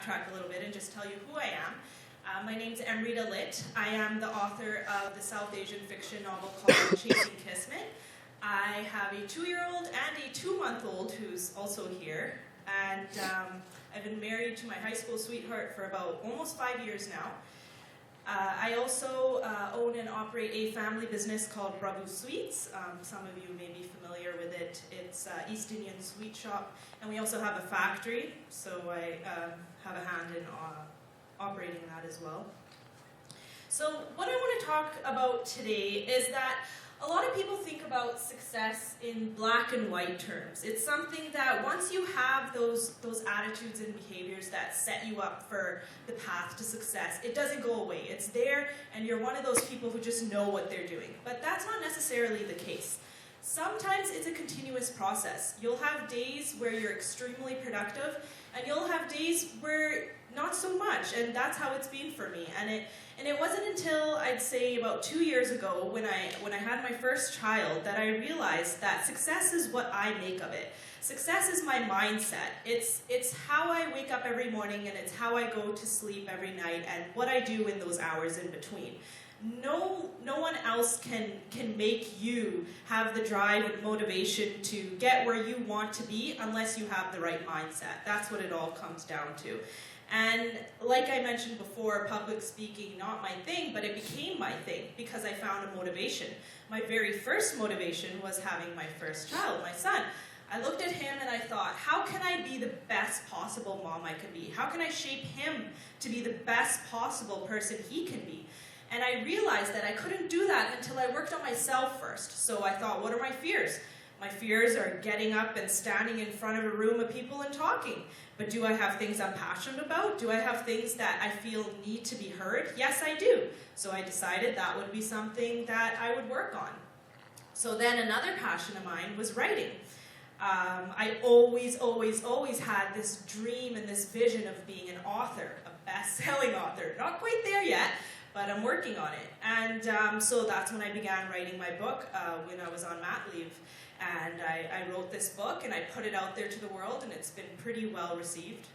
track a little bit and just tell you who I am. My name's Amrita Litt. I am the author of the South Asian fiction novel called Chasing Kismet. I have a 2-year-old and a 2-month-old who's also here. And I've been married to my high school sweetheart for about almost 5 years now. I also own and operate a family business called Prabhu Sweets. Some of you may be familiar with it. It's East Indian sweet shop, and we also have a factory, so I have a hand in operating that as well. So what I want to talk about today is that a lot of people think about success in black and white terms. It's something that once you have those attitudes and behaviors that set you up for the path to success, it doesn't go away. It's there, and you're one of those people who just know what they're doing. But that's not necessarily the case. Sometimes it's a continuous process. You'll have days where you're extremely productive, and you'll have days where not so much, and that's how it's been for me. And it wasn't until I'd say about 2 years ago when I had my first child that I realized that success is what I make of it. Success is my mindset. It's how I wake up every morning, and it's how I go to sleep every night, and what I do in those hours in between. No one else can make you have the drive and motivation to get where you want to be unless you have the right mindset. That's what it all comes down to. And like I mentioned before, public speaking, not my thing, but it became my thing because I found a motivation. My very first motivation was having my first child, my son. I looked at him and I thought, how can I be the best possible mom I could be? How can I shape him to be the best possible person he can be? And I realized that I couldn't do that until I worked on myself first. So I thought, what are my fears? My fears are getting up and standing in front of a room of people and talking. But do I have things I'm passionate about? Do I have things that I feel need to be heard? Yes, I do. So I decided that would be something that I would work on. So then another passion of mine was writing. I always had this dream and this vision of being an author, a best-selling author. Not quite there yet, but I'm working on it. And so that's when I began writing my book when I was on mat leave. And I wrote this book and I put it out there to the world, and it's been pretty well received.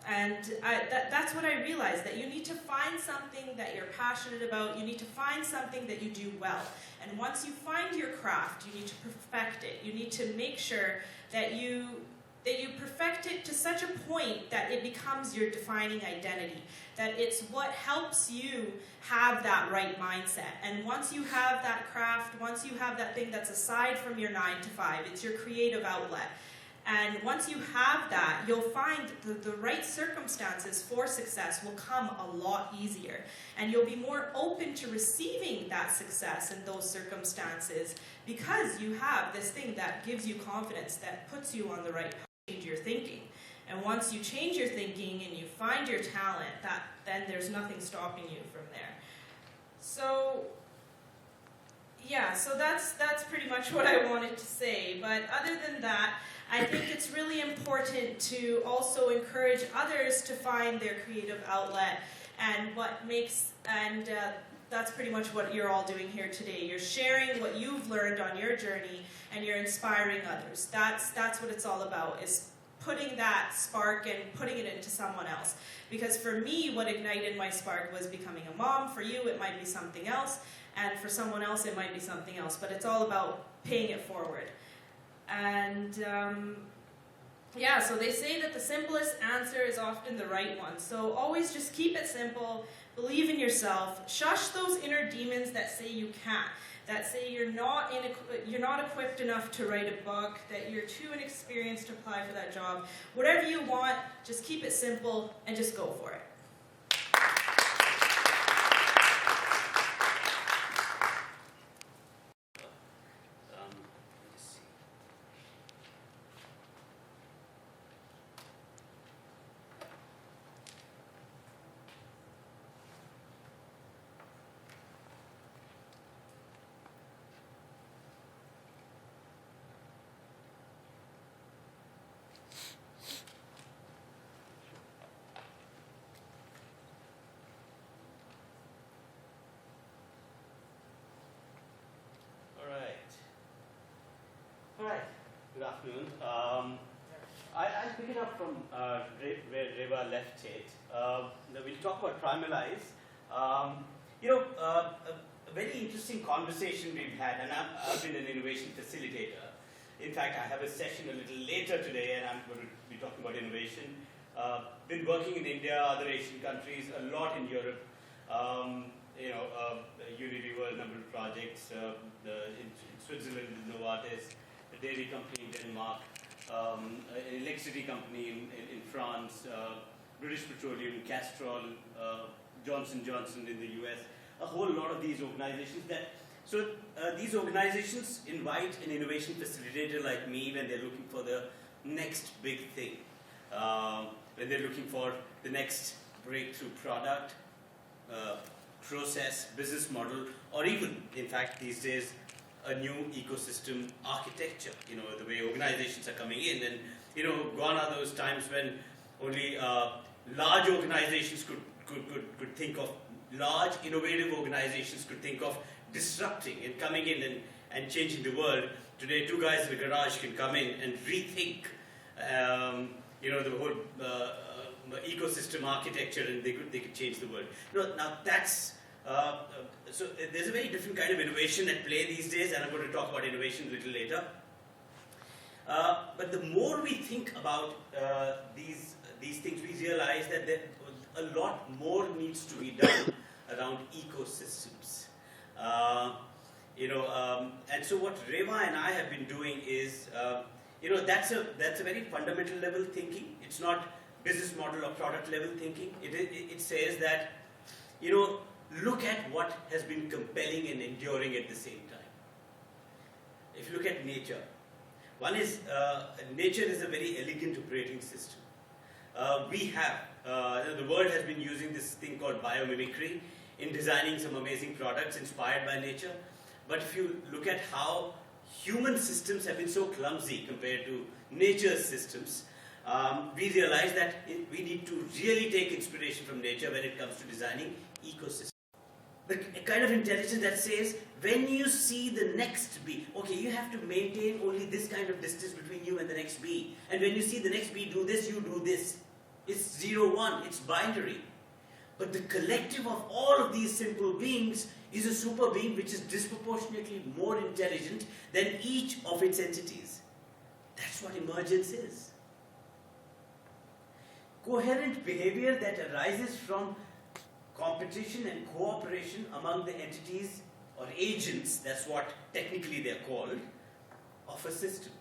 That's what I realized, that you need to find something that you're passionate about. You need to find something that you do well. And once you find your craft, you need to perfect it. You need to make sure that you perfect it to such a point that it becomes your defining identity, that it's what helps you have that right mindset. And once you have that craft, once you have that thing that's aside from your 9 to 5, it's your creative outlet. And once you have that, you'll find the right circumstances for success will come a lot easier. And you'll be more open to receiving that success in those circumstances because you have this thing that gives you confidence, that puts you on the right path. Change your thinking. And once you change your thinking and you find your talent, then there's nothing stopping you from there. So yeah, so that's pretty much what I wanted to say. But other than that, I think it's really important to also encourage others to find their creative outlet and that's pretty much what you're all doing here today. You're sharing what you've learned on your journey, and you're inspiring others. That's what it's all about, is putting that spark and putting it into someone else. Because for me, what ignited my spark was becoming a mom. For you, it might be something else, and for someone else, it might be something else. But it's all about paying it forward. And so they say that the simplest answer is often the right one. So always just keep it simple. Believe in yourself. Shush those inner demons that say you can't, that say you're not equipped enough to write a book, that you're too inexperienced to apply for that job. Whatever you want, just keep it simple and just go for it. Hi, good afternoon. I'll pick it up from where Reva left it. We'll talk about Primalize. A very interesting conversation we've had, and I've been an innovation facilitator. In fact, I have a session a little later today, and I'm going to be talking about innovation. Been working in India, other Asian countries, a lot in Europe. Unilever, number of projects, in Switzerland with Novartis, a dairy company in Denmark, an electricity company in France, British Petroleum, Castrol, Johnson Johnson in the US, a whole lot of these organizations. These organizations invite an innovation facilitator like me when they're looking for the next big thing, when they're looking for the next breakthrough product, process, business model, or even, in fact, these days, a new ecosystem architecture. The way organizations are coming in, and gone are those times when only large organizations could think of, large innovative organizations could think of disrupting and coming in and changing the world. Today, two guys in a garage can come in and rethink, the whole ecosystem architecture, and they could change the world. Now that's so there's a very different kind of innovation at play these days, and I'm going to talk about innovation a little later. But the more we think about these things, we realize that a lot more needs to be done around ecosystems. And so what Reva and I have been doing is, that's a very fundamental level thinking. It's not business model or product level thinking. It says that, look at what has been compelling and enduring at the same time. If you look at nature, one is, nature is a very elegant operating system. The world has been using this thing called biomimicry in designing some amazing products inspired by nature. But if you look at how human systems have been so clumsy compared to nature's systems, we realize that we need to really take inspiration from nature when it comes to designing ecosystems. The kind of intelligence that says, when you see the next bee, okay, you have to maintain only this kind of distance between you and the next bee. And when you see the next bee do this, you do this. It's 0-1, it's binary. But the collective of all of these simple beings is a super being which is disproportionately more intelligent than each of its entities. That's what emergence is. Coherent behavior that arises from competition and cooperation among the entities or agents, that's what technically they're called, of a system.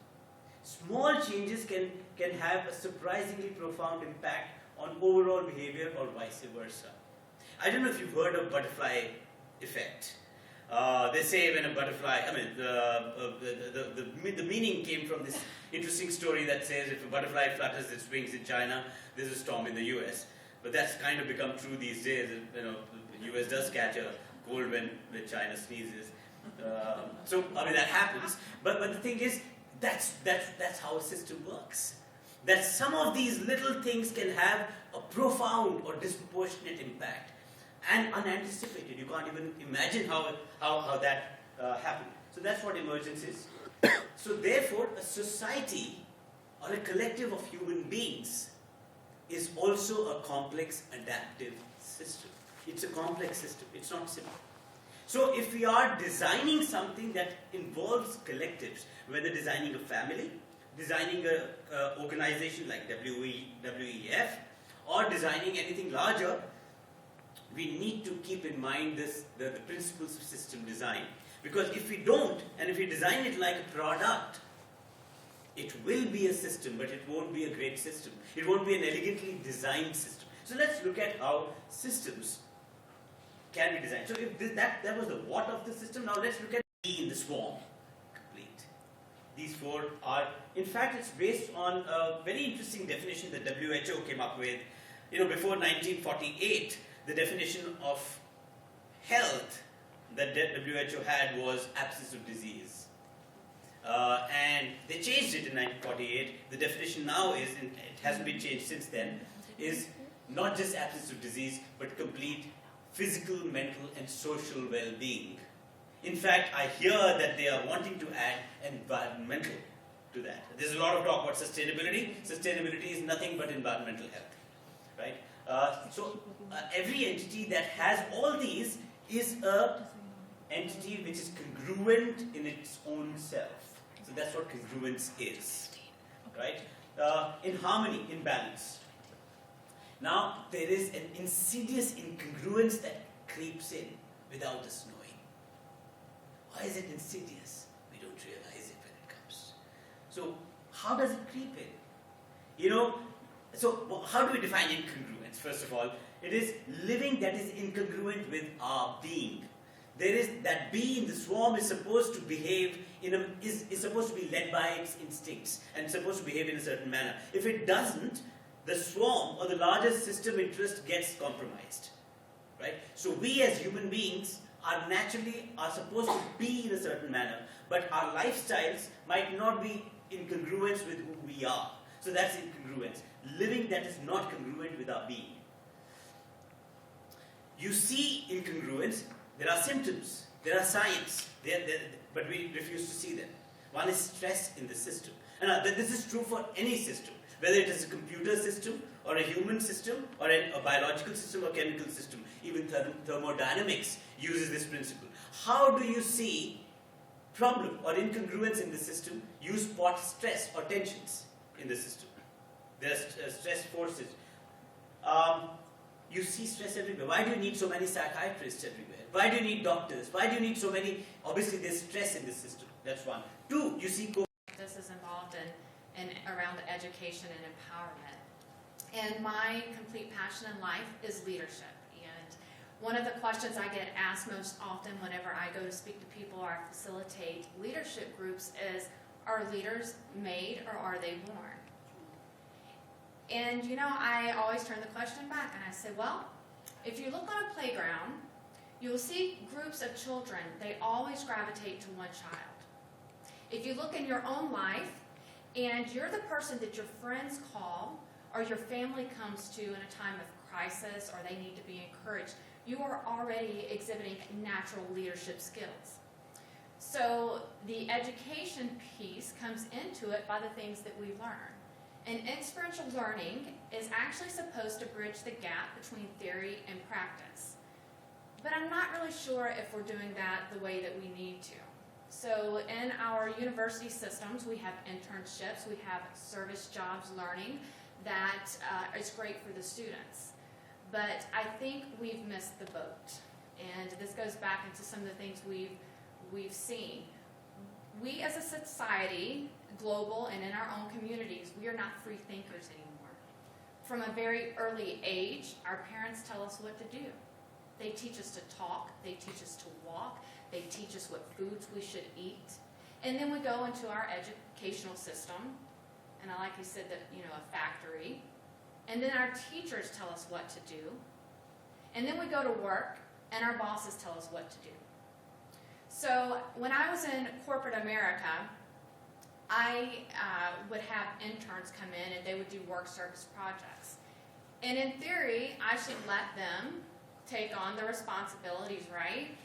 Small changes can have a surprisingly profound impact on overall behavior or vice versa. I don't know if you've heard of butterfly effect. They say when a butterfly, the meaning came from this interesting story that says if a butterfly flutters its wings in China, there's a storm in the US. But that's kind of become true these days. The US does catch a cold when China sneezes. That happens. But the thing is, that's how a system works. That some of these little things can have a profound or disproportionate impact and unanticipated. You can't even imagine how that happened. So that's what emergence is. So therefore, a society or a collective of human beings is also a complex adaptive system. It's a complex system. It's not simple. So if we are designing something that involves collectives, whether designing a family, designing an organization like WEF, or designing anything larger, we need to keep in mind the principles of system design. Because if we don't, and if we design it like a product, it will be a system, but it won't be a great system. It won't be an elegantly designed system. So let's look at how systems can be designed. So if that was the what of the system, now let's look at E in the swarm. Complete. These four are, in fact, it's based on a very interesting definition that WHO came up with. Before 1948, the definition of health that WHO had was absence of disease. And they changed it in 1948. The definition now is, and it hasn't been changed since then, is not just absence of disease, but complete physical, mental, and social well-being. In fact, I hear that they are wanting to add environmental to that. There's a lot of talk about sustainability. Sustainability is nothing but environmental health, right? So every entity that has all these is a entity which is congruent in its own self. So that's what congruence is, right? In harmony, in balance. Now, there is an insidious incongruence that creeps in without us knowing. Why is it insidious? We don't realize it when it comes. So, how does it creep in? So how do we define incongruence? First of all, it is living that is incongruent with our being. There is that bee in the swarm is supposed to behave is supposed to be led by its instincts and supposed to behave in a certain manner. If it doesn't, the swarm or the larger system interest gets compromised, right? So we as human beings are supposed to be in a certain manner, but our lifestyles might not be in congruence with who we are. So that's incongruence. Living that is not congruent with our being. You see incongruence. There are symptoms, there are signs, but we refuse to see them. One is stress in the system. And this is true for any system, whether it is a computer system, or a human system, or a biological system, or chemical system. Even thermodynamics uses this principle. How do you see problem or incongruence in the system? You spot stress or tensions in the system. There are stress forces. You see stress everywhere. Why do you need so many psychiatrists everywhere? Why do you need doctors? Why do you need so many? Obviously, there's stress in the system. That's one. Two, you see this is involved in around education and empowerment. And my complete passion in life is leadership. And one of the questions I get asked most often whenever I go to speak to people or facilitate leadership groups is, are leaders made or are they born? And I always turn the question back and I say, well, if you look on a playground, you will see groups of children. They always gravitate to one child. If you look in your own life and you're the person that your friends call or your family comes to in a time of crisis or they need to be encouraged, you are already exhibiting natural leadership skills. So the education piece comes into it by the things that we learn. And experiential learning is actually supposed to bridge the gap between theory and practice. But I'm not really sure if we're doing that the way that we need to. So in our university systems, we have internships, we have service jobs learning that is great for the students. But I think we've missed the boat. And this goes back into some of the things we've seen. We as a society, global and in our own communities, we are not free thinkers anymore. From a very early age, our parents tell us what to do. They teach us to talk, they teach us to walk, they teach us what foods we should eat. And then we go into our educational system, and I like you said that, a factory. And then our teachers tell us what to do. And then we go to work, and our bosses tell us what to do. So when I was in corporate America, I would have interns come in and they would do work service projects. And in theory, I should let them take on the responsibilities, right?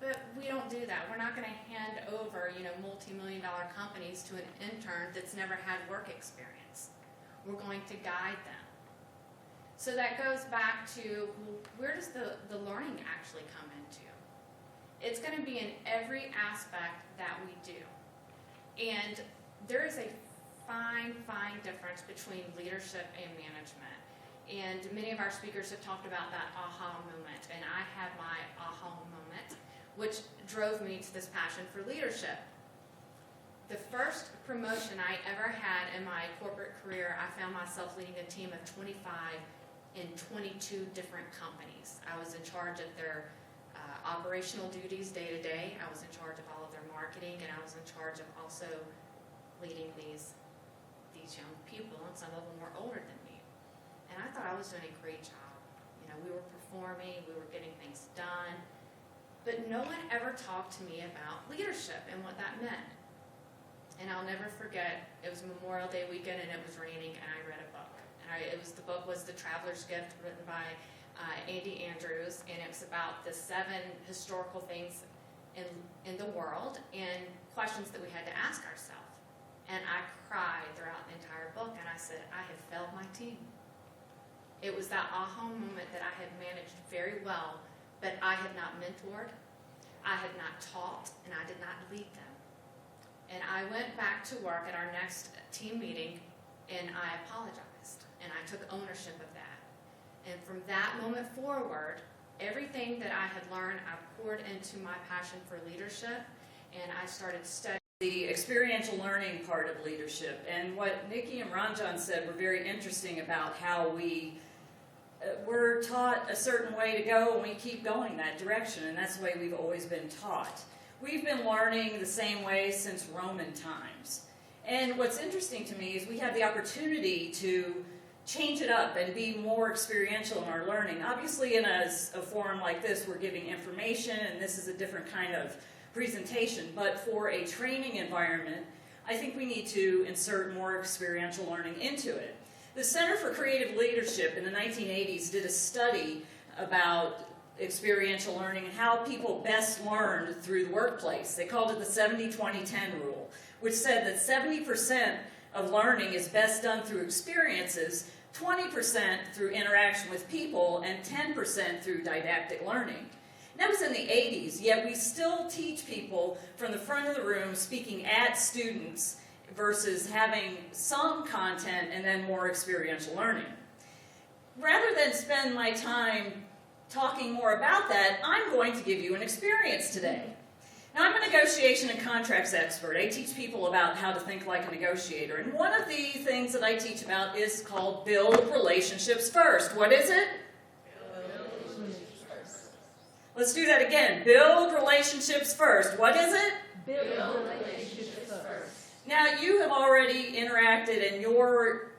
But we don't do that. We're not going to hand over, multi-million-dollar companies to an intern that's never had work experience. We're going to guide them. So that goes back to, where does the learning actually come into? It's going to be in every aspect that we do. And there is a fine difference between leadership and management. And many of our speakers have talked about that aha moment. And I had my aha moment, which drove me to this passion for leadership. The first promotion I ever had in my corporate career, I found myself leading a team of 25 in 22 different companies. I was in charge of their operational duties day to day. I was in charge of all of their marketing, and I was in charge of also leading these young people, and some of them were older than me. And I thought I was doing a great job. We were performing, we were getting things done, but no one ever talked to me about leadership and what that meant. And I'll never forget, it was Memorial Day weekend and it was raining, and I read a book. And the book was The Traveler's Gift, written by Andy Andrews, and it was about the 7 historical things in the world and questions that we had to ask ourselves. And I cried throughout the entire book, and I said, I have failed my team. It was that aha moment that I had managed very well, but I had not mentored, I had not taught, and I did not lead them. And I went back to work at our next team meeting, and I apologized, and I took ownership of that. And from that moment forward, everything that I had learned, I poured into my passion for leadership, and I started studying the experiential learning part of leadership. And what Nikki and Ranjan said were very interesting about how we're taught a certain way to go, and we keep going that direction, and that's the way we've always been taught. We've been learning the same way since Roman times. And what's interesting to me is we have the opportunity to change it up and be more experiential in our learning. Obviously, in a forum like this, we're giving information, and this is a different kind of presentation, but for a training environment, I think we need to insert more experiential learning into it. The Center for Creative Leadership in the 1980s did a study about experiential learning and how people best learned through the workplace. They called it the 70-20-10 rule, which said that 70% of learning is best done through experiences, 20% through interaction with people, and 10% through didactic learning. That was in the 80s, yet we still teach people from the front of the room speaking at students versus having some content and then more experiential learning. Rather than spend my time talking more about that, I'm going to give you an experience today. Now, I'm a negotiation and contracts expert. I teach people about how to think like a negotiator. And one of the things that I teach about is called build relationships first. What is it? Let's do that again. Build relationships first. What is it? Build relationships first. Now, you have already interacted, and your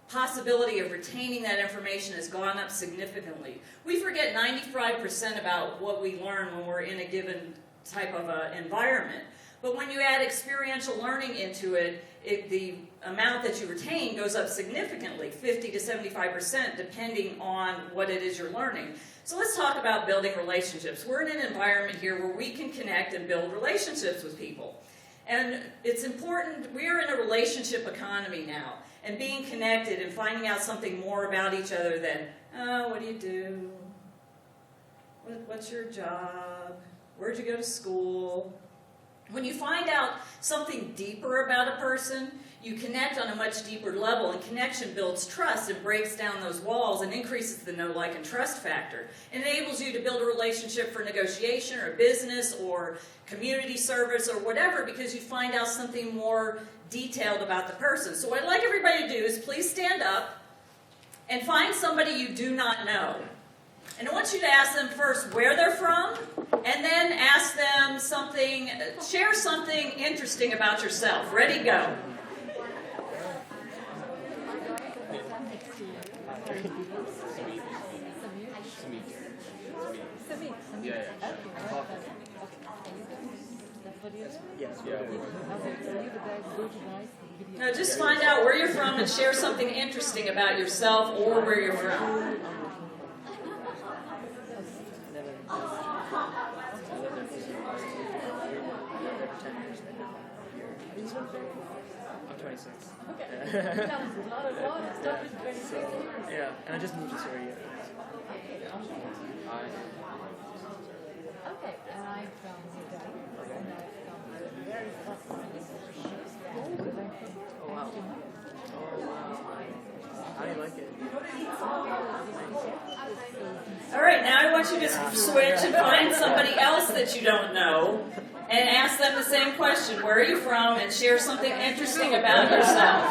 possibility of retaining that information has gone up significantly. We forget 95% about what we learn when we're in a given type of environment. But when you add experiential learning into it, the amount that you retain goes up significantly, 50 to 75%, depending on what it is you're learning. So let's talk about building relationships. We're in an environment here where we can connect and build relationships with people. And it's important, we're in a relationship economy now, and being connected and finding out something more about each other than, oh, what do you do? What's your job? Where'd you go to school? When you find out something deeper about a person, you connect on a much deeper level, and connection builds trust and breaks down those walls and increases the know, like, and trust factor. It enables you to build a relationship for negotiation or business or community service or whatever, because you find out something more detailed about the person. So what I'd like everybody to do is please stand up and find somebody you do not know. And I want you to ask them first where they're from, and then ask them something, share something interesting about yourself. Ready, go. Now just find out where you're from and share something interesting about yourself or where you're from. I'm 26. Okay. Yeah, and I just moved to Syria. Okay, and I'm from Italy. Okay. And I'm from very Oh wow. Oh wow. How do you like it? All right, now I want you to switch and find somebody else that you don't know and ask them the same question. Where are you from? And share something interesting about yourself.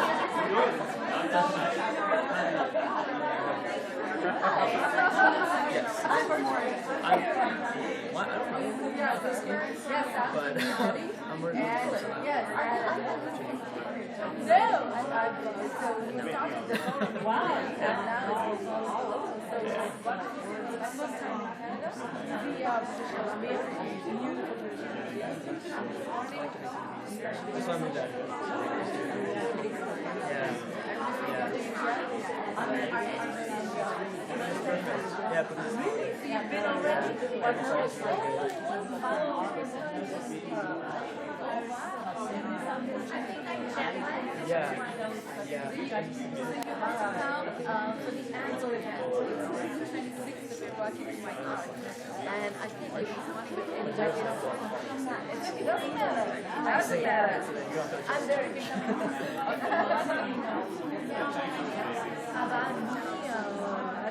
Yes. I'm from Oregon. I don't know. But I'm working on it. Just want to move that. Yeah. Yeah, but this You've been already? yeah. For the annual event, it's 26 that we're working with my client. And I think it is one of the things that it doesn't matter. It doesn't matter. I'm very big. I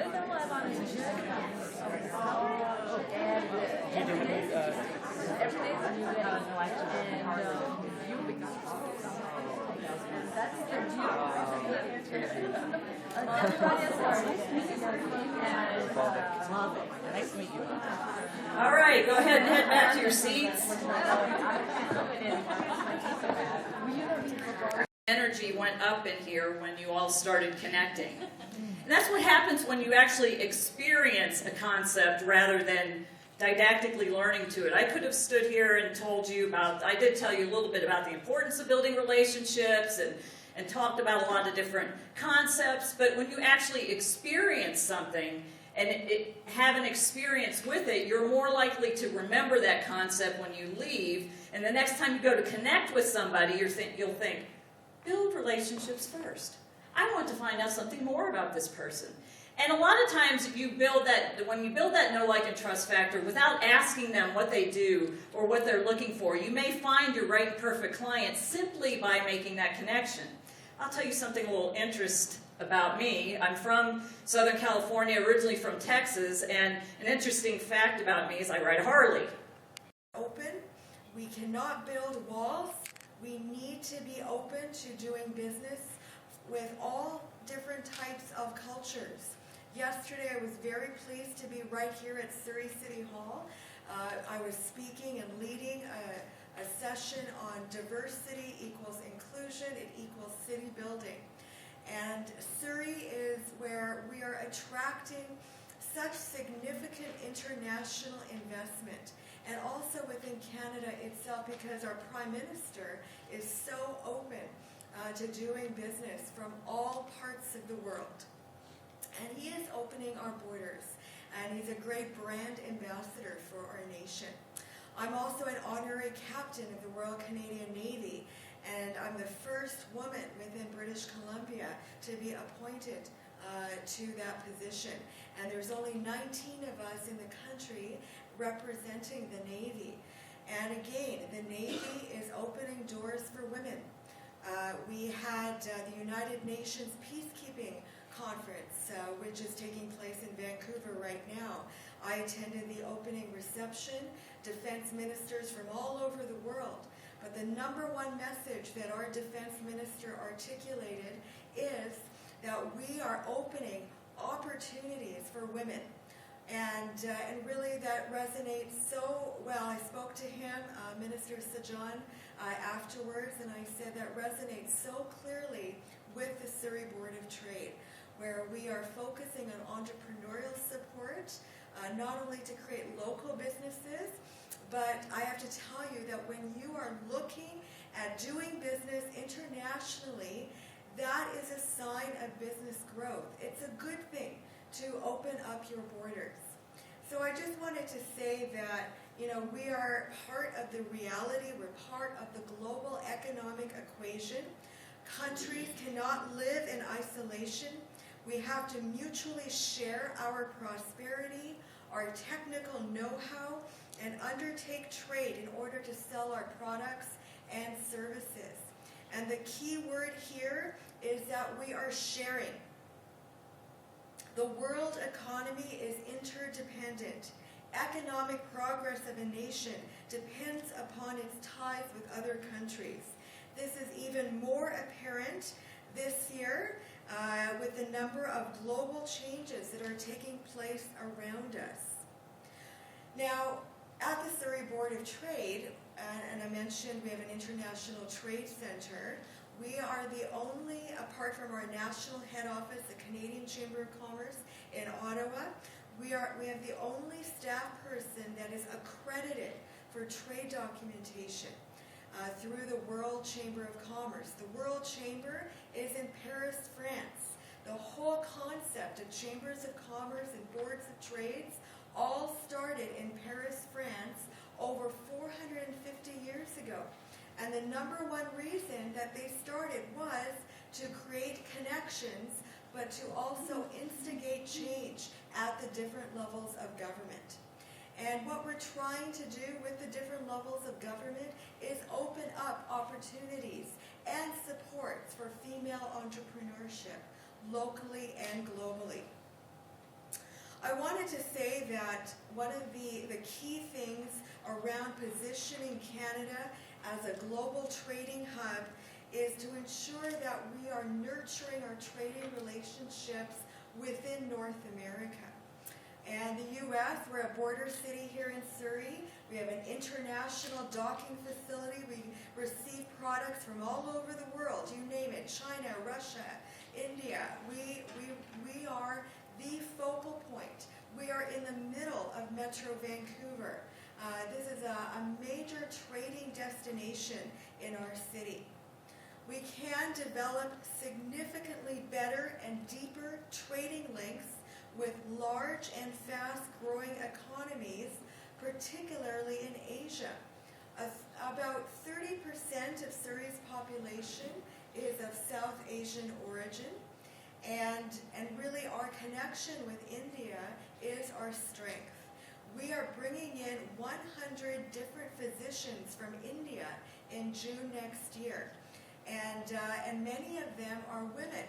don't know why I'm in and every day is a new day. And you become and that's the Nice to meet you. All right, go ahead and head back to your seats. Energy went up in here when you all started connecting. And that's what happens when you actually experience a concept rather than didactically learning to it. I could have stood here and told you about, I did tell you a little bit about the importance of building relationships and talked about a lot of different concepts, but when you actually experience something and have an experience with it, you're more likely to remember that concept when you leave, and the next time you go to connect with somebody, you'll think, build relationships first. I want to find out something more about this person. And a lot of times when you build that know, like, and trust factor without asking them what they do or what they're looking for, you may find your right and perfect client simply by making that connection. I'll tell you something a little interesting about me. I'm from Southern California, originally from Texas, and an interesting fact about me is I ride a Harley. Open. We cannot build walls. We need to be open to doing business with all different types of cultures. Yesterday I was very pleased to be right here at Surrey City Hall. I was speaking and leading a session on diversity equals inclusion, it equals city building. And Surrey is where we are attracting such significant international investment, and also within Canada itself, because our Prime Minister is so open to doing business from all parts of the world. And he is opening our borders, and he's a great brand ambassador for our nation. I'm also an honorary captain of the Royal Canadian Navy, and I'm the first woman within British Columbia to be appointed to that position. And there's only 19 of us in the country representing the Navy. And again, the Navy is opening doors for women. We had the United Nations Peacekeeping Conference, which is taking place in Vancouver right now. I attended the opening reception, defense ministers from all over the world. But the number one message that our defense minister articulated is that we are opening opportunities for women. And really that resonates so well. I spoke to him, Minister Sajan, afterwards, and I said that resonates so clearly with the Surrey Board of Trade, where we are focusing on entrepreneurial support, not only to create local businesses, but I have to tell you that when you are looking at doing business internationally, that is a sign of business growth. It's a good thing to open up your borders. So I just wanted to say that, we are part of the reality, we're part of the global economic equation. Countries cannot live in isolation. We have to mutually share our prosperity, our technical know-how, and undertake trade in order to sell our products and services. And the key word here is that we are sharing. The world economy is interdependent. Economic progress of a nation depends upon its ties with other countries. This is even more apparent this year with the number of global changes that are taking place around us. Now, at the Surrey Board of Trade, and I mentioned we have an international trade center, we are the only, apart from our national head office, the Canadian Chamber of Commerce in Ottawa, we have the only staff person that is accredited for trade documentation through the World Chamber of Commerce. The World Chamber is in Paris, France. The the whole concept of chambers of commerce and boards of trades all started in Paris, France, over 450 years ago. And the number one reason that they started was to create connections, but to also instigate change at the different levels of government. And what we're trying to do with the different levels of government is open up opportunities and supports for female entrepreneurship, locally and globally. I wanted to say that one of the key things around positioning Canada as a global trading hub is to ensure that we are nurturing our trading relationships within North America. And the U.S., we're a border city here in Surrey. We have an international docking facility. We receive products from all over the world, you name it, China, Russia, India. We are the focal point. We are in the middle of Metro Vancouver. This is a major trading destination in our city. We can develop significantly better and deeper trading links with large and fast-growing economies, particularly in Asia. About 30% of Surrey's population is of South Asian origin, and really our connection with India is our strength. We are bringing in 100 different physicians from India in June next year, and many of them are women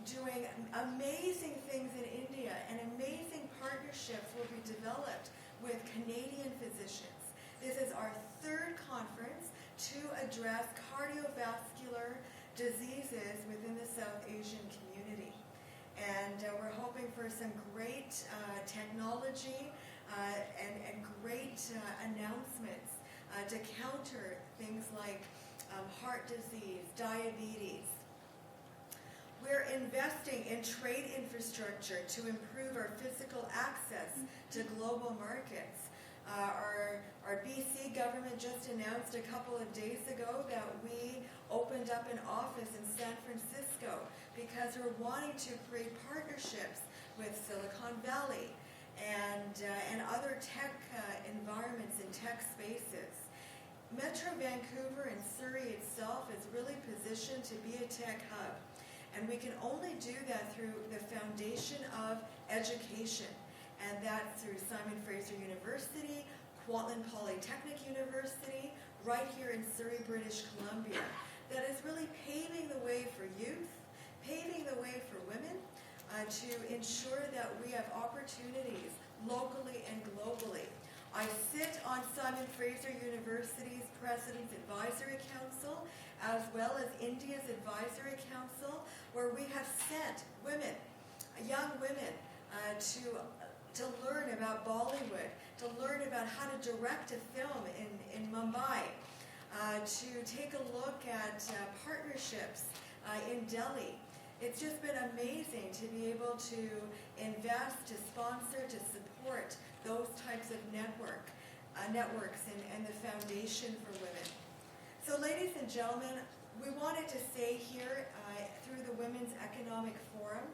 doing amazing things in India, and amazing partnerships will be developed with Canadian physicians. This is our third conference to address cardiovascular diseases within the South Asian community. And we're hoping for some great technology and great announcements to counter things like heart disease, diabetes. We're investing in trade infrastructure to improve our physical access to global markets. Our BC government just announced a couple of days ago that we opened up an office in San Francisco because we're wanting to create partnerships with Silicon Valley and other tech environments and tech spaces. Metro Vancouver and Surrey itself is really positioned to be a tech hub. And we can only do that through the foundation of education. And that's through Simon Fraser University, Kwantlen Polytechnic University, right here in Surrey, British Columbia. That is really paving the way for youth, paving the way for women, to ensure that we have opportunities locally and globally. I sit on Simon Fraser University's President's Advisory Council, as well as India's Advisory Council, where we have sent women, young women, to learn about Bollywood, to learn about how to direct a film in Mumbai, to take a look at partnerships in Delhi. It's just been amazing to be able to invest, to sponsor, to support those types of networks and the foundation for women. So ladies and gentlemen, we wanted to say here through the Women's Economic Forum,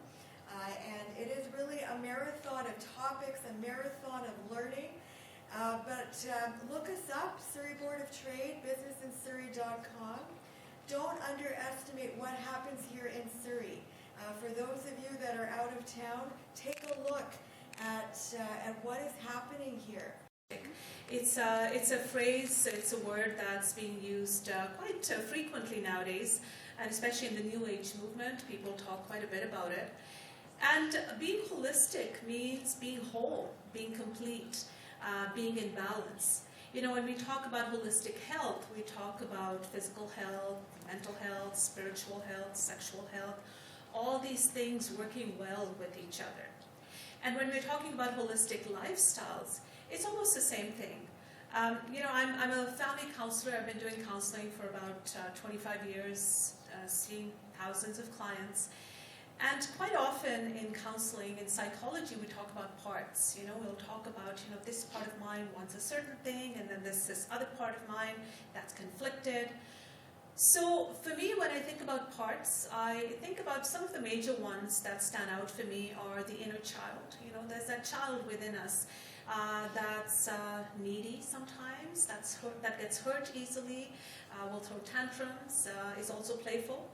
and it is really a marathon of topics, a marathon of learning, but look us up, Surrey Board of Trade, businessinsurrey.com. Don't underestimate what happens here in Surrey. For those of you that are out of town, take a look at what is happening here. It's a phrase, it's a word that's being used quite frequently nowadays, and especially in the New Age movement, people talk quite a bit about it. And being holistic means being whole, being complete, being in balance. You know, when we talk about holistic health, we talk about physical health, mental health, spiritual health, sexual health, all these things working well with each other. And when we're talking about holistic lifestyles, it's almost the same thing. You know, I'm a family counselor. I've been doing counseling for about 25 years, seeing thousands of clients. And quite often in counseling, in psychology, we talk about parts. You know, we'll talk about, you know, this part of mine wants a certain thing, and then there's this other part of mine that's conflicted. So for me, when I think about parts, I think about some of the major ones that stand out for me are the inner child. You know, there's that child within us that's needy sometimes, that gets hurt easily, will throw tantrums, is also playful.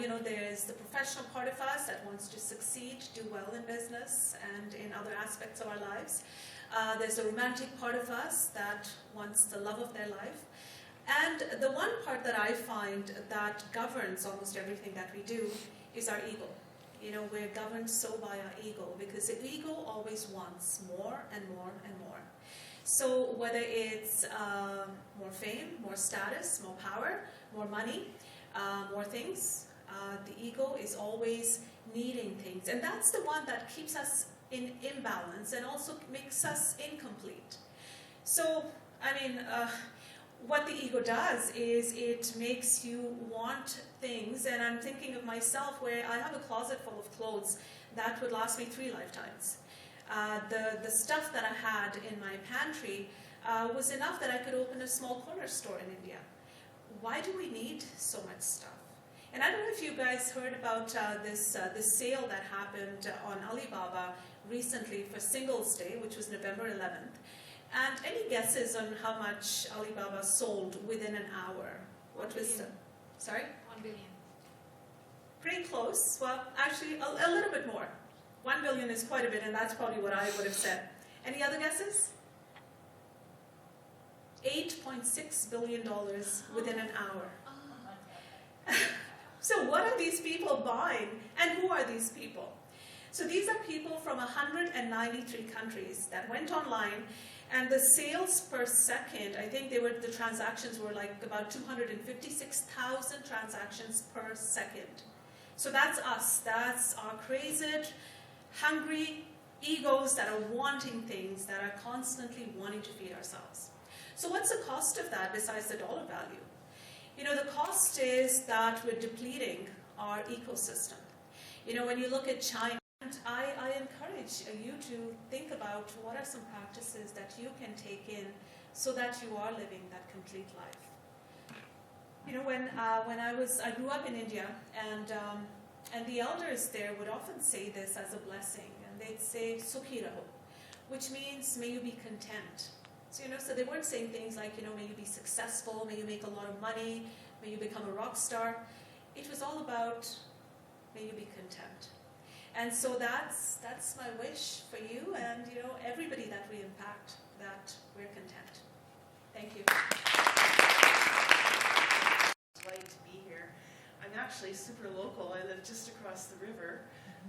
You know, there's the professional part of us that wants to succeed, do well in business and in other aspects of our lives. There's the romantic part of us that wants the love of their life. And the one part that I find that governs almost everything that we do is our ego. You know, we're governed so by our ego because the ego always wants more and more and more. So whether it's more fame, more status, more power, more money, more things, the ego is always needing things. And that's the one that keeps us in imbalance and also makes us incomplete. So, I mean, what the ego does is it makes you want things, and I'm thinking of myself where I have a closet full of clothes that would last me 3 lifetimes. The stuff that I had in my pantry was enough that I could open a small corner store in India. Why do we need so much stuff? And I don't know if you guys heard about this sale that happened on Alibaba recently for Singles Day, which was November 11th. And any guesses on how much Alibaba sold within an hour? What was sorry? 1 billion. Pretty close. Well, actually, a little bit more. 1 billion is quite a bit, and that's probably what I would have said. Any other guesses? $8.6 billion within an hour. So what are these people buying, and who are these people? So these are people from 193 countries that went online, and the sales per second, I think the transactions were like about 256,000 transactions per second. So that's us. That's our crazed, hungry egos that are wanting things, that are constantly wanting to feed ourselves. So what's the cost of that besides the dollar value? You know, the cost is that we're depleting our ecosystem. You know, when you look at China, I encourage you to think about what are some practices that you can take in so that you are living that complete life. You know, when I grew up in India, and the elders there would often say this as a blessing, and they'd say "Sukhi raho," which means may you be content. So, you know, so they weren't saying things like, you know, may you be successful, may you make a lot of money, may you become a rock star. It was all about may you be content. And so that's my wish for you and, you know, everybody that we impact, that we're content. Thank you. It's great to be here. I'm actually super local. I live just across the river,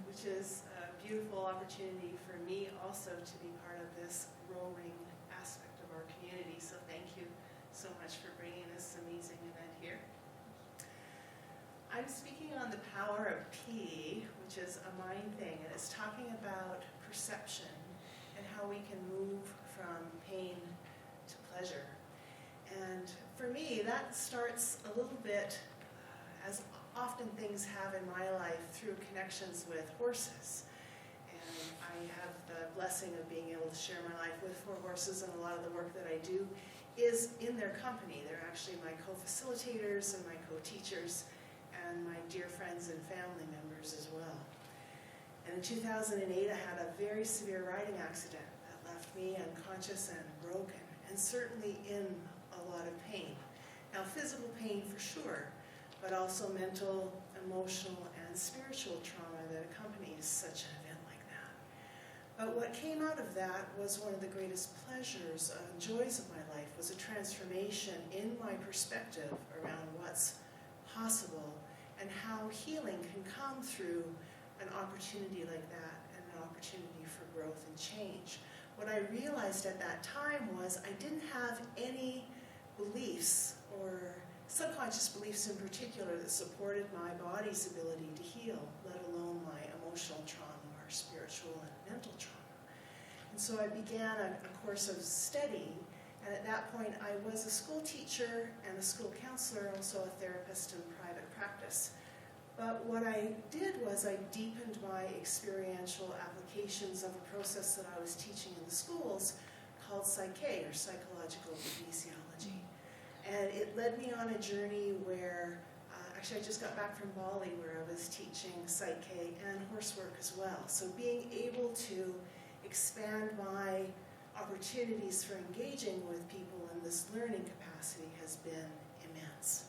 which is a beautiful opportunity for me also to be part of this roaring aspect of our community. So thank you so much for bringing this amazing event here. I'm speaking on the power of P, which is a mind thing, and it's talking about perception and how we can move from pain to pleasure. And for me, that starts a little bit, as often things have in my life, through connections with horses. And I have the blessing of being able to share my life with 4 horses, and a lot of the work that I do is in their company. They're actually my co-facilitators and my co-teachers, and my dear friends and family members as well. And in 2008, I had a very severe riding accident that left me unconscious and broken, and certainly in a lot of pain. Now, physical pain for sure, but also mental, emotional, and spiritual trauma that accompanies such an event like that. But what came out of that was one of the greatest pleasures and joys of my life, was a transformation in my perspective around what's possible and how healing can come through an opportunity like that, and an opportunity for growth and change. What I realized at that time was I didn't have any beliefs, or subconscious beliefs in particular, that supported my body's ability to heal, let alone my emotional trauma or spiritual and mental trauma. And so I began a course of study, and at that point I was a school teacher and a school counselor, also a therapist in private practice. But what I did was I deepened my experiential applications of a process that I was teaching in the schools called Psyche, or psychological kinesiology. And it led me on a journey where, actually I just got back from Bali where I was teaching Psyche and horsework as well. So being able to expand my opportunities for engaging with people in this learning capacity has been immense.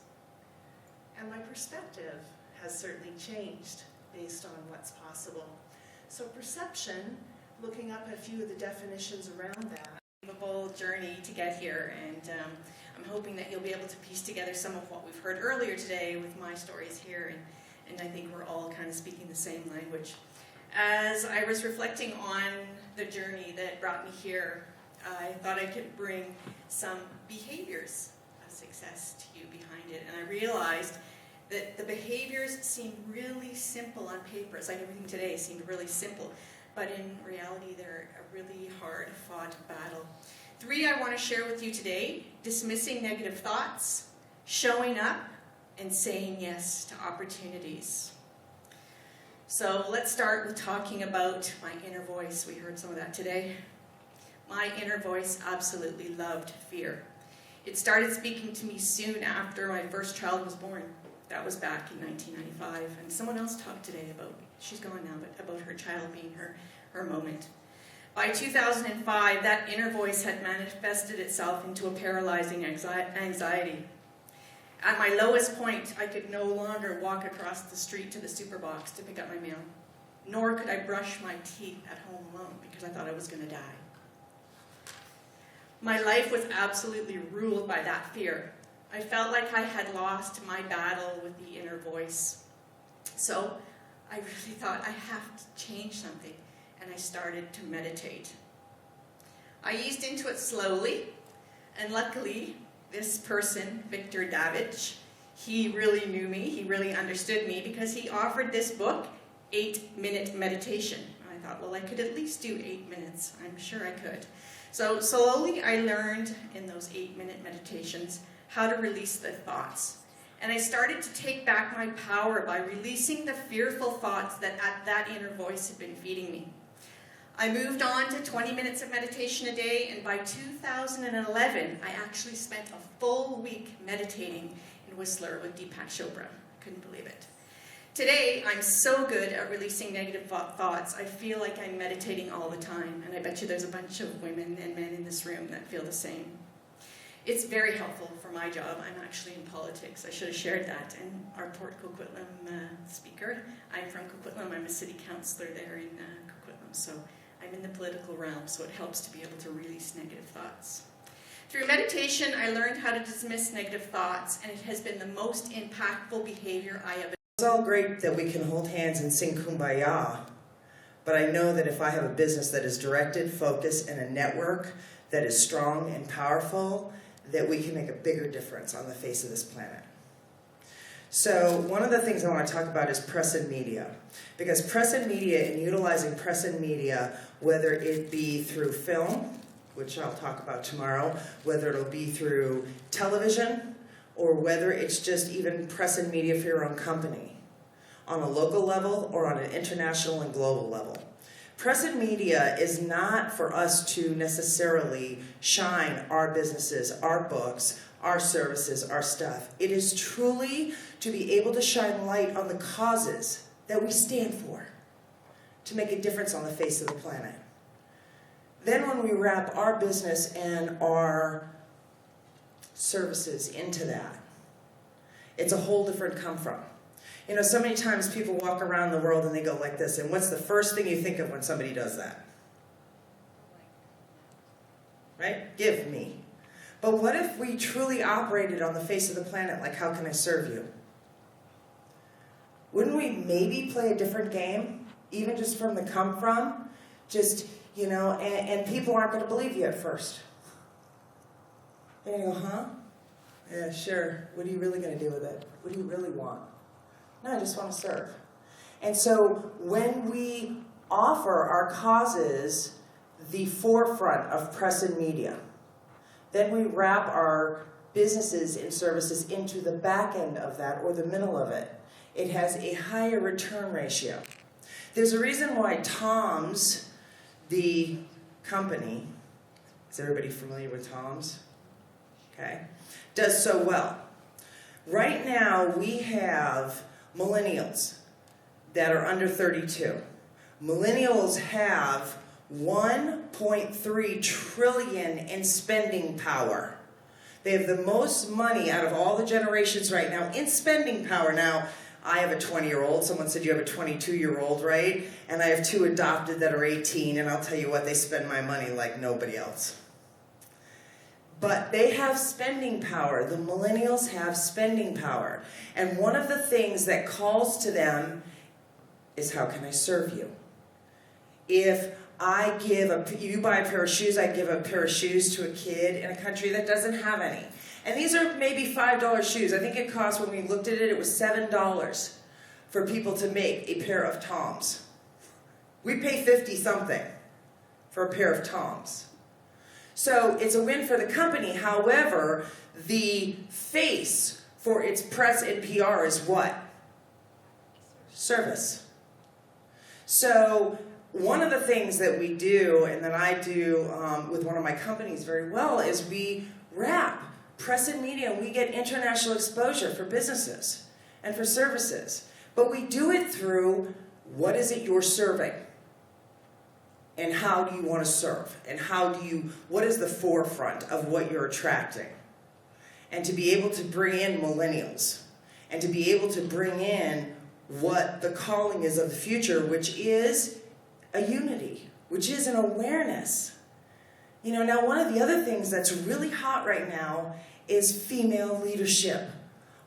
And my perspective has certainly changed based on what's possible. So perception, looking up a few of the definitions around that. Journey to get here, and I'm hoping that you'll be able to piece together some of what we've heard earlier today with my stories here, and I think we're all kind of speaking the same language. As I was reflecting on the journey that brought me here, I thought I could bring some behaviors of success to you behind it, and I realized that the behaviors seem really simple on paper. It's like everything today seemed really simple, but in reality they're a really hard-fought battle. 3 I want to share with you today: dismissing negative thoughts, showing up, and saying yes to opportunities. So let's start with talking about my inner voice. We heard some of that today. My inner voice absolutely loved fear. It started speaking to me soon after my first child was born. That was back in 1995. And someone else talked today about, she's gone now, but about her child being her moment. By 2005, that inner voice had manifested itself into a paralyzing anxiety. At my lowest point, I could no longer walk across the street to the superbox to pick up my mail, nor could I brush my teeth at home alone because I thought I was going to die. My life was absolutely ruled by that fear. I felt like I had lost my battle with the inner voice. So I really thought I have to change something, and I started to meditate. I eased into it slowly, and luckily, this person, Victor Davidge, he really knew me, he really understood me, because he offered this book, 8-Minute Meditation. I thought, well, I could at least do 8 minutes. I'm sure I could. So slowly I learned in those 8-minute meditations how to release the thoughts. And I started to take back my power by releasing the fearful thoughts that inner voice had been feeding me. I moved on to 20 minutes of meditation a day, and by 2011, I actually spent a full week meditating in Whistler with Deepak Chopra. I couldn't believe it. Today, I'm so good at releasing negative thoughts, I feel like I'm meditating all the time, and I bet you there's a bunch of women and men in this room that feel the same. It's very helpful for my job. I'm actually in politics. I should have shared that. And our Port Coquitlam speaker, I'm from Coquitlam. I'm a city councillor there in Coquitlam, so I'm in the political realm, so it helps to be able to release negative thoughts. Through meditation, I learned how to dismiss negative thoughts, and it has been the most impactful behavior I have. It's all great that we can hold hands and sing Kumbaya, but I know that if I have a business that is directed, focused, and a network that is strong and powerful, that we can make a bigger difference on the face of this planet. So one of the things I want to talk about is press and media. Because press and media, and utilizing press and media, whether it be through film, which I'll talk about tomorrow, whether it'll be through television, or whether it's just even press and media for your own company, on a local level or on an international and global level. Press and media is not for us to necessarily shine our businesses, our books, our services, our stuff. It is truly to be able to shine light on the causes that we stand for, to make a difference on the face of the planet. Then when we wrap our business and our services into that, it's a whole different come from. You know, so many times people walk around the world and they go like this, and what's the first thing you think of when somebody does that? Right? Give me. But what if we truly operated on the face of the planet like, how can I serve you? Wouldn't we maybe play a different game, even just from the come from? Just, you know, and people aren't going to believe you at first. They're going to go, huh? Yeah, sure. What are you really going to do with it? What do you really want? No, I just want to serve. And so when we offer our causes the forefront of press and media, then we wrap our businesses and services into the back end of that or the middle of it. It has a higher return ratio. There's a reason why Tom's, the company, is everybody familiar with Tom's? okay, does so well. Right now, we have millennials that are under 32. Millennials have 1.3 trillion in spending power. They have the most money out of all the generations right now in spending power. Now, I have a 20-year-old. Someone said you have a 22-year-old, right? And I have 2 adopted that are 18, and I'll tell you what, they spend my money like nobody else. But they have spending power. The millennials have spending power. And one of the things that calls to them is, how can I serve you? If you buy a pair of shoes, I give a pair of shoes to a kid in a country that doesn't have any. And these are maybe $5 shoes. I think it cost, when we looked at it, it was $7 for people to make a pair of Toms. We pay 50-something for a pair of Toms. So it's a win for the company. However, the face for its press and PR is what? Service. So one of the things that we do, and that I do with one of my companies very well, is we wrap press and media, and we get international exposure for businesses and for services. But we do it through, what is it you're serving? And how do you want to serve? And what is the forefront of what you're attracting? And to be able to bring in millennials, and to be able to bring in what the calling is of the future, which is a unity, which is an awareness. You know, now one of the other things that's really hot right now is female leadership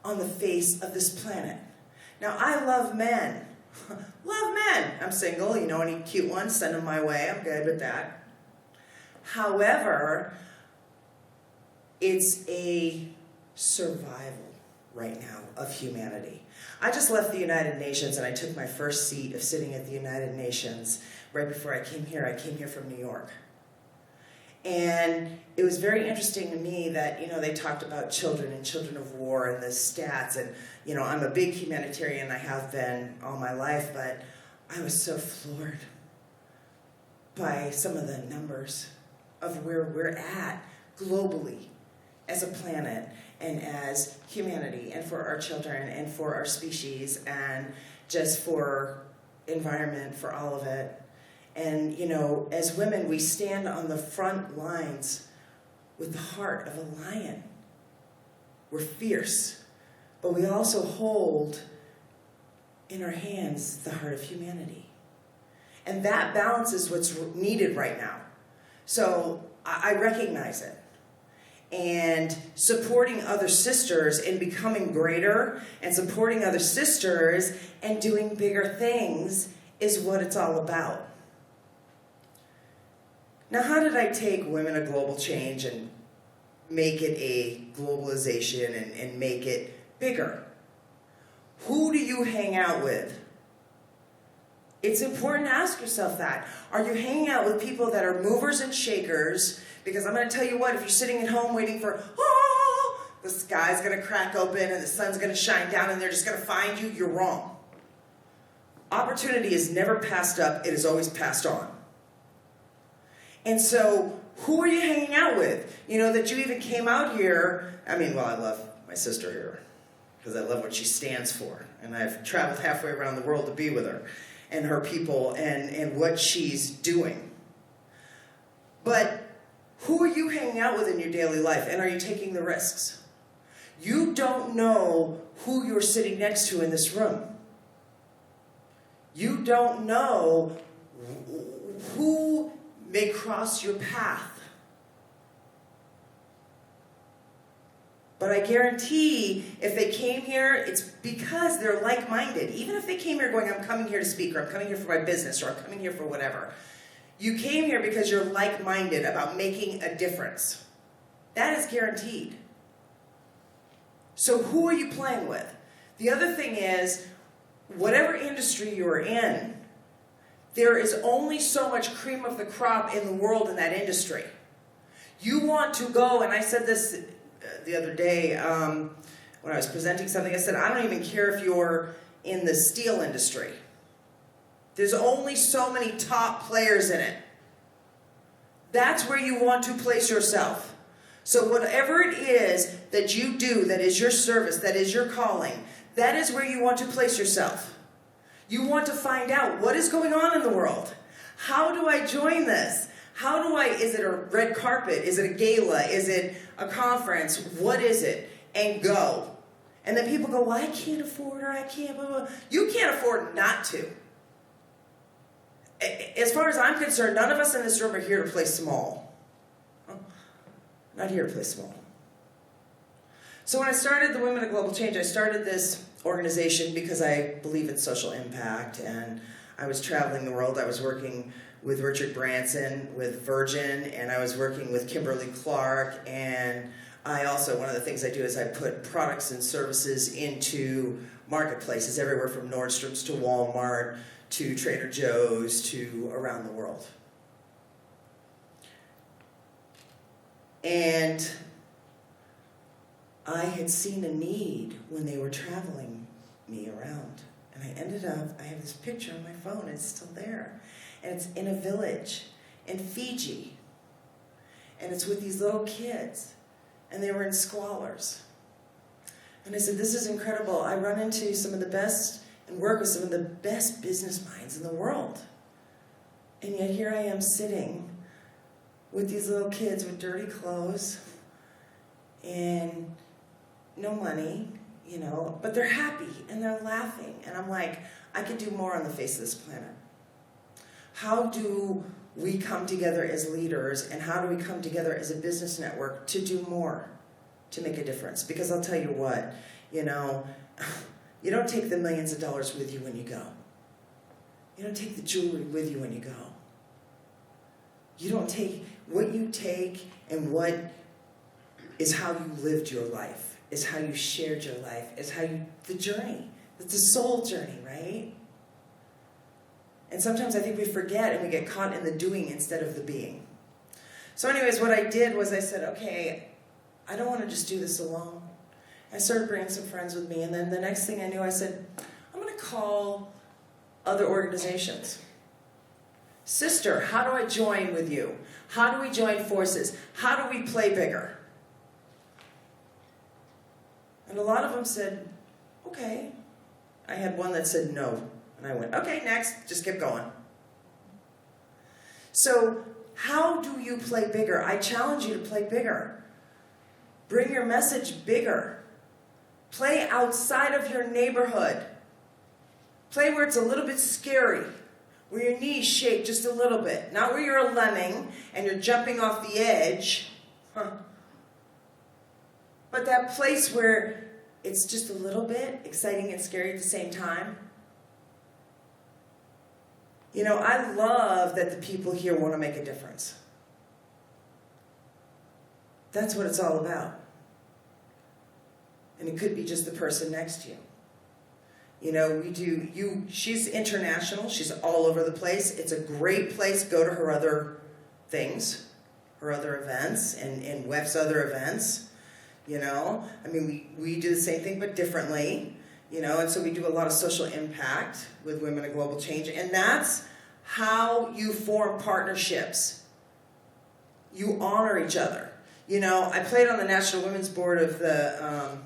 on the face of this planet. Now, I love men. Love men. I'm single. You know, any cute ones, send them my way. I'm good with that. However, it's a survival right now of humanity. I just left the United Nations, and I took my first seat of sitting at the United Nations right before I came here. I came here from New York. And it was very interesting to me that, you know, they talked about children and children of war and the stats. And, you know, I'm a big humanitarian. I have been all my life. But I was so floored by some of the numbers of where we're at globally as a planet and as humanity, and for our children and for our species and just for environment, for all of it. And, you know, as women, we stand on the front lines with the heart of a lion. We're fierce, but we also hold in our hands the heart of humanity. And that balance is what's needed right now. So I recognize it. And supporting other sisters in becoming greater, and supporting other sisters and doing bigger things is what it's all about. Now, how did I take Women of Global Change and make it a globalization and make it bigger? Who do you hang out with? It's important to ask yourself that. Are you hanging out with people that are movers and shakers? Because I'm going to tell you what, if you're sitting at home waiting for, the sky's going to crack open and the sun's going to shine down and they're just going to find you, you're wrong. Opportunity is never passed up, it is always passed on. And so, who are you hanging out with? You know, that you even came out here. I mean, well, I love my sister here because I love what she stands for. And I've traveled halfway around the world to be with her and her people and what she's doing. But who are you hanging out with in your daily life? And are you taking the risks? You don't know who you're sitting next to in this room. You don't know who may cross your path. But I guarantee if they came here, it's because they're like-minded. Even if they came here going, I'm coming here to speak, or I'm coming here for my business, or I'm coming here for whatever. You came here because you're like-minded about making a difference. That is guaranteed. So who are you playing with? The other thing is, whatever industry you're in, there is only so much cream of the crop in the world in that industry. You want to go, and I said this the other day when I was presenting something, I said, I don't even care if you're in the steel industry. There's only so many top players in it. That's where you want to place yourself. So whatever it is that you do, that is your service, that is your calling, that is where you want to place yourself. You want to find out what is going on in the world. How do I join this? Is it a red carpet? Is it a gala? Is it a conference? What is it? And go. And then people go, well, I can't afford, or I can't, blah, blah. You can't afford not to. As far as I'm concerned, none of us in this room are here to play small. Not here to play small. So when I started the Women of Global Change, I started this organization because I believe in social impact, and I was traveling the world. I was working with Richard Branson, with Virgin, and I was working with Kimberly Clark, and I also, one of the things I do is I put products and services into marketplaces, everywhere from Nordstrom's to Walmart, to Trader Joe's, to around the world. And I had seen a need when they were traveling me around. And I ended up, I have this picture on my phone, it's still there. And it's in a village in Fiji. And it's with these little kids. And they were in squalors. And I said, this is incredible. I run into some of the best and work with some of the best business minds in the world. And yet here I am sitting with these little kids with dirty clothes and no money, you know, but they're happy and they're laughing. And I'm like, I could do more on the face of this planet. How do we come together as leaders, and how do we come together as a business network to do more, to make a difference? Because I'll tell you what, you know, you don't take the millions of dollars with you when you go. You don't take the jewelry with you when you go. You don't take what you take, and what is how you lived your life, is how you shared your life, is how you, the journey. It's a soul journey, right? And sometimes I think we forget and we get caught in the doing instead of the being. So anyways, what I did was I said, okay, I don't want to just do this alone. I started bringing some friends with me, and then the next thing I knew, I said, I'm going to call other organizations. Sister, how do I join with you? How do we join forces? How do we play bigger? And a lot of them said, okay. I had one that said no. And I went, okay, next, just keep going. So how do you play bigger? I challenge you to play bigger. Bring your message bigger. Play outside of your neighborhood. Play where it's a little bit scary, where your knees shake just a little bit. Not where you're a lemming and you're jumping off the edge. But that place where it's just a little bit exciting and scary at the same time. You know, I love that the people here want to make a difference. That's what it's all about. And it could be just the person next to you. You know, she's international. She's all over the place. It's a great place. Go to her other things, her other events, and WEF's other events. You know, I mean, we do the same thing, but differently. You know, and so we do a lot of social impact with Women of Global Change, and that's how you form partnerships. You honor each other. You know, I played on the National Women's Board of the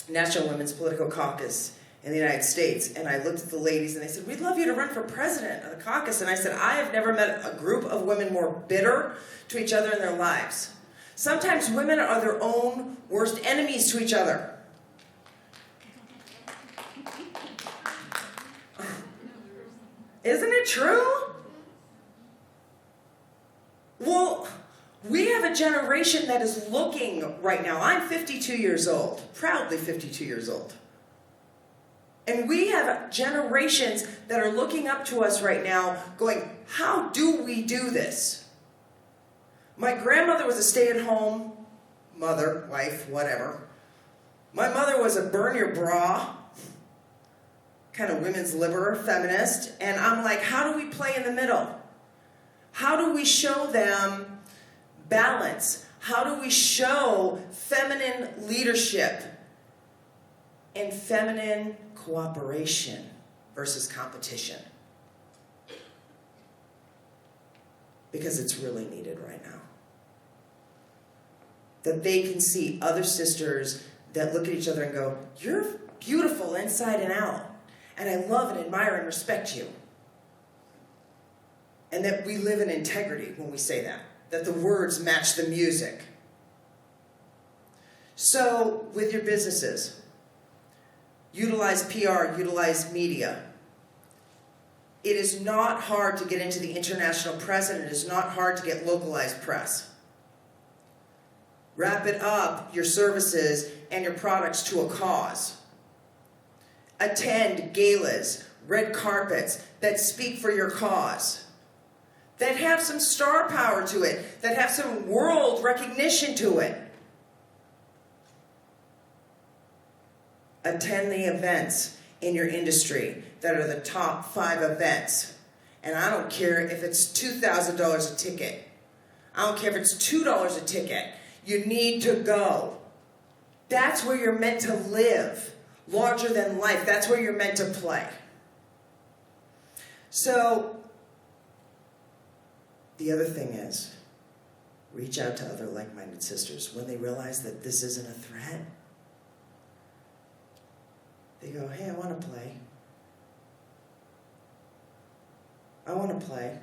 National Women's Political Caucus in the United States, and I looked at the ladies and they said, we'd love you to run for president of the caucus. And I said, I have never met a group of women more bitter to each other in their lives. Sometimes women are their own worst enemies to each other. Isn't it true? Well, we have a generation that is looking right now. I'm 52 years old, proudly 52 years old. And we have generations that are looking up to us right now going, how do we do this? My grandmother was a stay-at-home mother, wife, whatever. My mother was a burn your bra, kind of women's liber, feminist. And I'm like, how do we play in the middle? How do we show them balance? How do we show feminine leadership and feminine cooperation versus competition? Because it's really needed right now. that they can see other sisters that look at each other and go, you're beautiful inside and out, and I love and admire and respect you. And that we live in integrity when we say that the words match the music. So, with your businesses, utilize PR, utilize media. It is not hard to get into the international press, and it is not hard to get localized press. Wrap it up, your services and your products, to a cause. Attend galas, red carpets that speak for your cause, that have some star power to it, that have some world recognition to it. Attend the events in your industry that are the top 5 events. And I don't care if it's $2,000 a ticket. I don't care if it's $2 a ticket. You need to go. That's where you're meant to live. Larger than life. That's where you're meant to play. So, the other thing is, reach out to other like-minded sisters when they realize that this isn't a threat. They go, hey, I want to play. I want to play.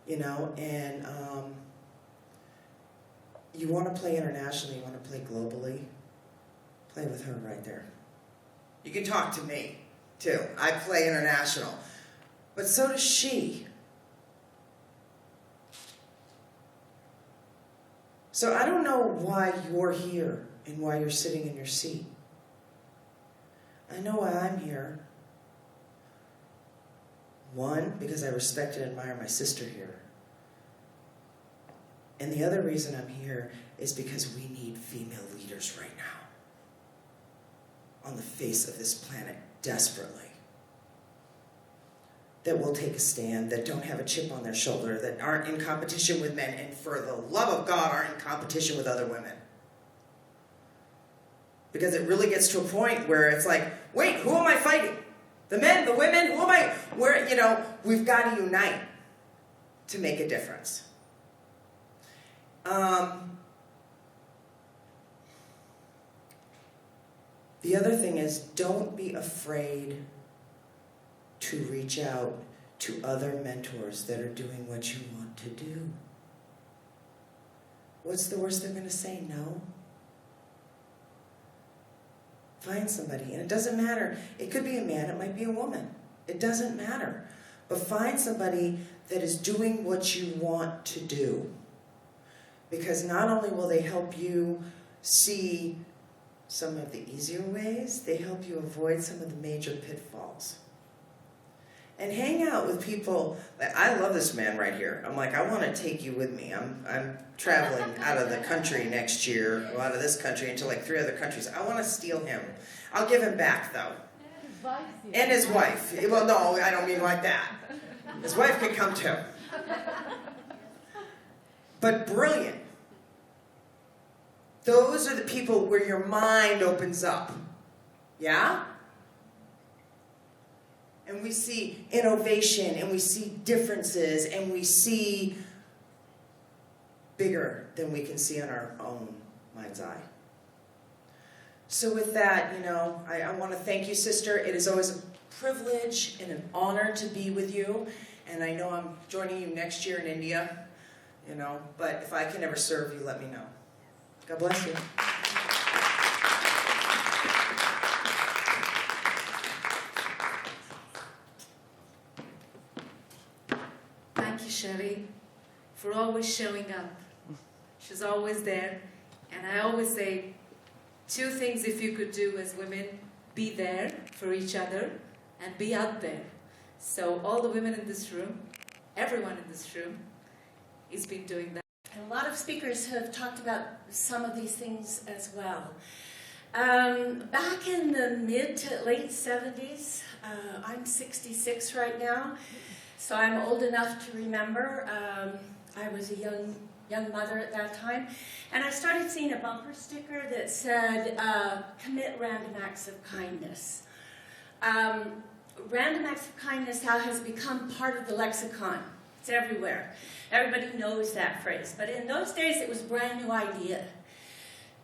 You know, and you want to play internationally, you want to play globally, play with her right there. You can talk to me, too. I play international. But so does she. So I don't know why you're here and why you're sitting in your seat. I know why I'm here. One, because I respect and admire my sister here. And the other reason I'm here is because we need female leaders right now on the face of this planet desperately. That will take a stand, that don't have a chip on their shoulder, that aren't in competition with men, and for the love of God aren't in competition with other women. Because it really gets to a point where it's like, wait, who am I fighting? The men, the women, who am I? Where, you know, we've got to unite to make a difference. The other thing is, don't be afraid to reach out to other mentors that are doing what you want to do. What's the worst they're going to say? No. Find somebody, and it doesn't matter. It could be a man, it might be a woman. It doesn't matter. But find somebody that is doing what you want to do. Because not only will they help you see some of the easier ways, they help you avoid some of the major pitfalls. And hang out with people. I love this man right here. I'm like, I want to take you with me. I'm traveling out of the country next year, well, out of this country into like 3 other countries. I want to steal him. I'll give him back, though. And his wife. Well, no, I don't mean like that. His wife can come too. But brilliant. Those are the people where your mind opens up. Yeah? And we see innovation, and we see differences, and we see bigger than we can see on our own mind's eye. So with that, you know, I want to thank you, sister. It is always a privilege and an honor to be with you. And I know I'm joining you next year in India, you know, but if I can ever serve you, let me know. God bless you. Thank you, Shelly, for always showing up. She's always there. And I always say, 2 things if you could do as women: be there for each other and be out there. So all the women in this room, everyone in this room, has been doing that. And a lot of speakers have talked about some of these things as well. Back in the mid to late 70s, I'm 66 right now, so I'm old enough to remember. I was a young mother at that time, and I started seeing a bumper sticker that said, commit random acts of kindness. Random acts of kindness now has become part of the lexicon. It's everywhere. Everybody knows that phrase. But in those days, it was a brand new idea.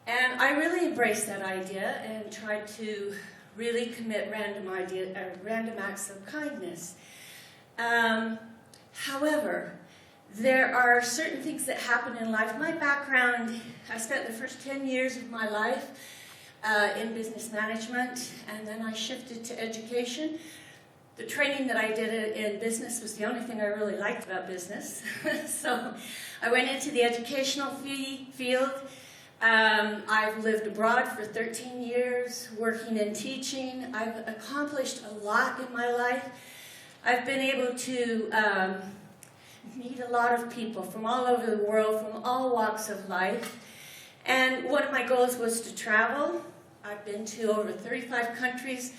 And I really embraced that idea and tried to really commit random acts of kindness. However, there are certain things that happen in life. My background, I spent the first 10 years of my life in business management, and then I shifted to education. The training that I did in business was the only thing I really liked about business. So I went into the educational field. I've lived abroad for 13 years, working in teaching. I've accomplished a lot in my life. I've been able to meet a lot of people from all over the world, from all walks of life. And one of my goals was to travel. I've been to over 35 countries.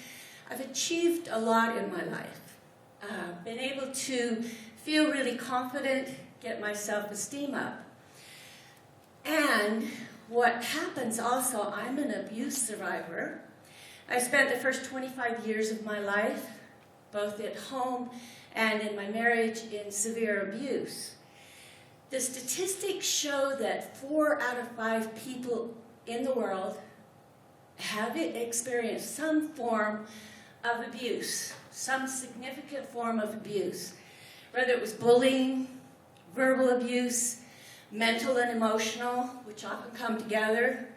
I've achieved a lot in my life. Been able to feel really confident, get my self-esteem up. And what happens also, I'm an abuse survivor. I spent the first 25 years of my life, both at home and in my marriage, in severe abuse. The statistics show that 4 out of 5 people in the world have experienced some form of abuse, some significant form of abuse, whether it was bullying, verbal abuse, mental and emotional, which often come together,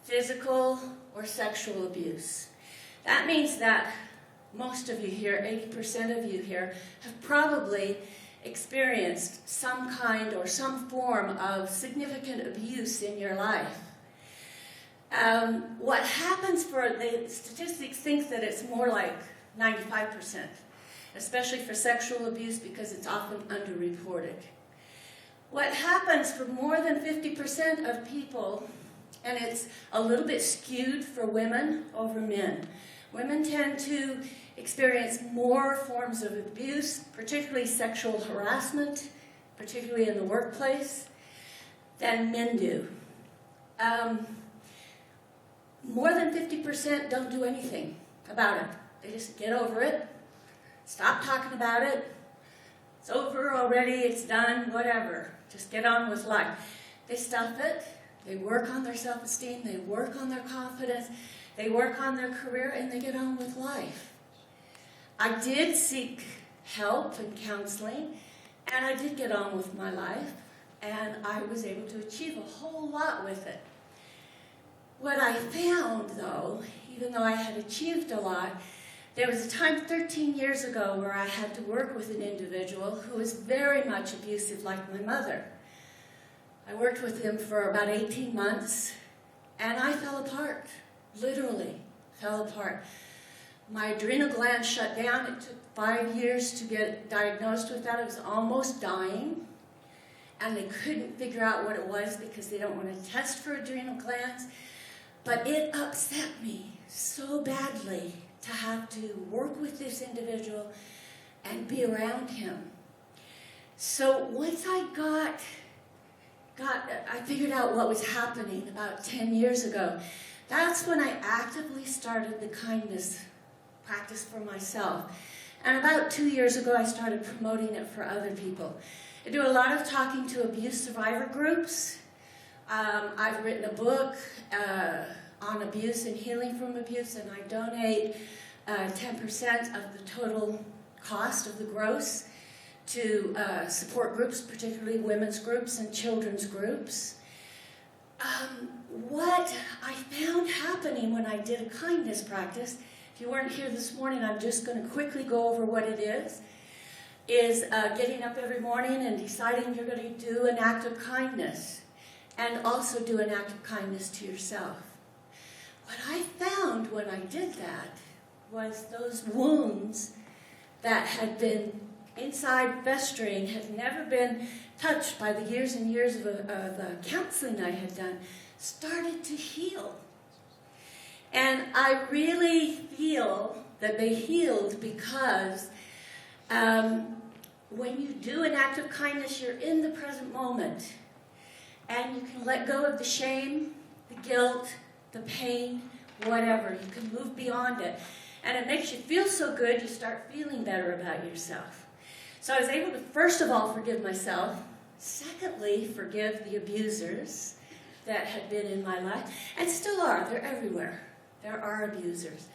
physical or sexual abuse. That means that most of you here, 80% of you here, have probably experienced some kind or some form of significant abuse in your life. What happens for the statistics think that it's more like 95%, especially for sexual abuse because it's often underreported. What happens for more than 50% of people, and it's a little bit skewed for women over men. Women tend to experience more forms of abuse, particularly sexual harassment, particularly in the workplace, than men do. More than 50% don't do anything about it. They just get over it, stop talking about it. It's over already, it's done, whatever. Just get on with life. They stuff it, they work on their self-esteem, they work on their confidence, they work on their career, and they get on with life. I did seek help and counseling, and I did get on with my life, and I was able to achieve a whole lot with it. What I found, though, even though I had achieved a lot, there was a time 13 years ago where I had to work with an individual who was very much abusive like my mother. I worked with him for about 18 months, and I fell apart, literally fell apart. My adrenal gland shut down. It took 5 years to get diagnosed with that. I was almost dying, and they couldn't figure out what it was because they don't want to test for adrenal glands. But it upset me so badly to have to work with this individual and be around him. So once I I figured out what was happening about 10 years ago. That's when I actively started the kindness practice for myself. And about 2 years ago, I started promoting it for other people. I do a lot of talking to abuse survivor groups. I've written a book on abuse and healing from abuse, and I donate 10% of the total cost of the gross to support groups, particularly women's groups and children's groups. What I found happening when I did a kindness practice, if you weren't here this morning, I'm just going to quickly go over what it is getting up every morning and deciding you're going to do an act of kindness, and also do an act of kindness to yourself. What I found when I did that was those wounds that had been inside festering, had never been touched by the years and years of counseling I had done, started to heal. And I really feel that they healed because when you do an act of kindness, you're in the present moment. And you can let go of the shame, the guilt, the pain, whatever. You can move beyond it. And it makes you feel so good, you start feeling better about yourself. So I was able to, first of all, forgive myself. Secondly, forgive the abusers that had been in my life, and still are. They're everywhere. There are abusers.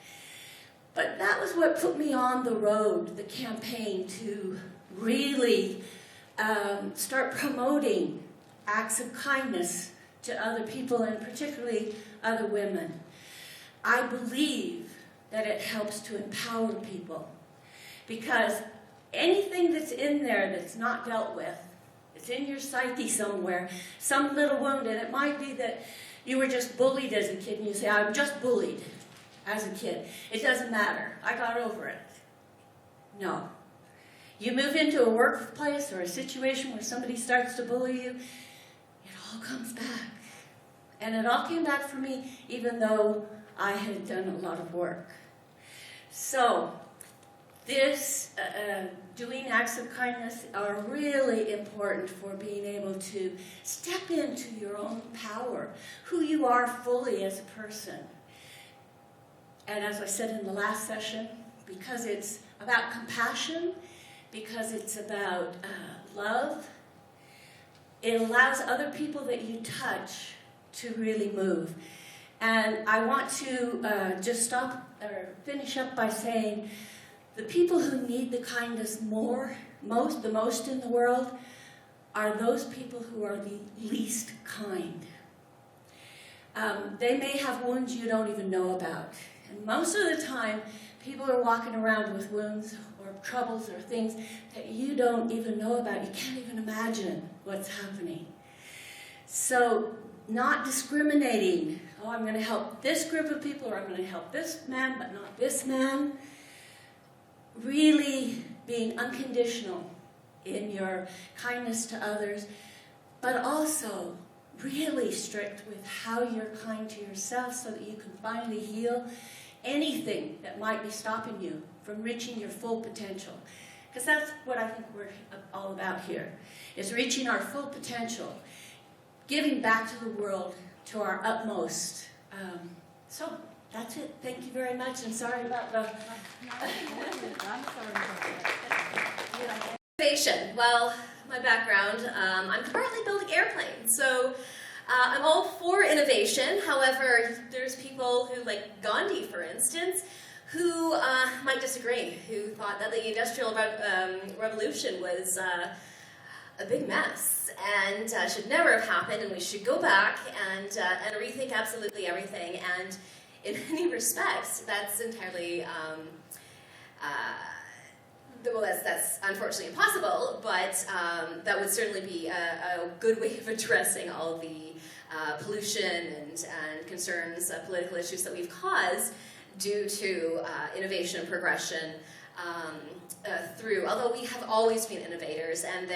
But that was what put me on the road, the campaign, to really start promoting acts of kindness to other people, and particularly other women. I believe that it helps to empower people, because anything that's in there that's not dealt with, it's in your psyche somewhere, some little wound, and it might be that you were just bullied as a kid, and you say, I'm just bullied as a kid. It doesn't matter. I got over it. No. You move into a workplace or a situation where somebody starts to bully you, it all comes back. And it all came back for me, even though I had done a lot of work. So, this doing acts of kindness are really important for being able to step into your own power, who you are fully as a person. And as I said in the last session, because it's about compassion, because it's about love, it allows other people that you touch to really move. And I want to just stop or finish up by saying the people who need the kindness the most in the world are those people who are the least kind. They may have wounds you don't even know about. And most of the time, people are walking around with wounds or troubles or things that you don't even know about. You can't even imagine what's happening. So, not discriminating. Oh, I'm going to help this group of people, or I'm going to help this man, but not this man. Really being unconditional in your kindness to others, but also really strict with how you're kind to yourself so that you can finally heal anything that might be stopping you from reaching your full potential. Because that's what I think we're all about here, is reaching our full potential, giving back to the world to our utmost. So that's it. Thank you very much, and sorry about the... Innovation. Well, my background, I'm currently building airplanes, so I'm all for innovation. However, there's people who, like Gandhi, for instance, who might disagree, who thought that the Industrial Revolution was a big mess and should never have happened, and we should go back and rethink absolutely everything. And in many respects, that's entirely well, that's unfortunately impossible, but that would certainly be a good way of addressing all the pollution and concerns, political issues that we've caused due to innovation and progression although we have always been innovators, and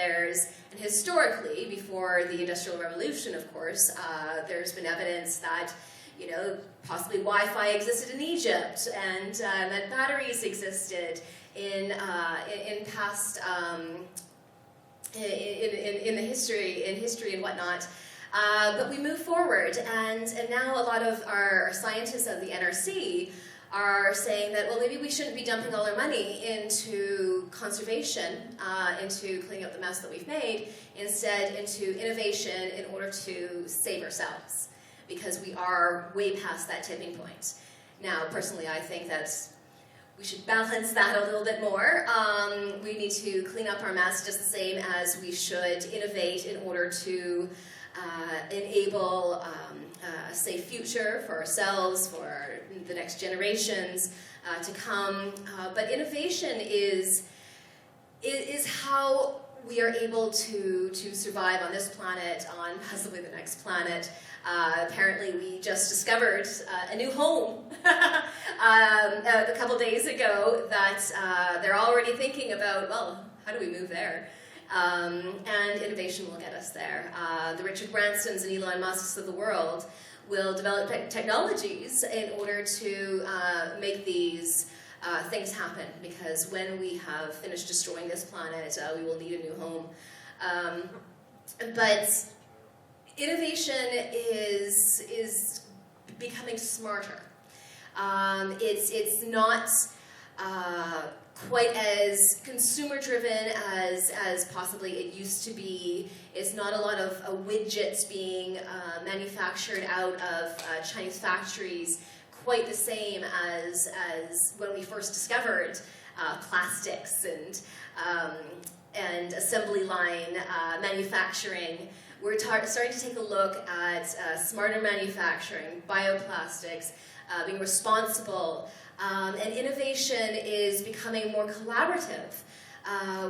historically, before the Industrial Revolution, of course, there's been evidence that, possibly Wi-Fi existed in Egypt, and that batteries existed in past in history and whatnot. But we move forward, and now a lot of our scientists of the NRC are saying that, well, maybe we shouldn't be dumping all our money into conservation, into cleaning up the mess that we've made, instead into innovation in order to save ourselves, because we are way past that tipping point. Now, personally, I think that we should balance that a little bit more. We need to clean up our mess just the same as we should innovate in order to enable a safe future for ourselves, for the next generations to come. But innovation is how we are able to survive on this planet, on possibly the next planet. Apparently we just discovered a new home a couple days ago that they're already thinking about, well, how do we move there? And innovation will get us there. The Richard Bransons and Elon Musks of the world will develop technologies in order to make these things happen, because when we have finished destroying this planet, we will need a new home. But innovation is becoming smarter. It's not quite as consumer-driven as possibly it used to be. It's not a lot of widgets being manufactured out of Chinese factories, quite the same as when we first discovered plastics and assembly line manufacturing. We're starting to take a look at smarter manufacturing, bioplastics, being responsible, and innovation is becoming more collaborative.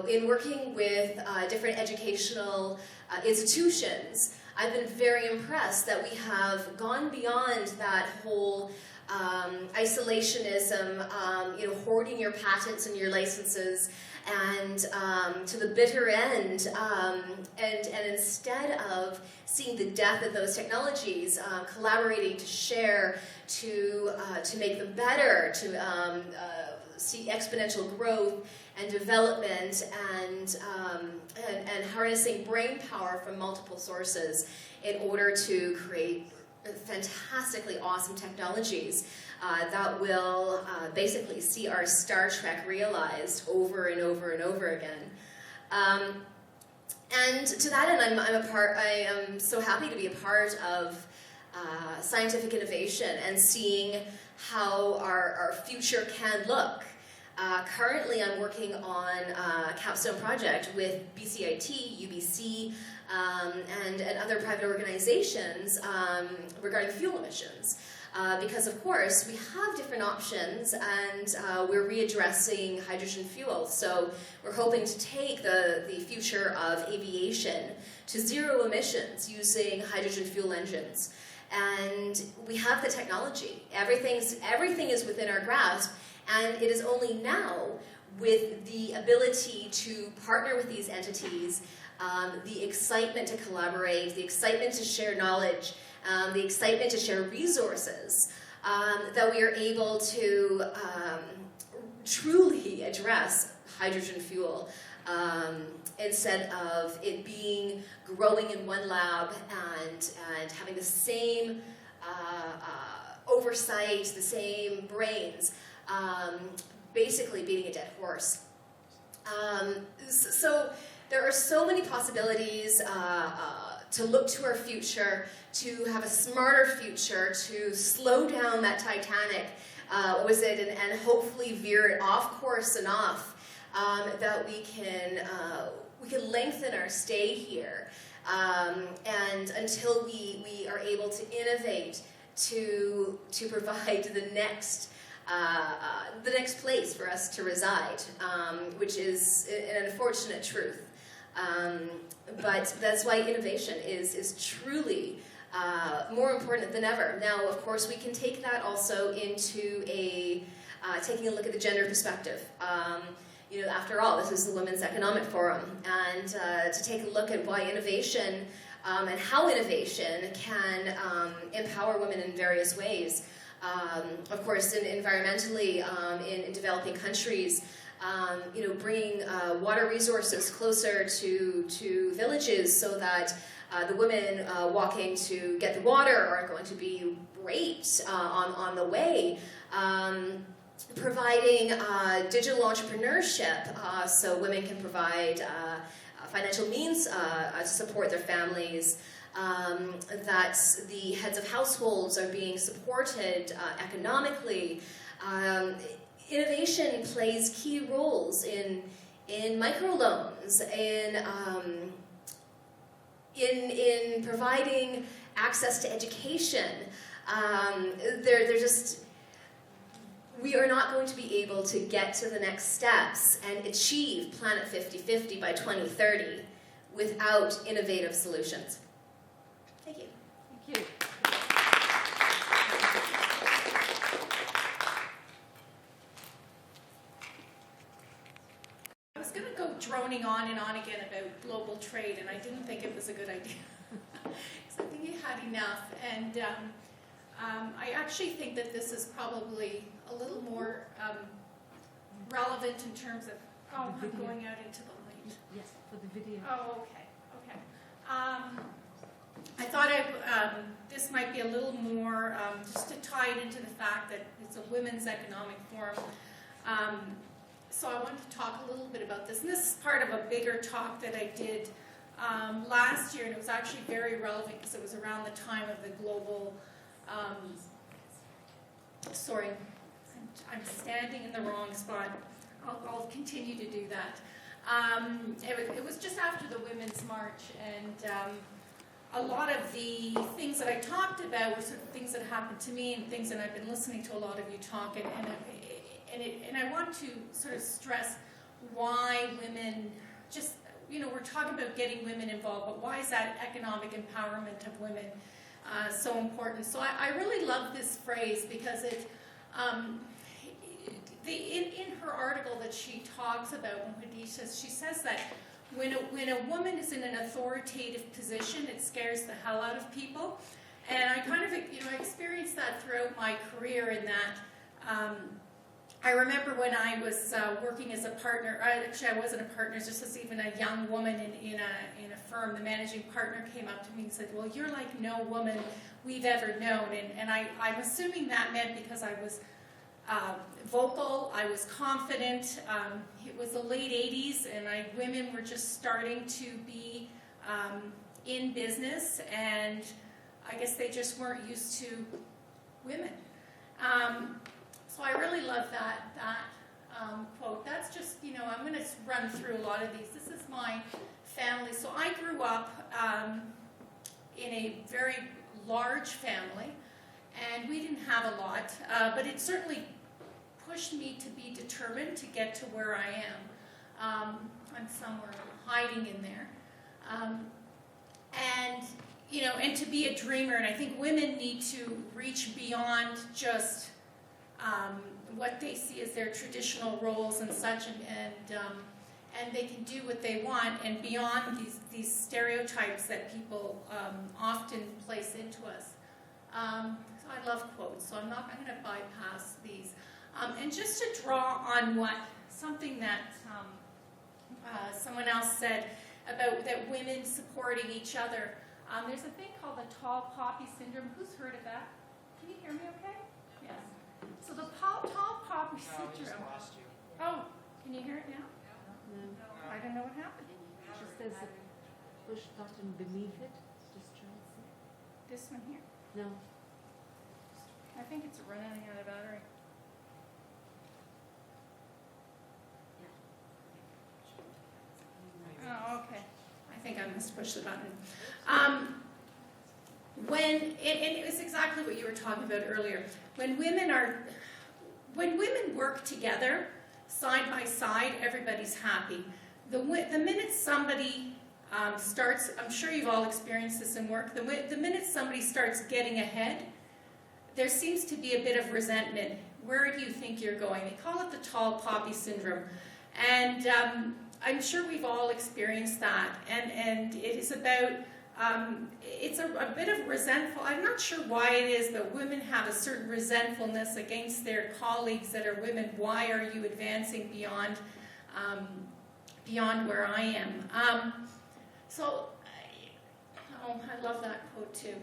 In working with different educational institutions, I've been very impressed that we have gone beyond that whole isolationism, hoarding your patents and your licenses, and to the bitter end, and instead of seeing the death of those technologies, collaborating to share, to make them better, to see exponential growth and development, and harnessing brain power from multiple sources in order to create fantastically awesome technologies that will basically see our Star Trek realized over and over and over again. And to that end, I am so happy to be a part of scientific innovation and seeing how our future can look. Currently, I'm working on a capstone project with BCIT, UBC, and other private organizations regarding fuel emissions. Because, of course, we have different options, and we're readdressing hydrogen fuel. So we're hoping to take the future of aviation to zero emissions using hydrogen fuel engines. And we have the technology. Everything is within our grasp, and it is only now, with the ability to partner with these entities, the excitement to collaborate, the excitement to share knowledge, the excitement to share resources, that we are able to truly address hydrogen fuel instead of it being growing in one lab and having the same oversight, the same brains, basically beating a dead horse. So there are so many possibilities to look to our future, to have a smarter future, to slow down that Titanic, and hopefully veer it off course enough that we can lengthen our stay here, and until we are able to innovate to provide the next place for us to reside, which is an unfortunate truth. But that's why innovation is truly more important than ever. Now, of course, we can take that also into taking a look at the gender perspective. After all, this is the Women's Economic Forum, and to take a look at why innovation and how innovation can empower women in various ways. Of course, environmentally, in developing countries, bringing water resources closer to villages so that the women walking to get the water are going to be raped on the way. Providing digital entrepreneurship so women can provide financial means to support their families. That the heads of households are being supported economically. Innovation plays key roles in microloans, in providing access to education. We are not going to be able to get to the next steps and achieve Planet 50/50 by 2030 without innovative solutions. Thank you. Thank you. I was going to go droning on and on again about global trade, and I didn't think it was a good idea. Because I think you had enough. And I actually think that this is probably a little more relevant in terms of, I'm going out into the light. Yes, for the video. Oh, okay. I thought this might be a little more, just to tie it into the fact that it's a women's economic forum. so I wanted to talk a little bit about this. And this is part of a bigger talk that I did last year, and it was actually very relevant because it was around the time of the global, sorry, I'm standing in the wrong spot. I'll continue to do that. It was just after the Women's March, and a lot of the things that I talked about were sort of things that happened to me and things that I've been listening to a lot of you talk, and I want to sort of stress why women just, we're talking about getting women involved, but why is that economic empowerment of women so important? So I really love this phrase because it, in her article that she talks about, she says that when a woman is in an authoritative position, it scares the hell out of people. And I kind of, I experienced that throughout my career in that I remember when I was working as a partner, actually I wasn't a partner, just as even a young woman in a firm, the managing partner came up to me and said, well, you're like no woman we've ever known. And I'm assuming that meant because I was vocal, I was confident. It was the late 80s, and women were just starting to be in business, and I guess they just weren't used to women. So I really love that quote. That's just, I'm going to run through a lot of these. This is my family. So I grew up in a very large family, and we didn't have a lot, but it certainly pushed me to be determined to get to where I am. I'm somewhere hiding in there. And to be a dreamer, and I think women need to reach beyond just what they see as their traditional roles and such, and they can do what they want, and beyond these stereotypes that people often place into us. So I love quotes, so I'm going to bypass these. And just to draw on something that someone else said about that women supporting each other. There's a thing called the tall poppy syndrome. Who's heard of that? Can you hear me okay? Yes. So the tall poppy syndrome. Oh, can you hear it now? No. I don't know what happened. She says the push button beneath it. Just try and see. This one here? No. I think it's running out of battery. Oh, okay. I think I must push the button. And it was exactly what you were talking about earlier. When women work together, side by side, everybody's happy. The minute somebody starts, I'm sure you've all experienced this in work, the minute somebody starts getting ahead, there seems to be a bit of resentment. Where do you think you're going? They call it the tall poppy syndrome. And I'm sure we've all experienced that, and it is about, it's a bit of resentful, I'm not sure why it is, but women have a certain resentfulness against their colleagues that are women. Why are you advancing beyond where I am? I love that quote too.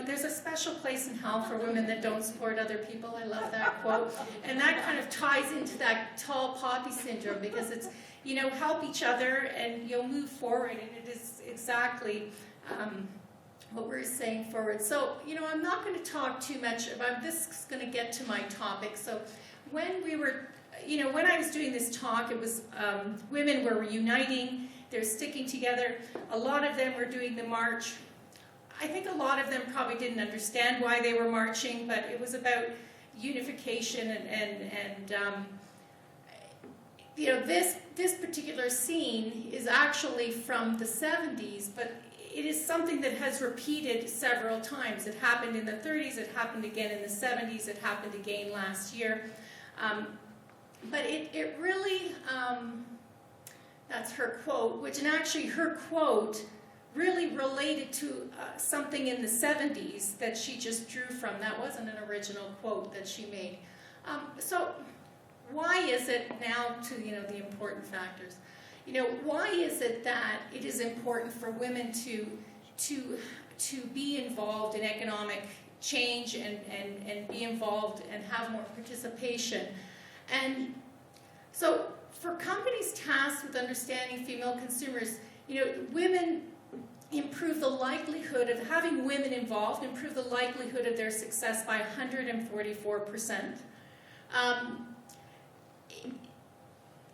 There's a special place in hell for women that don't support other people. I love that quote. And that kind of ties into that tall poppy syndrome because it's, help each other and you'll move forward. And it is exactly what we're saying forward. So, I'm not going to talk too much about this. Is going to get to my topic. So when we were, when I was doing this talk, it was women were uniting. They're sticking together. A lot of them were doing the march. I think a lot of them probably didn't understand why they were marching, but it was about unification and this particular scene is actually from the 70s, but it is something that has repeated several times. It happened in the 30s, it happened again in the 70s, it happened again last year. But it really, that's her quote, which, and actually her quote really related to something in the 70s that she just drew from. That wasn't an original quote that she made. So why is it now to, the important factors? Why is it that it is important for women to be involved in economic change and be involved and have more participation? And So for companies tasked with understanding female consumers, women improve the likelihood of having women involved, improve the likelihood of their success by 144%.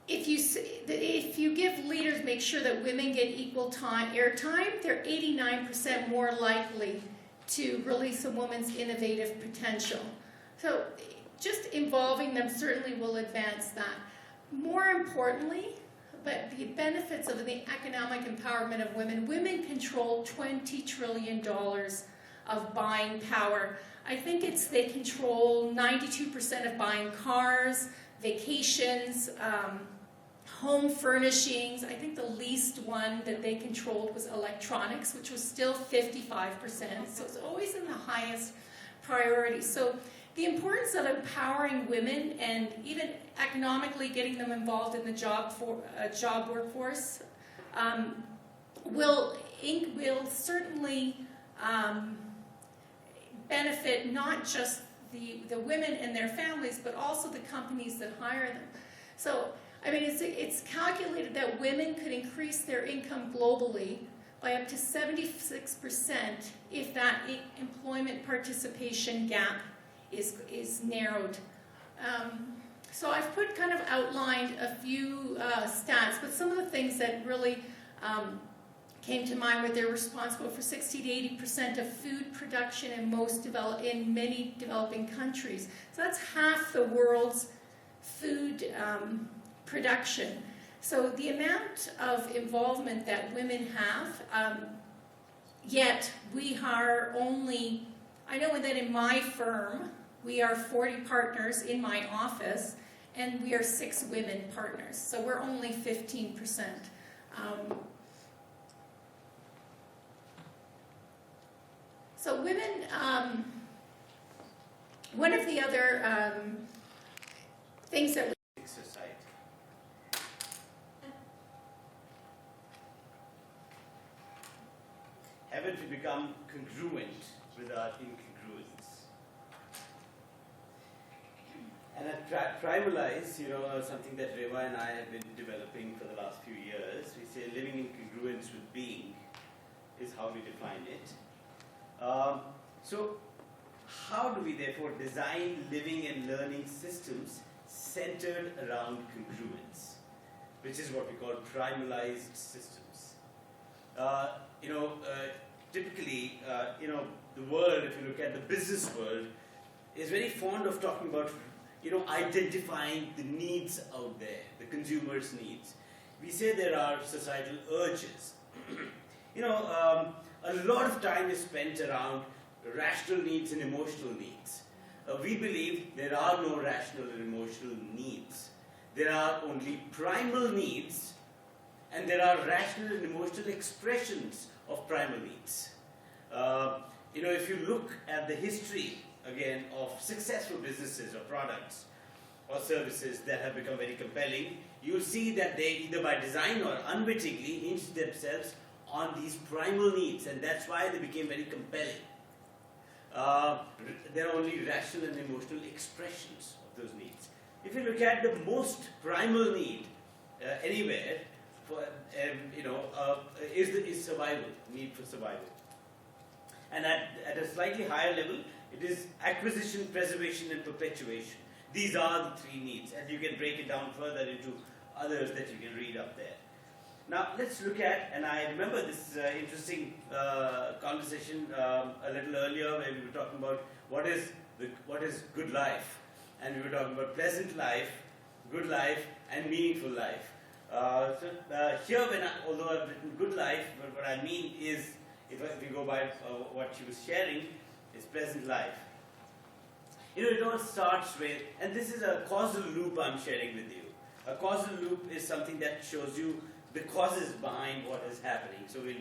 If you give leaders, make sure that women get equal airtime, they're 89% more likely to release a woman's innovative potential. So just involving them certainly will advance that. More importantly, but the benefits of the economic empowerment of women, women control $20 trillion of buying power. I think they control 92% of buying cars, vacations, home furnishings. I think the least one that they controlled was electronics, which was still 55%. So it's always in the highest priority. So the importance of empowering women and even economically getting them involved in the job workforce will certainly benefit not just the women and their families, but also the companies that hire them. So, I mean, it's calculated that women could increase their income globally by up to 76% if that employment participation gap is narrowed. So I've kind of outlined a few stats, but some of the things that really came to mind were they're responsible for 60 to 80% of food production in many developing countries. So that's half the world's food production. So the amount of involvement that women have, yet we are only, I know that in my firm, we are 40 partners in my office, and we are 6 women partners. So we're only 15%. So women, one of the other things that society. Haven't we become congruent with our incongruence? And at Primalize, something that Reva and I have been developing for the last few years, we say living in congruence with being is how we define it. So how do we therefore design living and learning systems centered around congruence, which is what we call primalized systems? Typically, the world, if you look at the business world, is very fond of talking about, identifying the needs out there, the consumer's needs. We say there are societal urges. A lot of time is spent around rational needs and emotional needs. We believe there are no rational and emotional needs. There are only primal needs, and there are rational and emotional expressions of primal needs. If you look at the history, again, of successful businesses or products or services that have become very compelling, you'll see that they, either by design or unwittingly, hinge themselves on these primal needs, and that's why they became very compelling. There are only rational and emotional expressions of those needs. If you look at the most primal need anywhere, is survival, need for survival. And at a slightly higher level, it is acquisition, preservation, and perpetuation. These are the 3 needs, and you can break it down further into others that you can read up there. Now let's look at, and I remember this interesting conversation a little earlier where we were talking about what is good life, and we were talking about pleasant life, good life, and meaningful life. Here, although I've written good life, but what I mean is, if we go by what she was sharing, is pleasant life. It all starts with, and this is a causal loop I'm sharing with you. A causal loop is something that shows you the causes behind what is happening. So we'll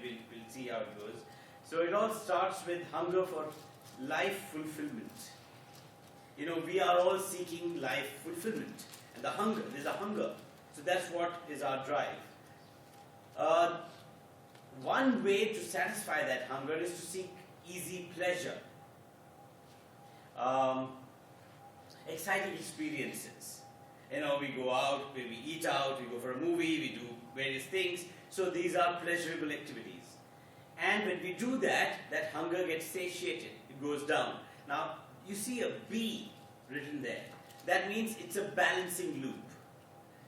see how it goes. So it all starts with hunger for life fulfillment. We are all seeking life fulfillment. And there's a hunger. So that's what is our drive. One way to satisfy that hunger is to seek easy pleasure. Exciting experiences. we go out, we eat out, we go for a movie, we do various things. So these are pleasurable activities. And when we do that, that hunger gets satiated. It goes down. Now, you see a B written there. That means it's a balancing loop.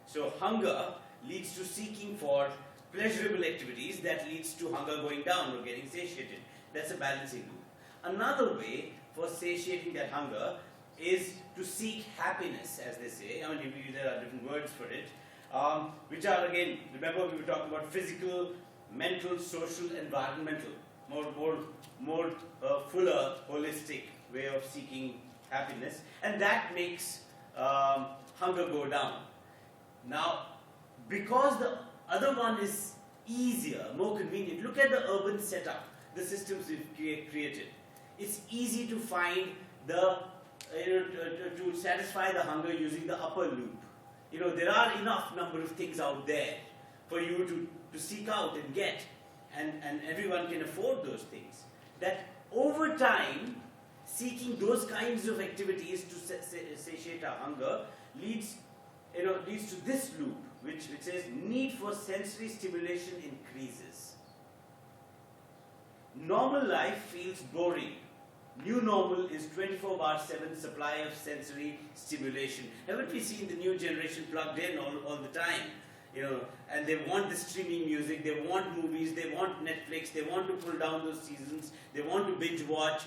So hunger leads to seeking for pleasurable activities that leads to hunger going down or getting satiated. That's a balancing loop. Another way for satiating that hunger is to seek happiness, as they say. I mean, there are different words for it, which are, again, remember we were talking about physical, mental, social, environmental, more fuller, holistic way of seeking happiness, and that makes hunger go down. Now, because the other one is easier, more convenient, look at the urban setup, the systems we've created. It's easy to find the to satisfy the hunger using the upper loop. There are enough number of things out there for you to seek out and get, and everyone can afford those things. That over time, seeking those kinds of activities to satiate our hunger leads to this loop, which says need for sensory stimulation increases. Normal life feels boring. New normal is 24/7 supply of sensory stimulation. Haven't we seen the new generation plugged in all the time? And they want the streaming music, they want movies, they want Netflix, they want to pull down those seasons, they want to binge watch,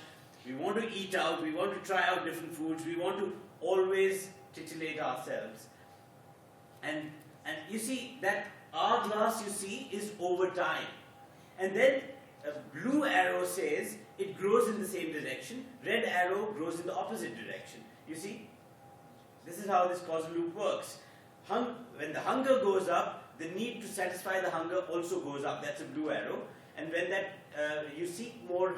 we want to eat out, we want to try out different foods, we want to always titillate ourselves. And you see that hourglass is over time. And then a blue arrow says it grows in the same direction, red arrow grows in the opposite direction. You see? This is how this causal loop works. When the hunger goes up, the need to satisfy the hunger also goes up. That's a blue arrow. And when you seek more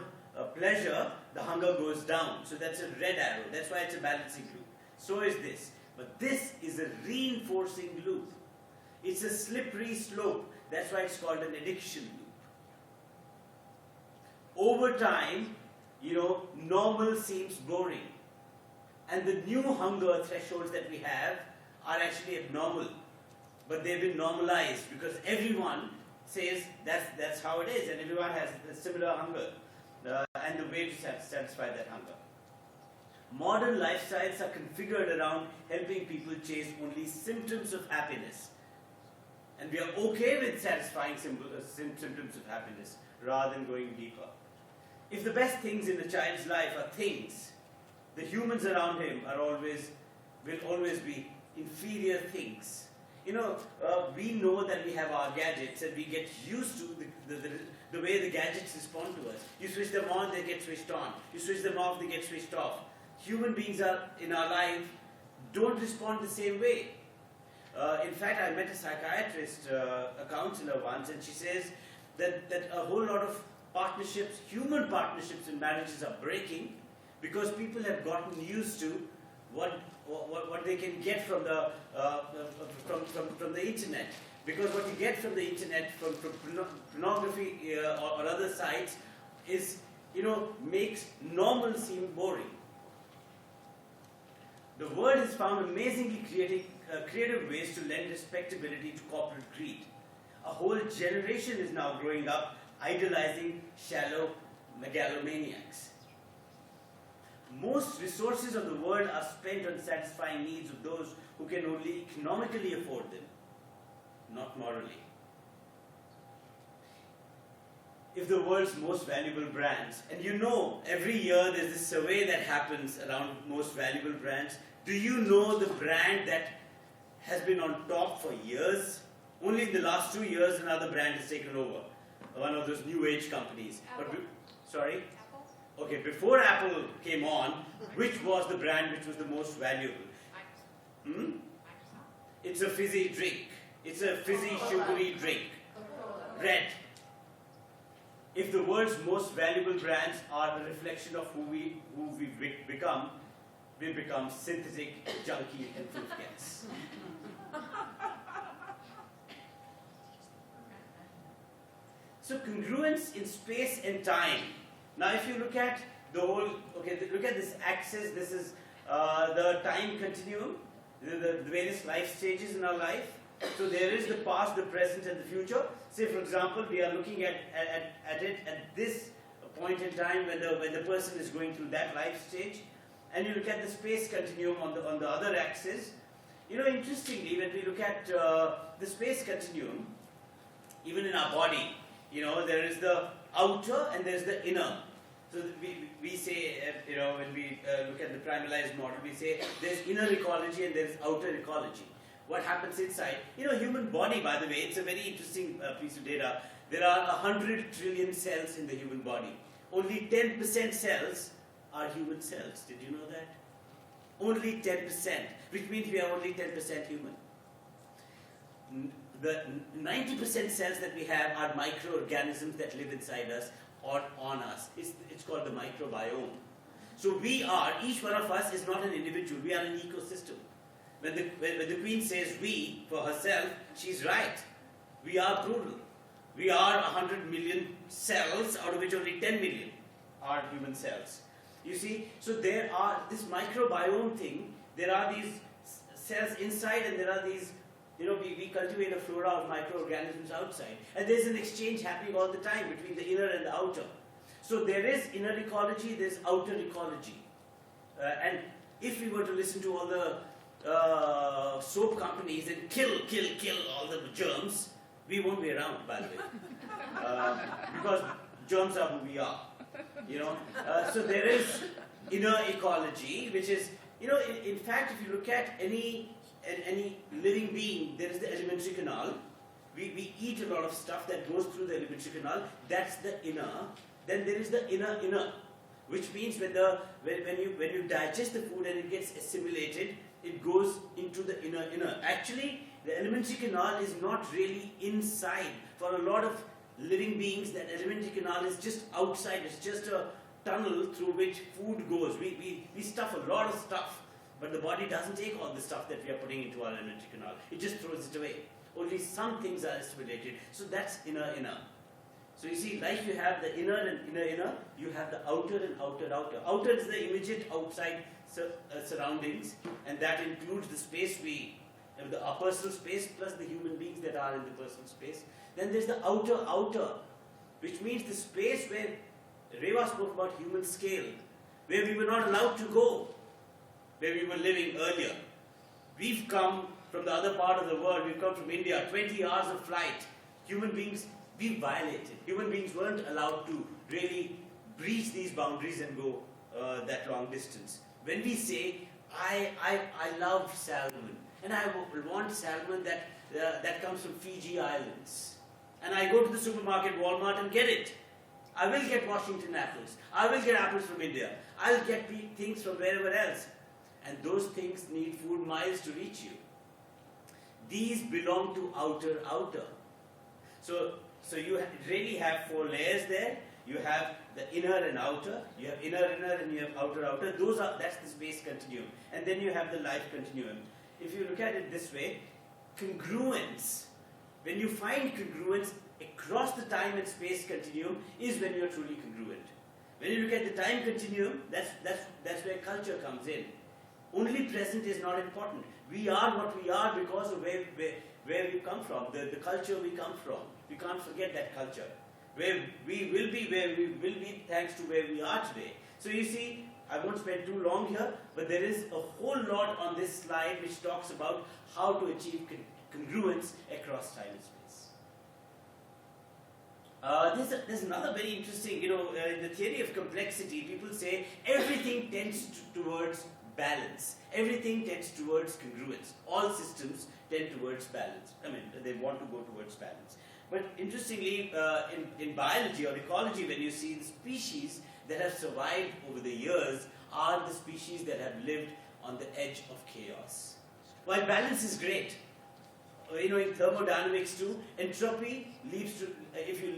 pleasure, the hunger goes down. So that's a red arrow. That's why it's a balancing loop. So is this. But this is a reinforcing loop. It's a slippery slope. That's why it's called an addiction loop. Over time, normal seems boring. And the new hunger thresholds that we have are actually abnormal. But they've been normalized because everyone says that's how it is, and everyone has a similar hunger and the way to satisfy that hunger. Modern lifestyles are configured around helping people chase only symptoms of happiness. And we are okay with satisfying symptoms of happiness rather than going deeper. If the best things in a child's life are things, the humans around him will always be inferior things. We know that we have our gadgets and we get used to the way the gadgets respond to us. You switch them on, they get switched on. You switch them off, they get switched off. Human beings in our life don't respond the same way. In fact, I met a psychiatrist, a counselor once, and she says that a whole lot of human partnerships in marriages are breaking because people have gotten used to what they can get from the internet. Because what you get from the internet, from pornography or other sites, makes normal seem boring. The world has found amazingly creative ways to lend respectability to corporate greed. A whole generation is now growing up idolizing shallow megalomaniacs. Most resources of the world are spent on satisfying needs of those who can only economically afford them, not morally. If the world's most valuable brands, and every year there's this survey that happens around most valuable brands, do you know the brand that has been on top for years? Only in the last 2 years another brand has taken over, one of those new age companies. Sorry? Apple? Okay, before Apple came on, which was the brand which was the most valuable? It's a fizzy drink. It's a fizzy, sugary drink. Red. If the world's most valuable brands are a reflection of who we've become, we become synthetic, junky enthusiasts. So congruence in space and time. Now if you look at look at this axis, this is the time continuum. the various life stages in our life. So there is the past, the present, and the future. Say, for example, we are looking at it at this point in time when the person is going through that life stage, and you look at the space continuum on the other axis. Interestingly, when we look at the space continuum, even in our body, there is the outer and there is the inner. So we say, when we look at the primalized model, we say there's inner ecology and there's outer ecology. What happens inside? Human body, by the way, it's a very interesting piece of data. There are 100 trillion cells in the human body. Only 10% cells are human cells. Did you know that? Only 10%, which means we are only 10% human. The 90% cells that we have are microorganisms that live inside us or on us. It's called the microbiome. So each one of us is not an individual, we are an ecosystem. When the Queen says we for herself, she's right. We are plural. We are 100 million cells, out of which only 10 million are human cells. You see, so there are this microbiome thing, there are these cells inside and there are these, we cultivate a flora of microorganisms outside. And there's an exchange happening all the time between the inner and the outer. So there is inner ecology, there's outer ecology. And if we were to listen to all the soap companies and kill all the germs, we won't be around, by the way. Because germs are who we are. So there is inner ecology, which is, in fact, if you look at any living being, there is the alimentary canal. We eat a lot of stuff that goes through the alimentary canal. That's the inner. Then there is the inner, which means when you digest the food and it gets assimilated, it goes into the inner. Actually, the alimentary canal is not really inside. For a lot of living beings, that alimentary canal is just outside. It's just a tunnel through which food goes. We stuff a lot of stuff, but the body doesn't take all the stuff that we are putting into our alimentary canal. It just throws it away. Only some things are assimilated. So that's inner. So you see, like you have the inner and inner, you have the outer and outer. Outer is the immediate outside surroundings, and that includes the space our personal space plus the human beings that are in the personal space. Then there's the outer, which means the space where Reva spoke about human scale, where we were not allowed to go, where we were living earlier. We've come from the other part of the world, we've come from India, 20 hours of flight. Human beings, we violated. Human beings weren't allowed to really breach these boundaries and go that long distance. When we say, I love salmon, and I want salmon that comes from Fiji Islands, and I go to the supermarket, Walmart, and get it. I will get Washington apples. I will get apples from India. I'll get things from wherever else. And those things need food miles to reach you. These belong to outer. So you really have 4 layers there. You have the inner and outer. You have inner, and you have outer. That's the space continuum. And then you have the life continuum. If you look at it this way, congruence, when you find congruence across the time and space continuum, is when you are truly congruent. When you look at the time continuum, that's where culture comes in. Only present is not important. We are what we are because of where we come from, the culture we come from. We can't forget that culture. Where we will be thanks to where we are today. So you see, I won't spend too long here, but there is a whole lot on this slide which talks about how to achieve congruence across time and space. There's another very interesting, in the theory of complexity, people say everything tends towards balance. Everything tends towards congruence. All systems tend towards balance. They want to go towards balance. But interestingly, in biology or ecology, when you see the species that have survived over the years are the species that have lived on the edge of chaos. While balance is great, in thermodynamics too, entropy leads to, if you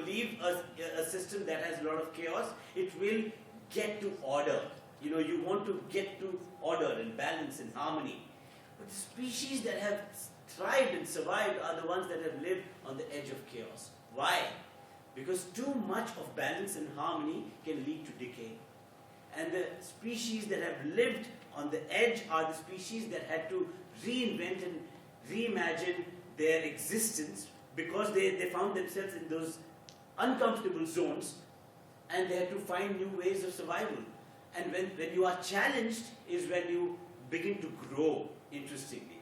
leave a system that has a lot of chaos, it will get to order. You want to get to order and balance and harmony. But the species that have thrived and survived are the ones that have lived on the edge of chaos. Why? Because too much of balance and harmony can lead to decay. And the species that have lived on the edge are the species that had to reinvent and reimagine their existence because they found themselves in those uncomfortable zones and they had to find new ways of survival. And when you are challenged is when you begin to grow, interestingly.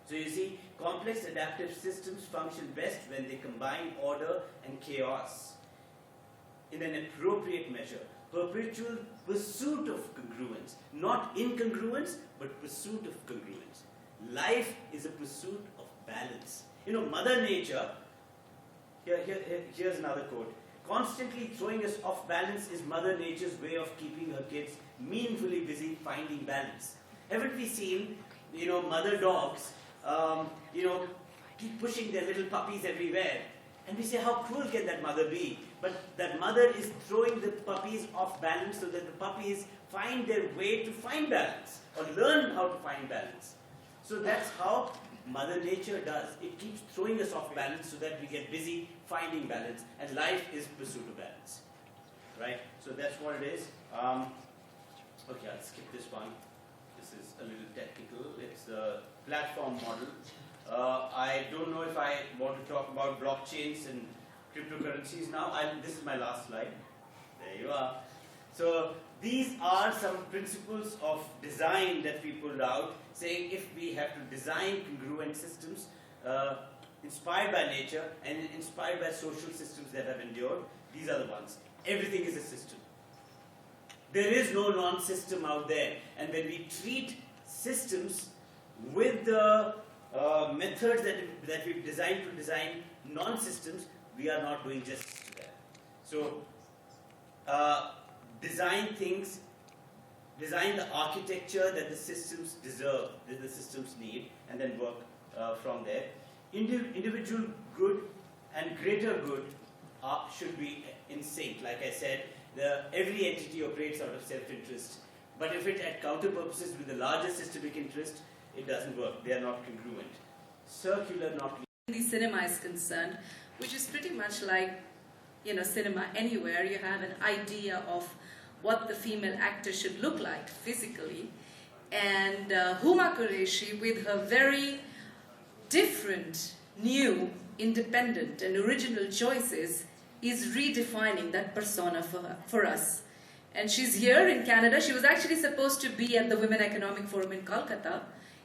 So you see, complex adaptive systems function best when they combine order and chaos in an appropriate measure. Perpetual pursuit of congruence, not incongruence, but pursuit of congruence. Life is a pursuit of balance. You know, Mother Nature, here's another quote. Constantly throwing us off balance is Mother Nature's way of keeping her kids meaningfully busy finding balance. Haven't we seen, mother dogs, keep pushing their little puppies everywhere? And we say, how cruel can that mother be? But that mother is throwing the puppies off balance so that the puppies find their way to find balance or learn how to find balance. So that's how Mother Nature does. It keeps throwing us off balance so that we get busy finding balance. And life is pursuit of balance. Right? So that's what it is. Okay, I'll skip this one. This is a little technical. It's a platform model. I don't know if I want to talk about blockchains and cryptocurrencies now. This is my last slide. There you are. So these are some principles of design that we pulled out, saying if we have to design congruent systems inspired by nature and inspired by social systems that have endured, these are the ones. Everything is a system. There is no non-system out there. And when we treat systems with the methods that we've designed to design non-systems, we are not doing justice to that. So, design the architecture that the systems deserve, that the systems need, and then work from there. Individual good and greater good should be in sync. Like I said, every entity operates out of self-interest. But if it had counter purposes with the larger systemic interest, it doesn't work. They are not congruent. Circular, not The cinema is concerned, which is pretty much like, cinema anywhere. You have an idea of what the female actor should look like physically. And Huma Qureshi, with her very different, new, independent and original choices, is redefining that persona for us. And she's here in Canada. She was actually supposed to be at the Women Economic Forum in Kolkata,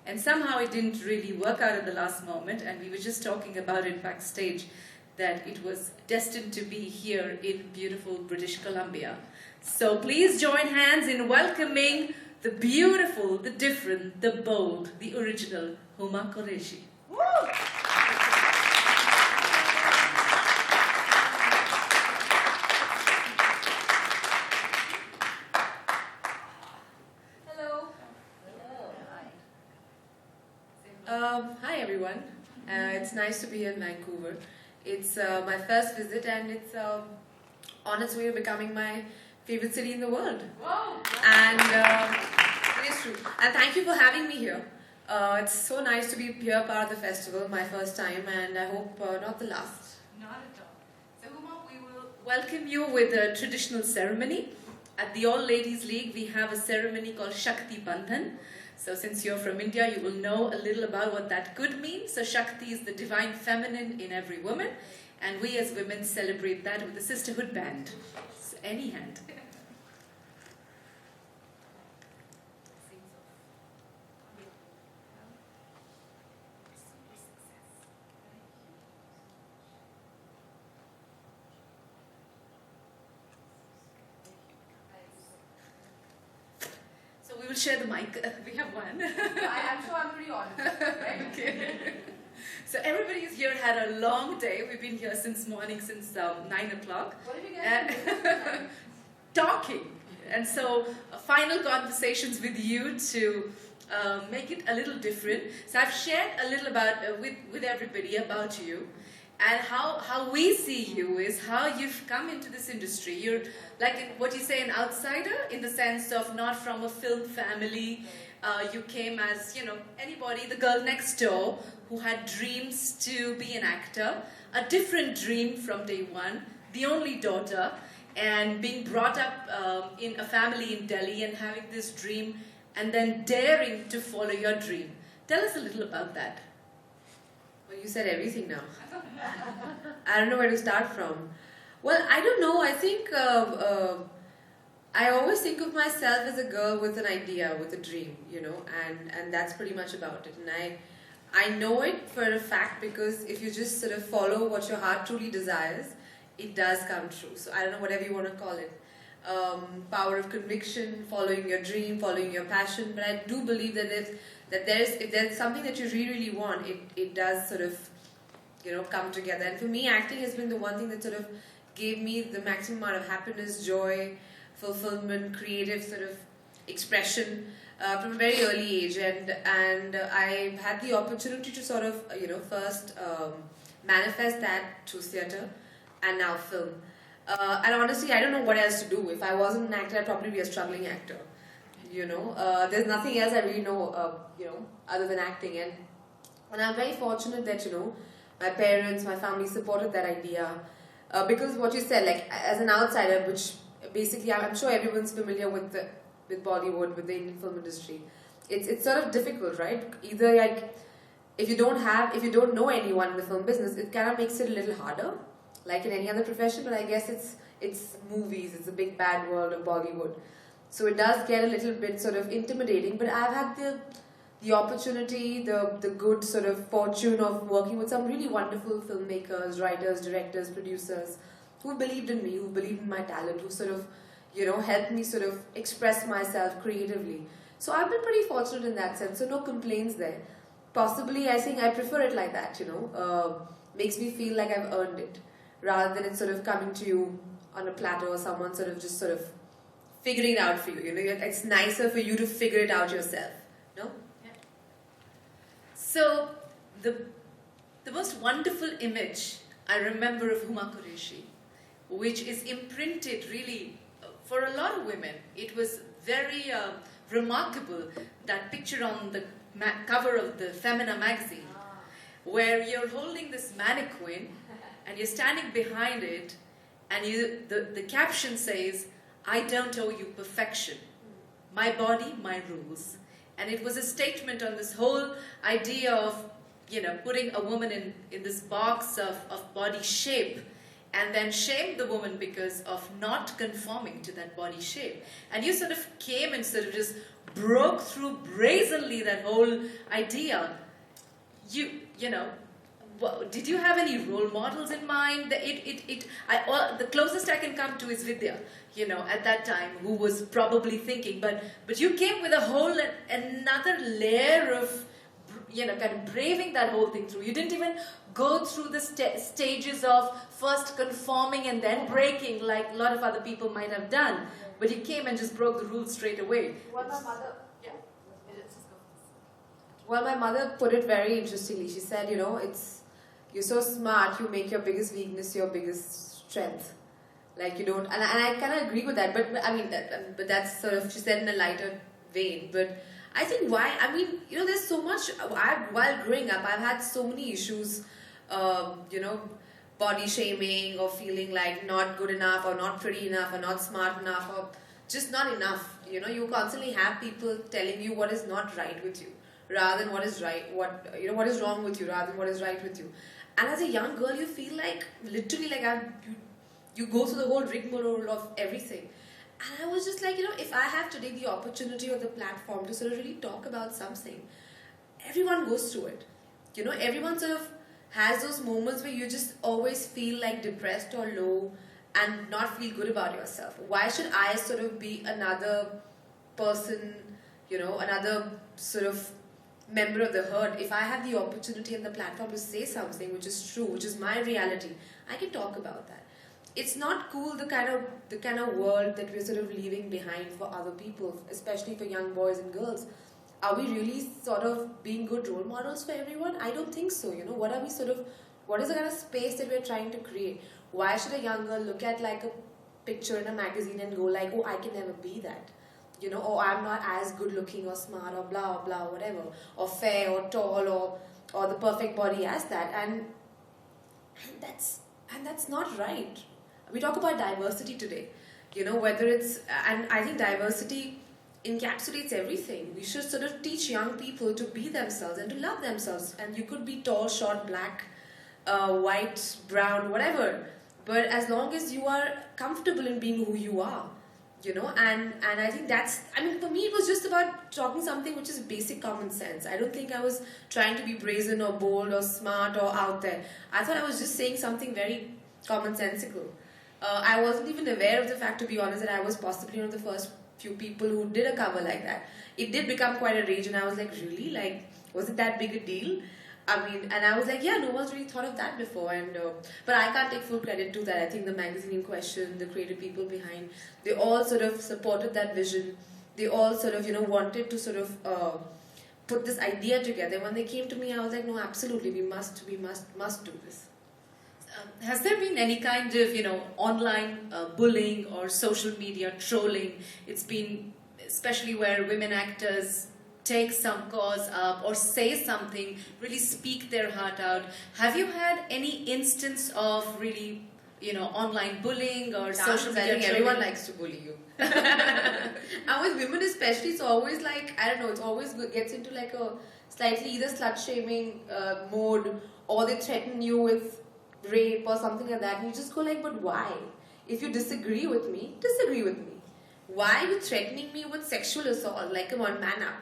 and somehow it didn't really work out at the last moment, and we were just talking about it backstage, that it was destined to be here in beautiful British Columbia. So please join hands in welcoming the beautiful, the different, the bold, the original Huma Qureshi. Woo! Hi everyone, it's nice to be in Vancouver. It's my first visit and it's on its way to becoming my favorite city in the world. Whoa! And it is true. And thank you for having me here. It's so nice to be here part of the festival, my first time, and I hope not the last. Not at all. So Huma, we will Welcome you with a traditional ceremony. At the All Ladies League, we have a ceremony called Shakti Bandhan. So since you're from India, you will know a little about what that could mean. So Shakti is the divine feminine in every woman. And we as women celebrate that with the sisterhood band. So any hand. So we will share the mic. We have one. I'm sure I'm pretty honest, right? Okay. So everybody is here, had a long day. We've been here since morning, since 9 o'clock. What have you guys been doing? Talking. And so final conversations with you to make it a little different. So I've shared a little about with everybody about you. And how we see you is how you've come into this industry. You're like what you say, an outsider, in the sense of not from a film family. You came as, anybody, the girl next door who had dreams to be an actor, a different dream from day one, the only daughter, and being brought up in a family in Delhi and having this dream and then daring to follow your dream. Tell us a little about that. Well, you said everything now. I don't know where to start from. Well, I don't know. I think I always think of myself as a girl with an idea, with a dream, you know, and that's pretty much about it. And I know it for a fact because if you just sort of follow what your heart truly desires, it does come true. So I don't know, whatever you want to call it. Power of conviction, following your dream, following your passion. But I do believe that if there's something that you really, really want, it does sort of, you know, come together. And for me, acting has been the one thing that sort of gave me the maximum amount of happiness, joy, fulfillment, creative sort of expression from a very early age. And I had the opportunity to sort of, you know, first manifest that through theatre and now film. And honestly, I don't know what else to do. If I wasn't an actor, I'd probably be a struggling actor. You know, there's nothing else I really know, you know, other than acting. And I'm very fortunate that, you know, my parents, my family supported that idea. Because what you said, like, as an outsider, which basically I'm sure everyone's familiar with Bollywood, with the Indian film industry. It's sort of difficult, right? Either like, if you don't know anyone in the film business, it kind of makes it a little harder, like in any other profession. But I guess it's movies, it's a big bad world of Bollywood. So it does get a little bit sort of intimidating, but I've had the opportunity, the good sort of fortune of working with some really wonderful filmmakers, writers, directors, producers, who believed in me, who believed in my talent, who sort of, you know, helped me sort of express myself creatively. So I've been pretty fortunate in that sense, so no complaints there. Possibly, I think I prefer it like that, you know, makes me feel like I've earned it, rather than it sort of coming to you on a platter or someone sort of just sort of figuring it out for you. You know, it's nicer for you to figure it out yourself. No? Yeah. So the most wonderful image I remember of Huma Qureshi, which is imprinted really for a lot of women. It was very remarkable, that picture on the cover of the Femina magazine, where you're holding this mannequin and you're standing behind it, and the caption says, "I don't owe you perfection. My body, my rules." And it was a statement on this whole idea of, you know, putting a woman in this box of body shape, and then shame the woman because of not conforming to that body shape. And you sort of came and sort of just broke through brazenly that whole idea. You know, did you have any role models in mind? The closest I can come to is Vidya, you know, at that time, who was probably thinking, but you came with a whole another layer of, you know, kind of braving that whole thing through. You didn't even go through the stages of first conforming and then breaking like a lot of other people might have done. But you came and just broke the rules straight away. Well, my mother put it very interestingly. She said, you know, you're so smart, you make your biggest weakness your biggest strength. Like you don't, and I kind of agree with that. But I mean, but that's sort of, she said in a lighter vein. But I think you know, there's so much. While growing up, I've had so many issues, you know, body shaming or feeling like not good enough or not pretty enough or not smart enough or just not enough. You know, you constantly have people telling you what is not right with you, rather than what is right, what is wrong with you, rather than what is right with you. And as a young girl, you feel like literally like you go through the whole rigmarole of everything. And I was just like, you know, if I have today the opportunity or the platform to sort of really talk about something, everyone goes through it. You know, everyone sort of has those moments where you just always feel like depressed or low and not feel good about yourself. Why should I sort of be another person, you know, another sort of member of the herd? If I have the opportunity and the platform to say something which is true, which is my reality, I can talk about that. It's not cool the kind of world that we're sort of leaving behind for other people, especially for young boys and girls. Are we really sort of being good role models for everyone? I don't think so. You know, what is the kind of space that we're trying to create? Why should a young girl look at like a picture in a magazine and go like, oh, I can never be that? You know, or I'm not as good looking or smart or blah, blah, whatever, or fair or tall or the perfect body as that. And that's not right. we talk about diversity today, whether it's, and I think diversity encapsulates everything. We should sort of teach young people to be themselves and to love themselves. And you could be tall, short, black, white, brown, whatever. But as long as you are comfortable in being who you are, and I think that's, for me it was just about talking something which is basic common sense. I don't think I was trying to be brazen or bold or smart or out there. I thought I was just saying something very commonsensical. I wasn't even aware of the fact, to be honest, that I was possibly one of the first few people who did a cover like that. It did become quite a rage, and I was like, really? Like, was it that big a deal? And I was like, yeah, no one's really thought of that before. But I can't take full credit to that. I think the magazine in question, the creative people behind, they all sort of supported that vision. They all sort of, wanted to sort of put this idea together. When they came to me, I was like, no, absolutely, we must do this. Has there been any kind of, online bullying or social media trolling? It's been, especially where women actors take some cause up or say something, really speak their heart out. Have you had any instance of really, online bullying or social media trolling? Everyone likes to bully you. And with women especially, it's always like, I don't know, it's always gets into like a slightly either slut-shaming mode, or they threaten you with rape or something like that, and you just go like, but why? If you disagree with me, disagree with me. Why are you threatening me with sexual assault? Like, come on, man up.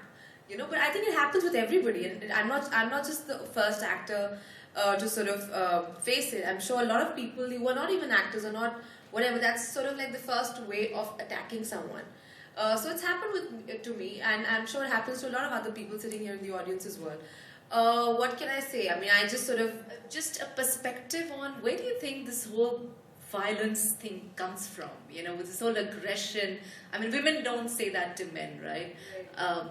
But I think it happens with everybody, and I'm not just the first actor to sort of face it. I'm sure a lot of people who are not even actors or not whatever, that's sort of like the first way of attacking someone. So it's happened to me, and I'm sure it happens to a lot of other people sitting here in the audience as well. What can I say? I just sort of... Just a perspective on where do you think this whole violence thing comes from? With this whole aggression. Women don't say that to men, right?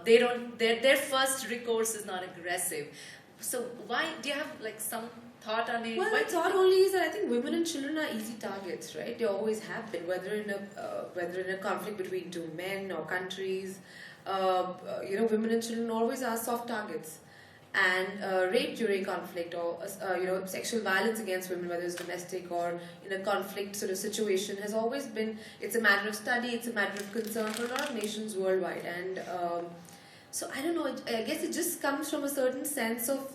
They don't. Their first recourse is not aggressive. So why do you have like some thought on it? Well, my thought only is that I think women and children are easy targets, right? They always have been, whether in a conflict between two men or countries. Women and children always are soft targets. And rape during conflict, or sexual violence against women, whether it's domestic or in a conflict sort of situation, has always been, it's a matter of study, it's a matter of concern for a lot of nations worldwide. And so I don't know, I guess it just comes from a certain sense of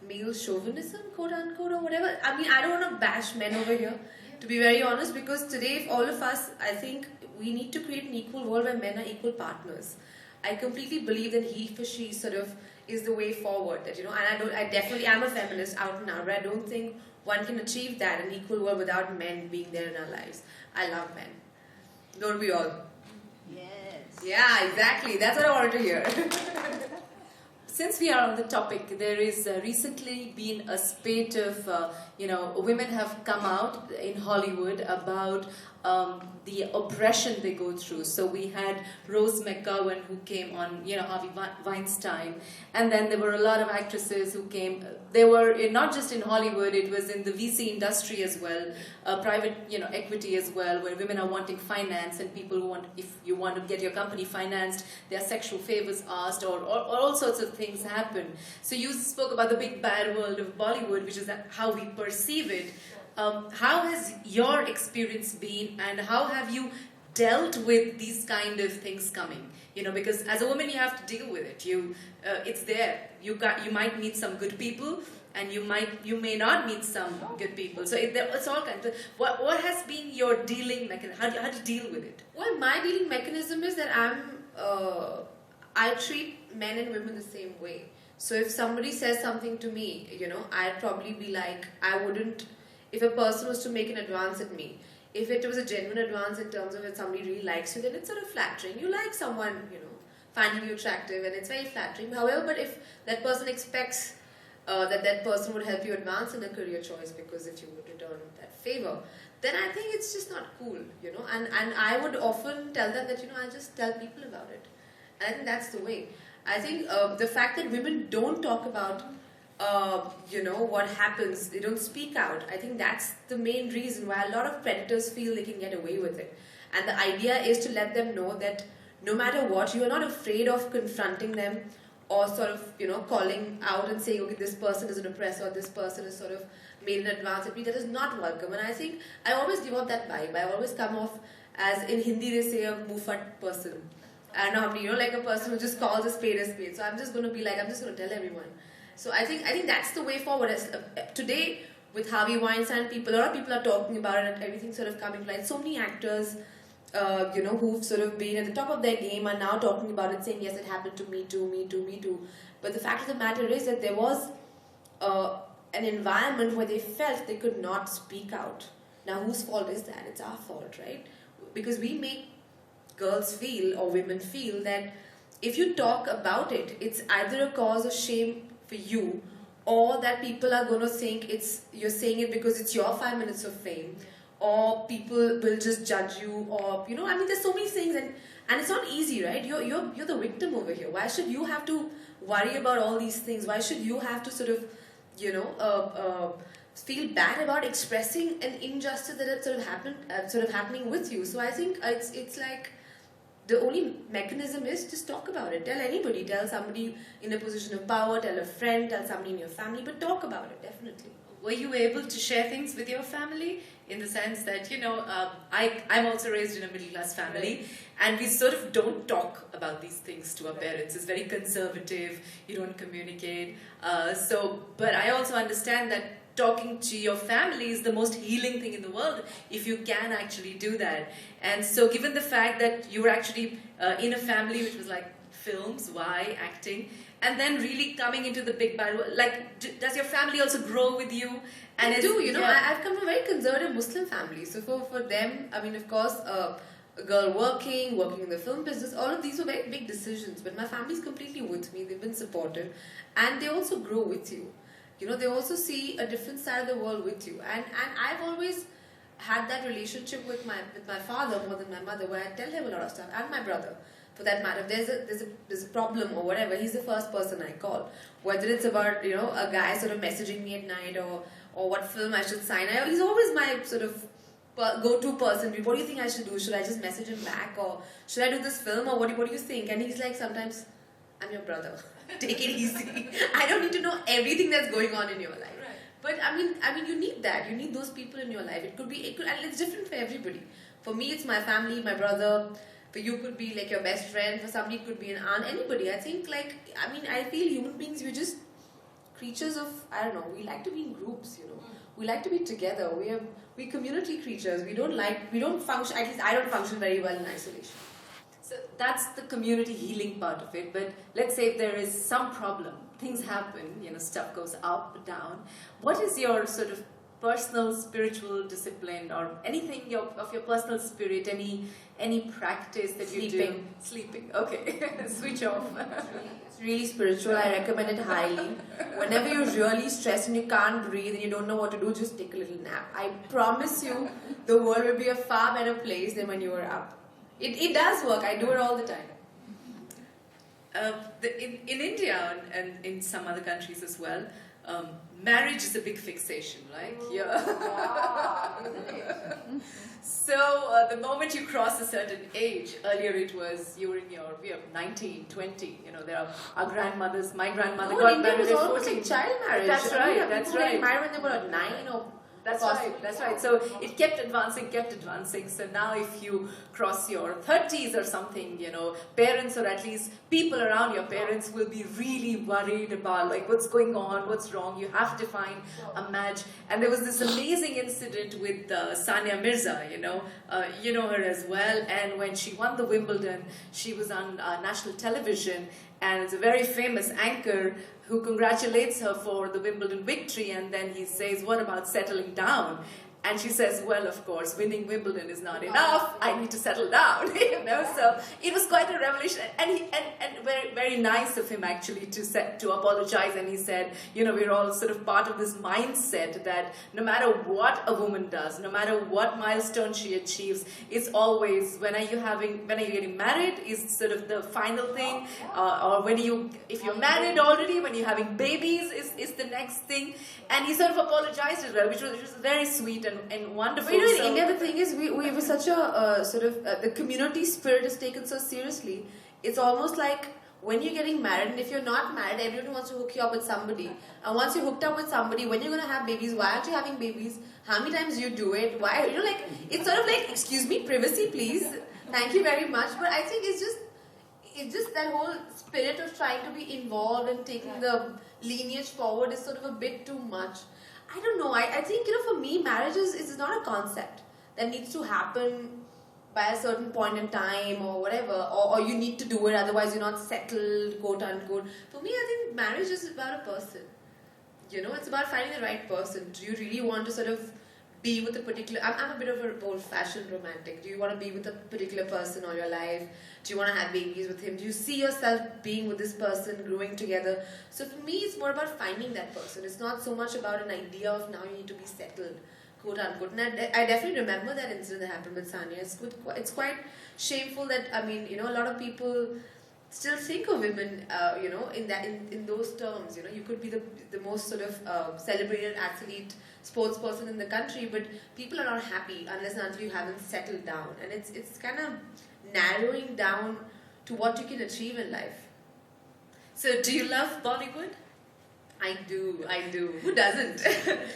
male chauvinism, quote unquote, or whatever. I don't want to bash men over here, to be very honest, because today, if all of us, I think we need to create an equal world where men are equal partners. I completely believe that he for she sort of is the way forward. That and I definitely am a feminist out and out, but I don't think one can achieve that, an equal world, without men being there in our lives. I love men. Don't we all? Yes. Yeah, exactly. That's what I wanted to hear. Since we are on the topic, there is recently been a spate of, women have come out in Hollywood about the oppression they go through. So we had Rose McGowan who came on, Harvey Weinstein, and then there were a lot of actresses who came. They were not just in Hollywood; it was in the VC industry as well, private, equity as well, where women are wanting finance, and people who want, if you want to get your company financed, there are sexual favors asked, or all sorts of things happen. So you spoke about the big bad world of Bollywood, which is how we perceive it. How has your experience been, and how have you dealt with these kind of things coming? Because as a woman, you have to deal with it. It's there. You might meet some good people, and you may not meet some good people. So it's all kinds of. What has been your dealing mechanism? How do you deal with it? Well, my dealing mechanism is that I treat men and women the same way. So if somebody says something to me, I'd probably be like, I wouldn't. If a person was to make an advance at me, if it was a genuine advance in terms of if somebody really likes you, then it's sort of flattering. You like someone, finding you attractive, and it's very flattering. However, but if that person expects that person would help you advance in a career choice, because if you would return that favor, then I think it's just not cool, And I would often tell them that, I just tell people about it. And I think that's the way. I think the fact that women don't talk about what happens, they don't speak out. I think that's the main reason why a lot of predators feel they can get away with it. And the idea is to let them know that no matter what, you are not afraid of confronting them or sort of, calling out and saying, okay, this person is an oppressor, this person is sort of made in advance at me, that is not welcome. And I think I always give off that vibe. I always come off as, in Hindi they say, a mufat person. I don't know how many, like a person who just calls a spade. So I'm just going to be like, I'm just going to tell everyone. So I think that's the way forward. Today, with Harvey Weinstein, a lot of people are talking about it and everything sort of coming to light. So many actors, who've sort of been at the top of their game are now talking about it, saying, yes, it happened to me too, me too, me too. But the fact of the matter is that there was an environment where they felt they could not speak out. Now, whose fault is that? It's our fault, right? Because we make girls feel, or women feel, that if you talk about it, it's either a cause of shame for you, or that people are going to think you're saying it because it's your 5 minutes of fame, or people will just judge you, or there's so many things, and it's not easy, right? You're the victim over here. Why should you have to worry about all these things? Why should you have to sort of feel bad about expressing an injustice that had sort of happening with you? So I think it's like the only mechanism is just talk about it. Tell anybody. Tell somebody in a position of power. Tell a friend. Tell somebody in your family. But talk about it, definitely. Were you able to share things with your family? In the sense that, I'm also raised in a middle-class family, and we sort of don't talk about these things to our parents. It's very conservative. You don't communicate. But I also understand that talking to your family is the most healing thing in the world if you can actually do that. And so given the fact that you were actually in a family which was like films, acting, and then really coming into the big bad world, does your family also grow with you? And I do, I've come from a very conservative Muslim family. So for them, of course, a girl working in the film business, all of these were very big decisions. But my family's completely with me. They've been supportive. And they also grow with you. They also see a different side of the world with you. And I've always had that relationship with my father more than my mother, where I tell him a lot of stuff, and my brother. For that matter, if there's a problem or whatever, he's the first person I call. Whether it's about a guy sort of messaging me at night or what film I should sign, he's always my sort of go-to person. What do you think I should do? Should I just message him back, or should I do this film, or what do you think? And he's like, sometimes, I'm your brother. Take it easy. I don't need to know everything that's going on in your life. Right. But you need that. You need those people in your life. It could, and it's different for everybody. For me, it's my family, my brother. For you, could be like your best friend. For somebody, it could be an aunt. Anybody. I think I feel human beings, we're just creatures of, we like to be in groups, We like to be together. We're community creatures. We don't function, at least I don't function very well in isolation. So that's the community healing part of it. But let's say if there is some problem, things happen, stuff goes up, down. What is your sort of personal spiritual discipline, or anything of your personal spirit, any practice that you do? Sleeping. Okay. Switch off. It's really spiritual. I recommend it highly. Whenever you're really stressed and you can't breathe and you don't know what to do, just take a little nap. I promise you, the world will be a far better place than when you were up. It does work. I do it all the time. In India and in some other countries as well, marriage is a big fixation, right? Yeah. So the moment you cross a certain age, earlier it was you were in your 19, 20. There are our grandmothers. My grandmother got married at 14. Like child marriage. That's right. That's right. Married when they were at 9 or. That's right. So it kept advancing. So now if you cross your 30s or something, parents, or at least people around your parents, will be really worried about what's going on, what's wrong. You have to find a match. And there was this amazing incident with Sania Mirza, you know her as well. And when she won the Wimbledon, she was on national television, and it's a very famous anchor who congratulates her for the Wimbledon victory, and then he says, what about settling down? And she says, well, of course, winning Wimbledon is not enough. I need to settle down. So it was quite a revelation, and very, very nice of him actually to apologize. And he said, we're all sort of part of this mindset that no matter what a woman does, no matter what milestone she achieves, it's always when are you getting married is sort of the final thing, or if you're married already, when you're having babies is the next thing. And he sort of apologized as well, which was very sweet and wonderful. But in India, the thing is, we were such a the community spirit is taken so seriously. It's almost like when you're getting married, and if you're not married, everyone wants to hook you up with somebody. And once you're hooked up with somebody, when you're going to have babies, why aren't you having babies? How many times do you do it? Why? You know, like, it's sort of like, excuse me, privacy, please. Thank you very much. But I think it's just that whole spirit of trying to be involved and taking the lineage forward is sort of a bit too much. I don't know. I think, for me, marriage is not a concept that needs to happen by a certain point in time or whatever, or you need to do it, otherwise you're not settled, quote unquote. For me, I think marriage is about a person. It's about finding the right person. Do you really want to sort of be with a particular... I'm a bit of an old-fashioned romantic. Do you want to be with a particular person all your life? Do you want to have babies with him? Do you see yourself being with this person, growing together? So for me, it's more about finding that person. It's not so much about an idea of now you need to be settled, quote unquote. And I definitely remember that incident that happened with Sanya. It's quite shameful that, a lot of people still think of women, in those terms. You could be the most sort of celebrated athlete, sports person in the country, but people are not happy unless and until you haven't settled down. And it's kind of narrowing down to what you can achieve in life. So, do you love Bollywood? I do. Who doesn't?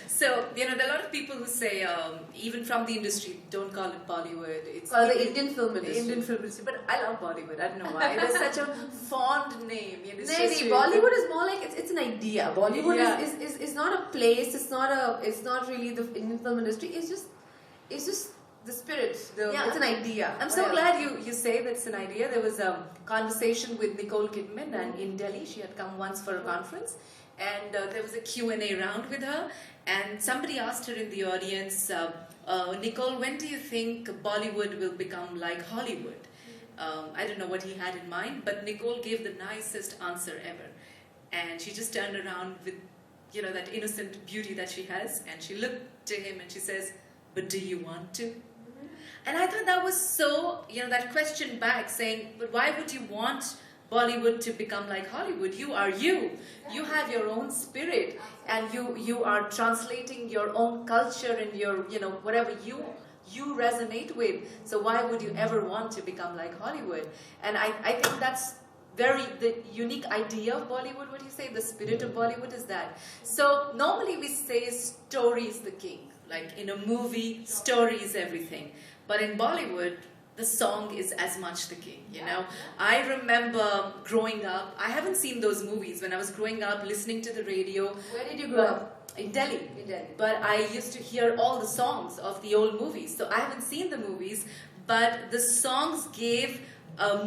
So, there are a lot of people who say, even from the industry, don't call it Bollywood. It's the Indian film industry. Indian film industry. But I love Bollywood. I don't know why. There's such a fond name. Bollywood is more like, it's an idea. Bollywood is not a place. It's not really the Indian film industry. It's just the spirit. It's an idea. I'm so glad you say that's an idea. There was a conversation with Nicole Kidman and in Delhi. She had come once for a conference. And there was a Q&A round with her, and somebody asked her in the audience, Nicole, when do you think Bollywood will become like Hollywood? I don't know what he had in mind, but Nicole gave the nicest answer ever. And she just turned around with, that innocent beauty that she has, and she looked to him and she says, but do you want to? And I thought that was so, that question back saying, but why would you want Bollywood to become like Hollywood? You are you. You have your own spirit, and you are translating your own culture and your, whatever you resonate with. So why would you ever want to become like Hollywood? And I think that's the unique idea of Bollywood, what you say, the spirit of Bollywood is that. So normally we say story is the king. Like in a movie, story is everything. But in Bollywood, the song is as much the king, I remember growing up, I haven't seen those movies. When I was growing up, listening to the radio. Where did you grow up? In Delhi. But I used to hear all the songs of the old movies. So I haven't seen the movies, but the songs gave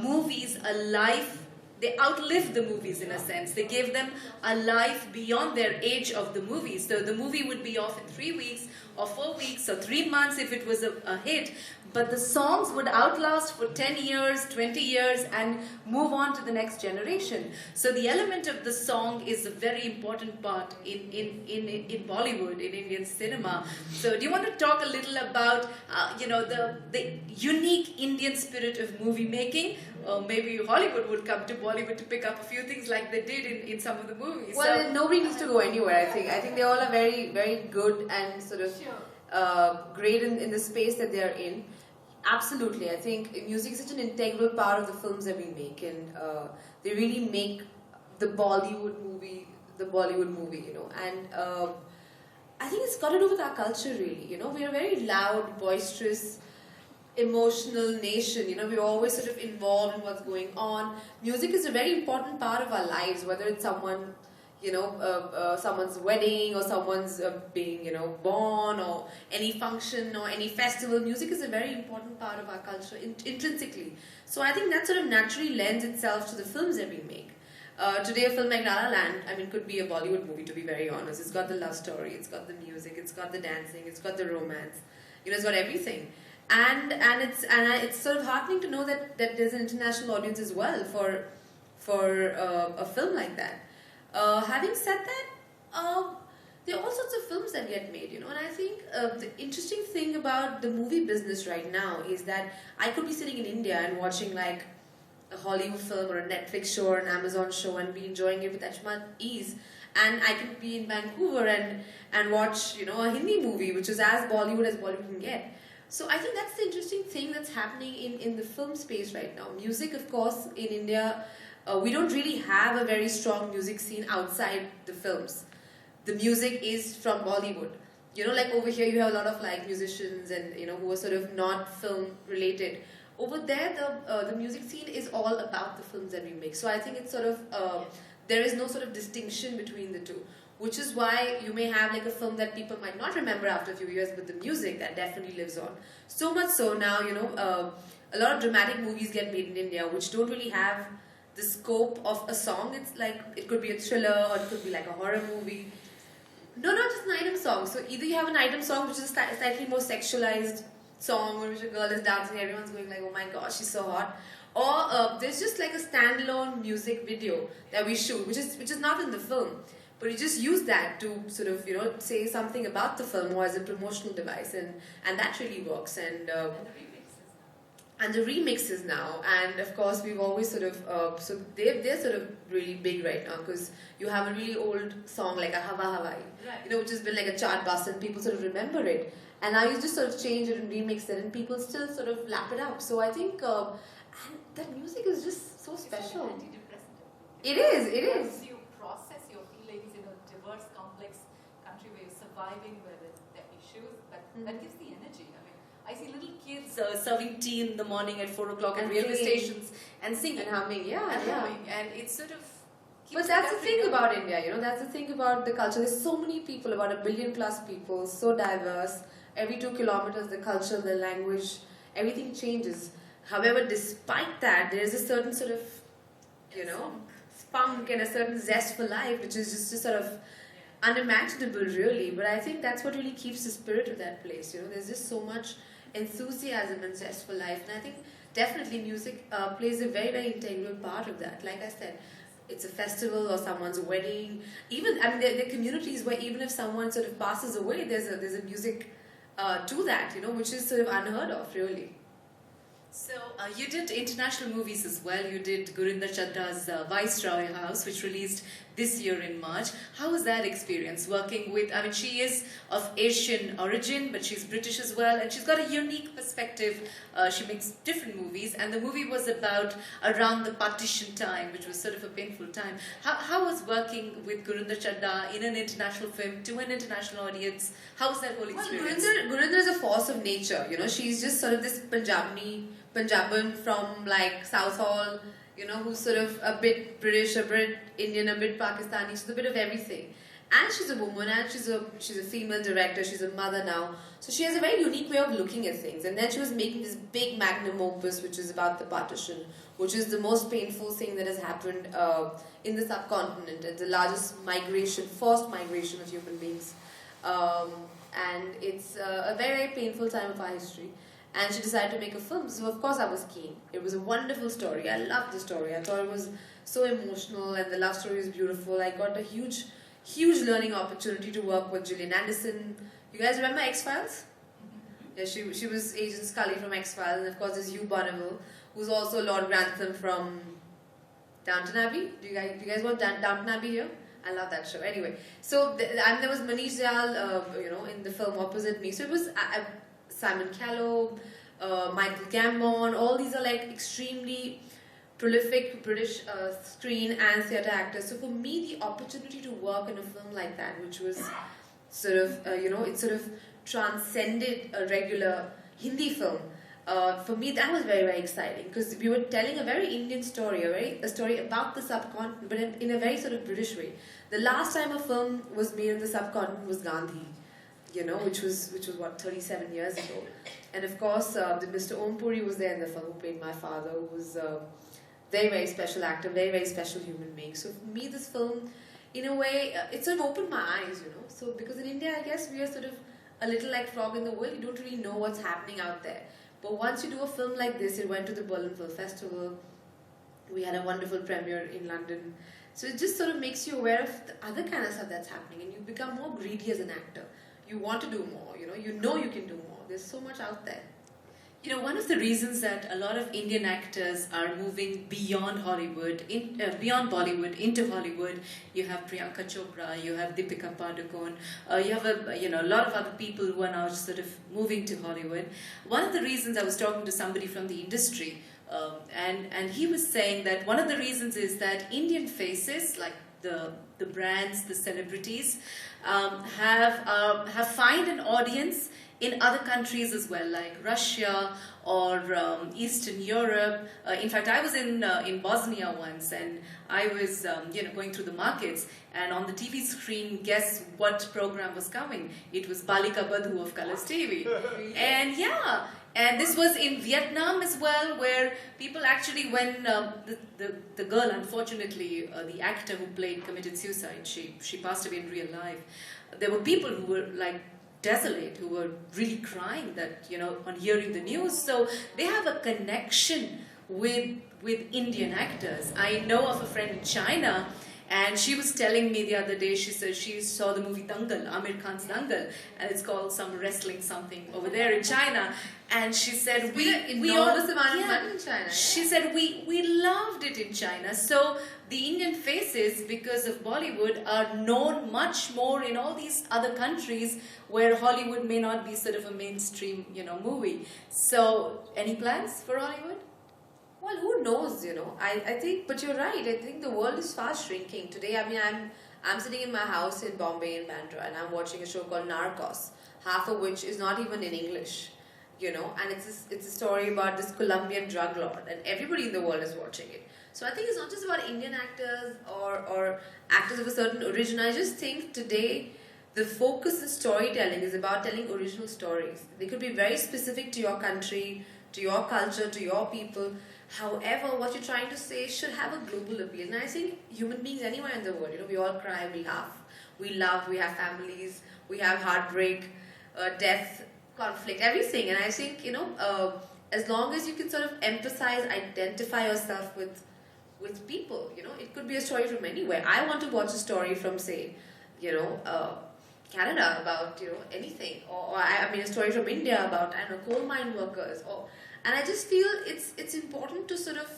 movies a life. They outlived the movies in a sense. They gave them a life beyond their age of the movie. So the movie would be off in 3 weeks or 4 weeks or 3 months if it was a hit. But the songs would outlast for 10 years, 20 years and move on to the next generation. So the element of the song is a very important part in Bollywood, in Indian cinema. So do you want to talk a little about, the unique Indian spirit of movie making? Maybe Hollywood would come to Bollywood to pick up a few things like they did in some of the movies. Well, nobody needs to go anywhere, I think. I think they all are very, very good and sort of great in the space that they are in. Absolutely. I think music is such an integral part of the films that we make, and they really make the Bollywood movie, And I think it's got to do with our culture, really. We are a very loud, boisterous, emotional nation. We're always sort of involved in what's going on. Music is a very important part of our lives, whether it's someone, someone's wedding or someone's being, born or any function or any festival. Music is a very important part of our culture intrinsically. So I think that sort of naturally lends itself to the films that we make. Today a film like La La Land, could be a Bollywood movie, to be very honest. It's got the love story, it's got the music, it's got the dancing, it's got the romance. It's got everything. And it's sort of heartening to know that there's an international audience as well for a film like that. Having said that, there are all sorts of films that get made, and I think the interesting thing about the movie business right now is that I could be sitting in India and watching like a Hollywood film or a Netflix show or an Amazon show and be enjoying it with that much ease, and I could be in Vancouver and watch a Hindi movie which is as Bollywood can get. So I think that's the interesting thing that's happening in the film space right now. Music, of course, in India we don't really have a very strong music scene outside the films. The music is from Bollywood. You know, like over here you have a lot of like musicians and, you know, who are sort of not film related. Over there, the music scene is all about the films that we make. So I think it's sort of, there is no sort of distinction between the two. Which is why you may have like a film that people might not remember after a few years, but the music, that definitely lives on. So much so now, you know, a lot of dramatic movies get made in India which don't really have the scope of a song. It's like, it could be a thriller or it could be like a horror movie. No, not just an item song. So either you have an item song which is a slightly more sexualized song in which a girl is dancing, everyone's going like, oh my gosh, she's so hot. Or there's just like a standalone music video that we shoot, which is not in the film. But you just use that to sort of, you know, say something about the film or as a promotional device, and that really works. And the remixes now, and of course we've always sort of, so they're sort of really big right now, because you have a really old song like a Hava Hawaii, you know, which has been like a chart bust and people sort of remember it. And now you just sort of change it and remix it and people still sort of lap it up. So I think, and that music is just so special. It is. You process your feelings in a diverse, complex country where you're surviving with the issues, but that gives the energy. I mean, I see little kids Serving tea in the morning at 4 o'clock at railway stations and singing. And humming, and it's sort of. But that's the thing about India, you know, that's the thing about the culture. There's so many people, about 1 billion plus people, so diverse. Every 2 kilometers, the culture, the language, everything changes. However, despite that, there is a certain sort of, you know, spunk and a certain zest for life, which is just sort of unimaginable, really. But I think that's what really keeps the spirit of that place. You know, there's just so much enthusiasm and zest for life, and I think definitely music plays a very, very integral part of that. Like I said, it's a festival or someone's wedding. Even, I mean, there are communities where even if someone sort of passes away, there's a music to that, you know, which is sort of unheard of, really. So you did international movies as well. You did Gurinder Chadda's Viceroy House, which released this year in March. How was that experience working with, I mean, she is of Asian origin, but she's British as well, and she's got a unique perspective. She makes different movies, and the movie was about around the partition time, which was sort of a painful time. How was working with Gurinder Chadda in an international film to an international audience? How was that whole experience? Well, Gurinder is a force of nature, you know. She's just sort of this Punjaban from like Southall, you know, who's sort of a bit British, a bit Indian, a bit Pakistani. She's a bit of everything. And she's a woman, and she's a female director, she's a mother now. So she has a very unique way of looking at things. And then she was making this big magnum opus, which is about the partition, which is the most painful thing that has happened in the subcontinent. It's the largest forced migration of human beings. And it's a very, very painful time of our history. And she decided to make a film, so of course I was keen. It was a wonderful story. I loved the story. I thought it was so emotional, and the love story was beautiful. I got a huge learning opportunity to work with Gillian Anderson. You guys remember X-Files? Yeah, she was Agent Scully from X-Files, and of course there's Hugh Bonneville, who's also Lord Grantham from Downton Abbey. Do you guys want Downton Abbey here? I love that show. Anyway, so there was Manish Dayal, you know, in the film opposite me. So it was Simon Callow, Michael Gambon. All these are like extremely prolific British screen and theatre actors. So for me, the opportunity to work in a film like that, which was sort of, you know, it sort of transcended a regular Hindi film. For me, that was very, very exciting, because we were telling a very Indian story, a story about the subcontinent, but in a very sort of British way. The last time a film was made in the subcontinent was Gandhi, you know, which was what, 37 years ago. And of course, the Mr. Om Puri was there in the film, who played my father, who was a very, very special actor, very, very special human being. So for me, this film, in a way, it sort of opened my eyes, you know. So because in India, I guess we are sort of a little like frog in the world. You don't really know what's happening out there. But once you do a film like this, it went to the Berlin Film Festival. We had a wonderful premiere in London. So it just sort of makes you aware of the other kind of stuff that's happening, and you become more greedy as an actor. You want to do more, you know you can do more. There's so much out there. You know, one of the reasons that a lot of Indian actors are moving beyond Hollywood, beyond Bollywood into Hollywood, you have Priyanka Chopra, you have Deepika Padukone, you have a lot of other people who are now sort of moving to Hollywood. One of the reasons, I was talking to somebody from the industry And he was saying that one of the reasons is that Indian faces, like the brands, the celebrities, have find an audience in other countries as well, like Russia or Eastern Europe. In fact, I was in Bosnia once, and I was going through the markets, and on the TV screen, guess what program was coming? It was Balika Badhu of Colors TV. And yeah, and this was in Vietnam as well, where people actually, when the girl, unfortunately, the actor who played committed suicide, she passed away in real life. There were people who were like desolate, who were really crying that, on hearing the news. So they have a connection with Indian actors. I know of a friend in China, and she was telling me the other day, she said she saw the movie Dangal, Amir Khan's Dangal, and it's called some wrestling something over there in China. And she said we all, in China. she said we loved it in China. So the Indian faces, because of Bollywood, are known much more in all these other countries where Hollywood may not be sort of a mainstream, movie. So any plans for Hollywood? Well, who knows, I think, but you're right. I think the world is fast shrinking. Today, I'm sitting in my house in Bombay, in Bandra, and I'm watching a show called Narcos, half of which is not even in English, and it's a story about this Colombian drug lord, and everybody in the world is watching it. So I think it's not just about Indian actors or actors of a certain origin. I just think today the focus in storytelling is about telling original stories. They could be very specific to your country, to your culture, to your people. However, what you're trying to say should have a global appeal. And I think human beings anywhere in the world, we all cry, we laugh, we love, we have families, we have heartbreak, death, conflict, everything. And I think, as long as you can sort of emphasize, identify yourself with people, it could be a story from anywhere. I want to watch a story from, say, Canada about, anything. Or a story from India about, coal mine workers. And I just feel it's important to sort of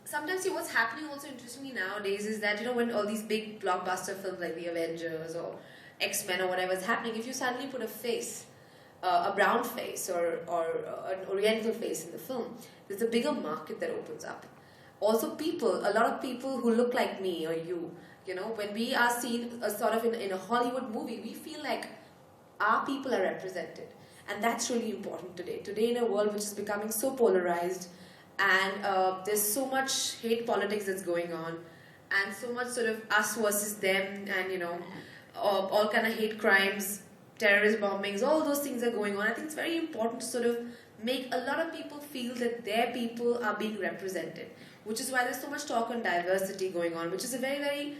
sometimes see what's happening also interestingly nowadays is that, when all these big blockbuster films like The Avengers or X-Men or whatever is happening, if you suddenly put a face, a brown face or an oriental face in the film, there's a bigger market that opens up. Also a lot of people who look like me or you, when we are seen sort of in a Hollywood movie, we feel like our people are represented. And that's really important today. Today in a world which is becoming so polarized and there's so much hate politics that's going on and so much sort of us versus them and, all kind of hate crimes, terrorist bombings, all those things are going on. I think it's very important to sort of make a lot of people feel that their people are being represented, which is why there's so much talk on diversity going on, which is a very, very,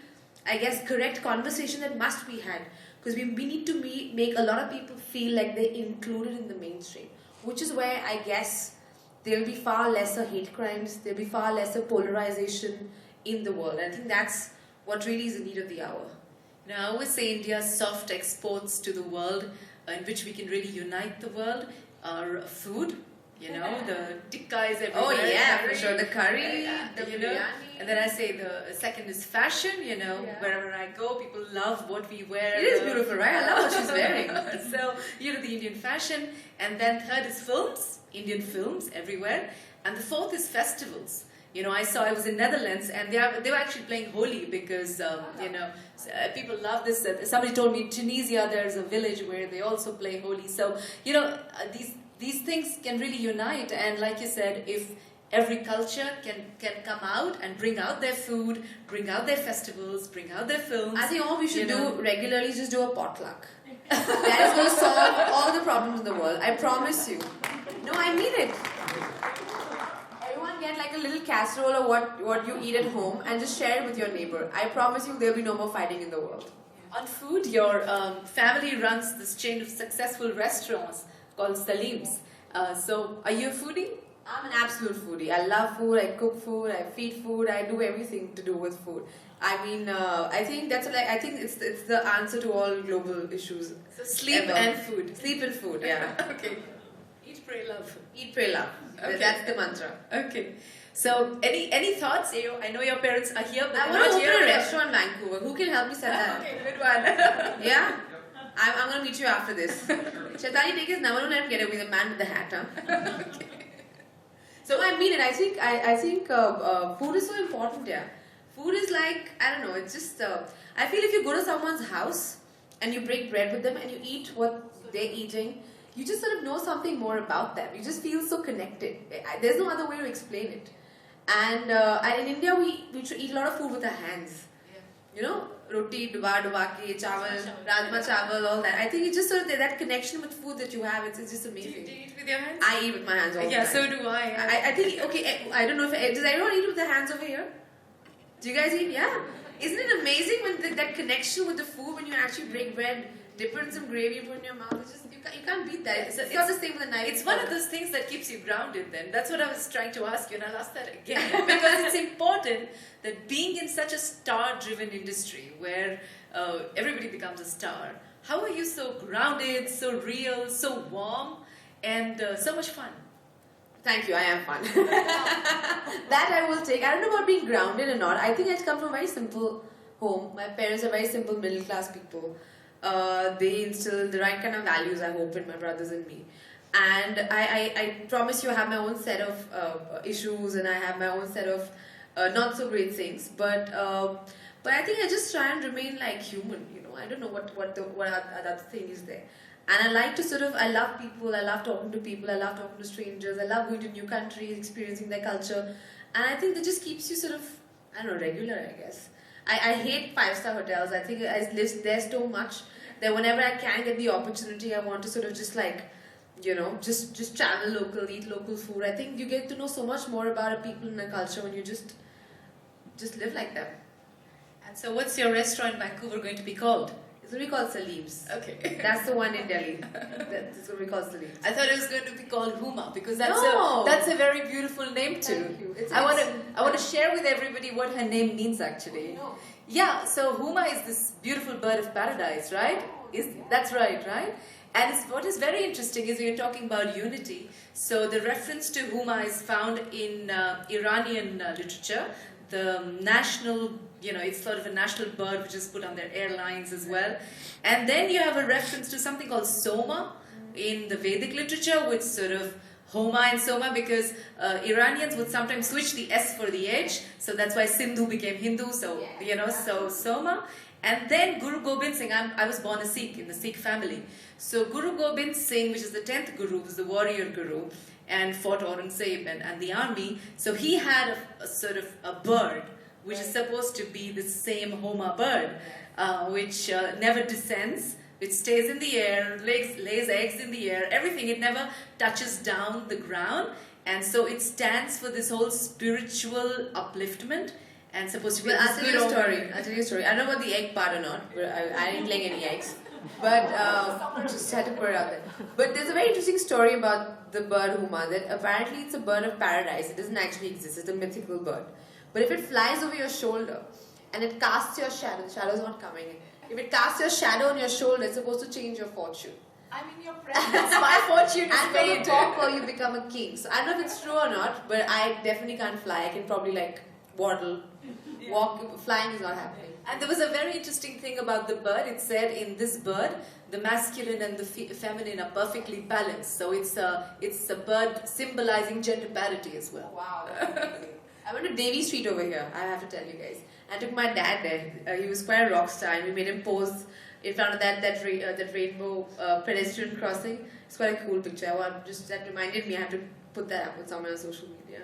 I guess, correct conversation that must be had. Because we need to make a lot of people feel like they're included in the mainstream, which is where I guess there'll be far lesser hate crimes, there'll be far lesser polarization in the world. I think that's what really is the need of the hour. I always say India's soft exports to the world, in which we can really unite the world, are food. The tikka is everywhere. Oh yeah, for sure. The curry, the biryani. And then I say the second is fashion, wherever I go, people love what we wear. It is beautiful, right? I love what she's wearing. So, the Indian fashion. And then third is films, Indian films everywhere. And the fourth is festivals. I was in Netherlands and they were actually playing Holi because, people love this. Somebody told me in Tunisia there's a village where they also play Holi. So, these things can really unite, and like you said, if every culture can come out and bring out their food, bring out their festivals, bring out their films. I think all we should do regularly is just do a potluck. That is going to solve all the problems in the world. I promise you. No, I mean it. Everyone get like a little casserole or what you eat at home and just share it with your neighbor. I promise you there'll be no more fighting in the world. On food, your family runs this chain of successful restaurants called Salim's. So, are you a foodie? I'm an absolute foodie. I love food, I cook food, I feed food, I do everything to do with food. I think it's the answer to all global issues. So sleep and food. Sleep and food, yeah. Okay. Eat, pray, love. Eat, pray, love. Okay. That's the mantra. Okay. So, any thoughts? I know your parents are here, but I want to open a restaurant in Vancouver. Who can help me set that? Okay, good one. Yeah? I'm going to meet you after this. Shaitani, take his number and let him get away, the man with the hat, huh? Okay. So I mean mean it. I think food is so important. Yeah, food is like, I don't know. It's just I feel if you go to someone's house and you break bread with them and you eat what they're eating, you just sort of know something more about them. You just feel so connected. There's no other way to explain it. And in India, we eat a lot of food with our hands. You know, roti, duba ke, chawal, rajma chawal, all that. I think it's just sort of that connection with food that you have. It's just amazing. Do you eat with your hands? I eat with my hands all the time. Yeah, so do I. I think, okay, I don't know if, does everyone eat with their hands over here? Do you guys eat? Yeah. Isn't it amazing when that connection with the food, when you actually break bread, dip it in some gravy, put it in your mouth, it's just, you can't beat that. It's not the same with a knife. It's one of those things that keeps you grounded then. That's what I was trying to ask you, and I'll ask that again. Because it's important that being in such a star-driven industry where everybody becomes a star, how are you so grounded, so real, so warm, and so much fun? Thank you, I am fun. That I will take. I don't know about being grounded or not. I think I come from a very simple home. My parents are very simple middle class people. They instill the right kind of values, I hope, in my brothers and me. And I promise you I have my own set of issues, and I have my own set of not so great things. But I think I just try and remain like human, you know. I don't know what other thing is there. And I like to I love people, I love talking to people, I love talking to strangers, I love going to new countries, experiencing their culture. And I think that just keeps you I don't know, regular, I guess. I hate 5-star hotels. I think I live there so much that whenever I can get the opportunity, I want to just just travel local, eat local food. I think you get to know so much more about a people and a culture when you just live like them. And so what's your restaurant in Vancouver going to be called? It's going to be called Salim's. Okay. That's the one in Delhi. That's going to be called Salim's. I thought it was going to be called Huma because that's a very beautiful name too. Thank you. I want to share with everybody what her name means actually. No. Yeah, so Huma is this beautiful bird of paradise, right? That's right? And what is very interesting is we're talking about unity. So the reference to Huma is found in Iranian literature. The national, it's sort of a national bird which is put on their airlines as well. And then you have a reference to something called Soma in the Vedic literature, which sort of Homa and Soma, because Iranians would sometimes switch the S for the H, so that's why Sindhu became Hindu, so so Soma. And then Guru Gobind Singh, I was born a Sikh in the Sikh family. So Guru Gobind Singh, which is the 10th Guru, was the warrior Guru, and fought Aurangzeb and the army. So he had a sort of a bird, which is supposed to be the same Homa bird, which never descends, which stays in the air, lays eggs in the air, everything. It never touches down the ground. And so it stands for this whole spiritual upliftment and supposed to be I'll tell you a story. I don't know about the egg part or not, but I didn't lay any eggs. But just had to put it out there. But there's a very interesting story about the bird Huma, that apparently it's a bird of paradise. It doesn't actually exist. It's a mythical bird. But if it flies over your shoulder and it casts your shadow, the shadow's not coming in. If it casts your shadow on your shoulder, it's supposed to change your fortune. I'm in your presence. My fortune is made. And from a pauper, you become a king. So I don't know if it's true or not, but I definitely can't fly. I can probably waddle. Walk, flying is not happening. And there was a very interesting thing about the bird. It said in this bird, the masculine and the feminine are perfectly balanced. So it's a bird symbolizing gender parity as well. Wow. I went to Davy Street over here, I have to tell you guys. I took my dad there. He was quite a rock star, and we made him pose in front of that rainbow pedestrian crossing. It's quite a cool picture. That reminded me I have to put that up with someone on social media.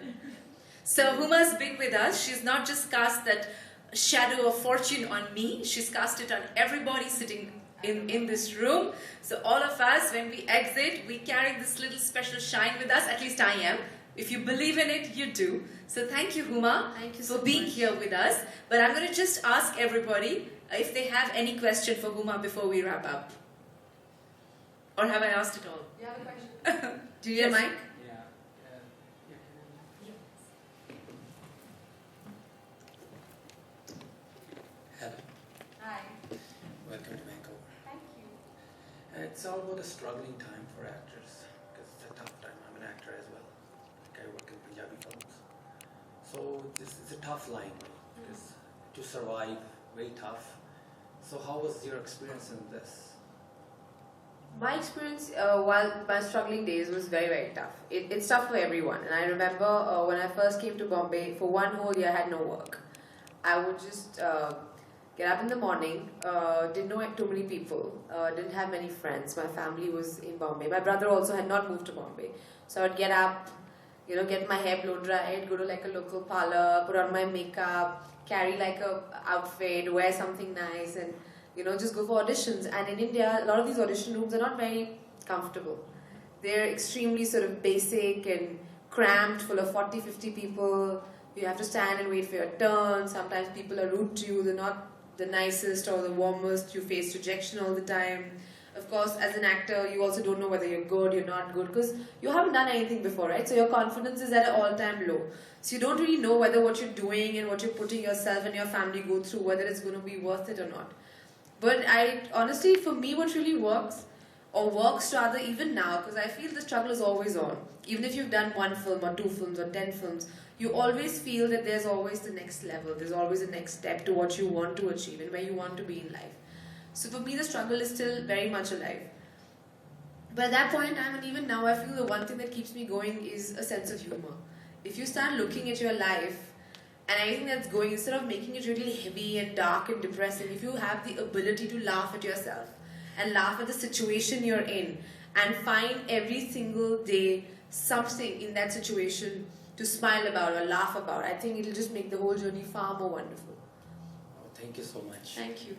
So Huma's been with us. She's not just cast that shadow of fortune on me. She's cast it on everybody sitting in this room. So all of us, when we exit, we carry this little special shine with us. At least I am. If you believe in it, you do. So thank you, Huma, for being here with us. But I'm going to just ask everybody if they have any question for Huma before we wrap up. Or have I asked it all? You have a question? Do you need a mic? Welcome to Vancouver. Thank you. And it's all about a struggling time for actors, because it's a tough time. I'm an actor as well. I work in Punjabi films. So this is a tough line, because to survive, very tough. So how was your experience in this? My experience while my struggling days was very, very tough. It's tough for everyone. And I remember when I first came to Bombay, for one whole year I had no work. I would just get up in the morning, didn't know too many people, didn't have many friends. My family was in Bombay. My brother also had not moved to Bombay. So I would get up, get my hair blow dried, go to like a local parlor, put on my makeup, carry like a outfit, wear something nice, and just go for auditions. And in India, a lot of these audition rooms are not very comfortable. They're extremely sort of basic and cramped, full of 40, 50 people. You have to stand and wait for your turn. Sometimes people are rude to you. They're not the nicest or the warmest. You face rejection all the time. Of course, as an actor, you also don't know whether you're good, you're not good, because you haven't done anything before, right? So your confidence is at an all-time low. So you don't really know whether what you're doing and what you're putting yourself and your family go through, whether it's going to be worth it or not. But honestly, for me, what really works, or works rather even now, because I feel the struggle is always on. Even if you've done 1 film or 2 films or 10 films, you always feel that there's always the next level. There's always a next step to what you want to achieve and where you want to be in life. So for me, the struggle is still very much alive. But at that point in time, and even now, I feel the one thing that keeps me going is a sense of humor. If you start looking at your life and everything that's going, instead of making it really heavy and dark and depressing, if you have the ability to laugh at yourself and laugh at the situation you're in and find every single day something in that situation to smile about or laugh about, I think it'll just make the whole journey far more wonderful. Oh, thank you so much. Thank you.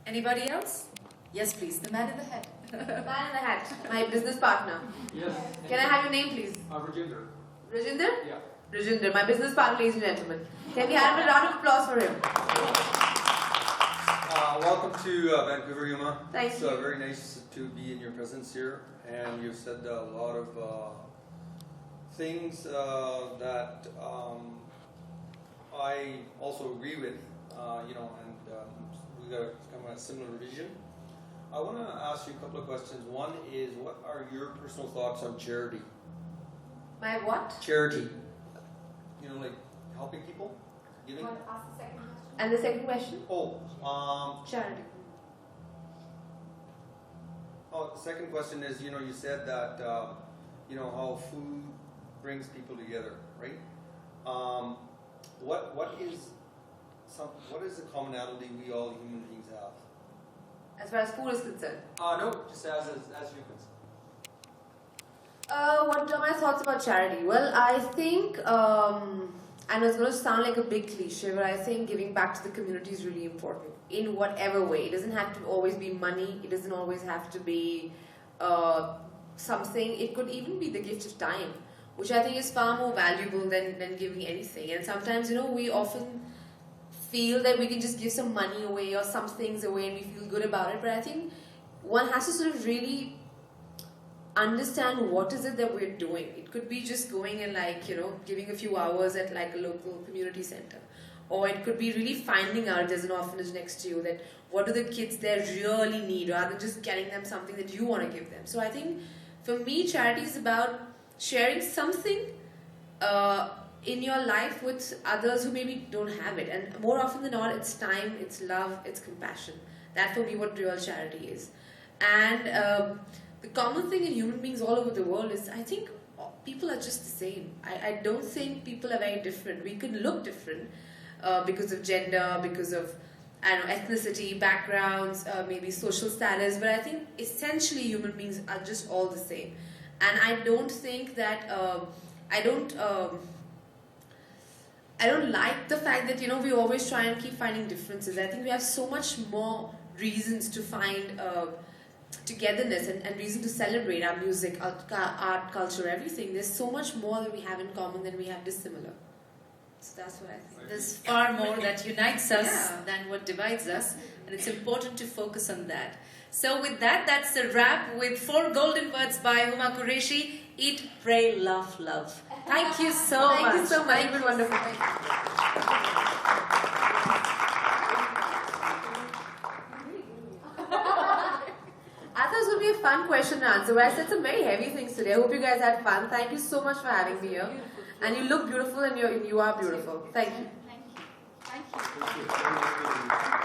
Anybody else? Yes, please. The man in the hat. Man in the hat, my business partner. Yes. Can I have your name, please? Rajinder. Rajinder? Yeah. Rajinder, my business partner, ladies and gentlemen. Can we have a round of applause for him? Welcome to Vancouver, Huma. Thank it's you. Very nice to be in your presence here, and you've said a lot of things that I also agree with, we got kind of a similar vision. I want to ask you a couple of questions. One is, what are your personal thoughts on charity? My what? Charity. Like helping people, giving. Want to ask the second question? And the second question? Charity. The second question is, you said that, how food brings people together, right? What is the commonality we all human beings have? As far as food is concerned? No, just as humans. What are my thoughts about charity? Well, I think, and it's going to sound like a big cliche, but I think giving back to the community is really important in whatever way. It doesn't have to always be money. It doesn't always have to be something. It could even be the gift of time, which I think is far more valuable than giving anything. And sometimes, we often feel that we can just give some money away or some things away and we feel good about it. But I think one has to sort of really understand what is it that we're doing. It could be just going and giving a few hours at like a local community center. Or it could be really finding out there's an orphanage next to you, that what do the kids there really need, rather than just getting them something that you want to give them. So I think for me, charity is about sharing something in your life with others who maybe don't have it. And more often than not, it's time, it's love, it's compassion. That for me what real charity is. And the common thing in human beings all over the world is, I think people are just the same. I don't think people are very different. We could look different because of gender, because of ethnicity, backgrounds, maybe social status, but I think essentially human beings are just all the same. And I don't think that I don't like the fact that we always try and keep finding differences. I think we have so much more reasons to find togetherness and reason to celebrate our music, art, culture, everything. There's so much more that we have in common than we have dissimilar. So that's what I think. There's far more that unites us than what divides us, and it's important to focus on that. So with that, that's a wrap with 4 golden words by Huma Qureshi. Eat, pray, love, love. Thank you so much. Thank you so much. You've been wonderful. I thought it was going to be a fun question and answer, but I said some very heavy things today. I hope you guys had fun. Thank you so much for having me here. And you look beautiful and you are beautiful. Thank you. Thank you.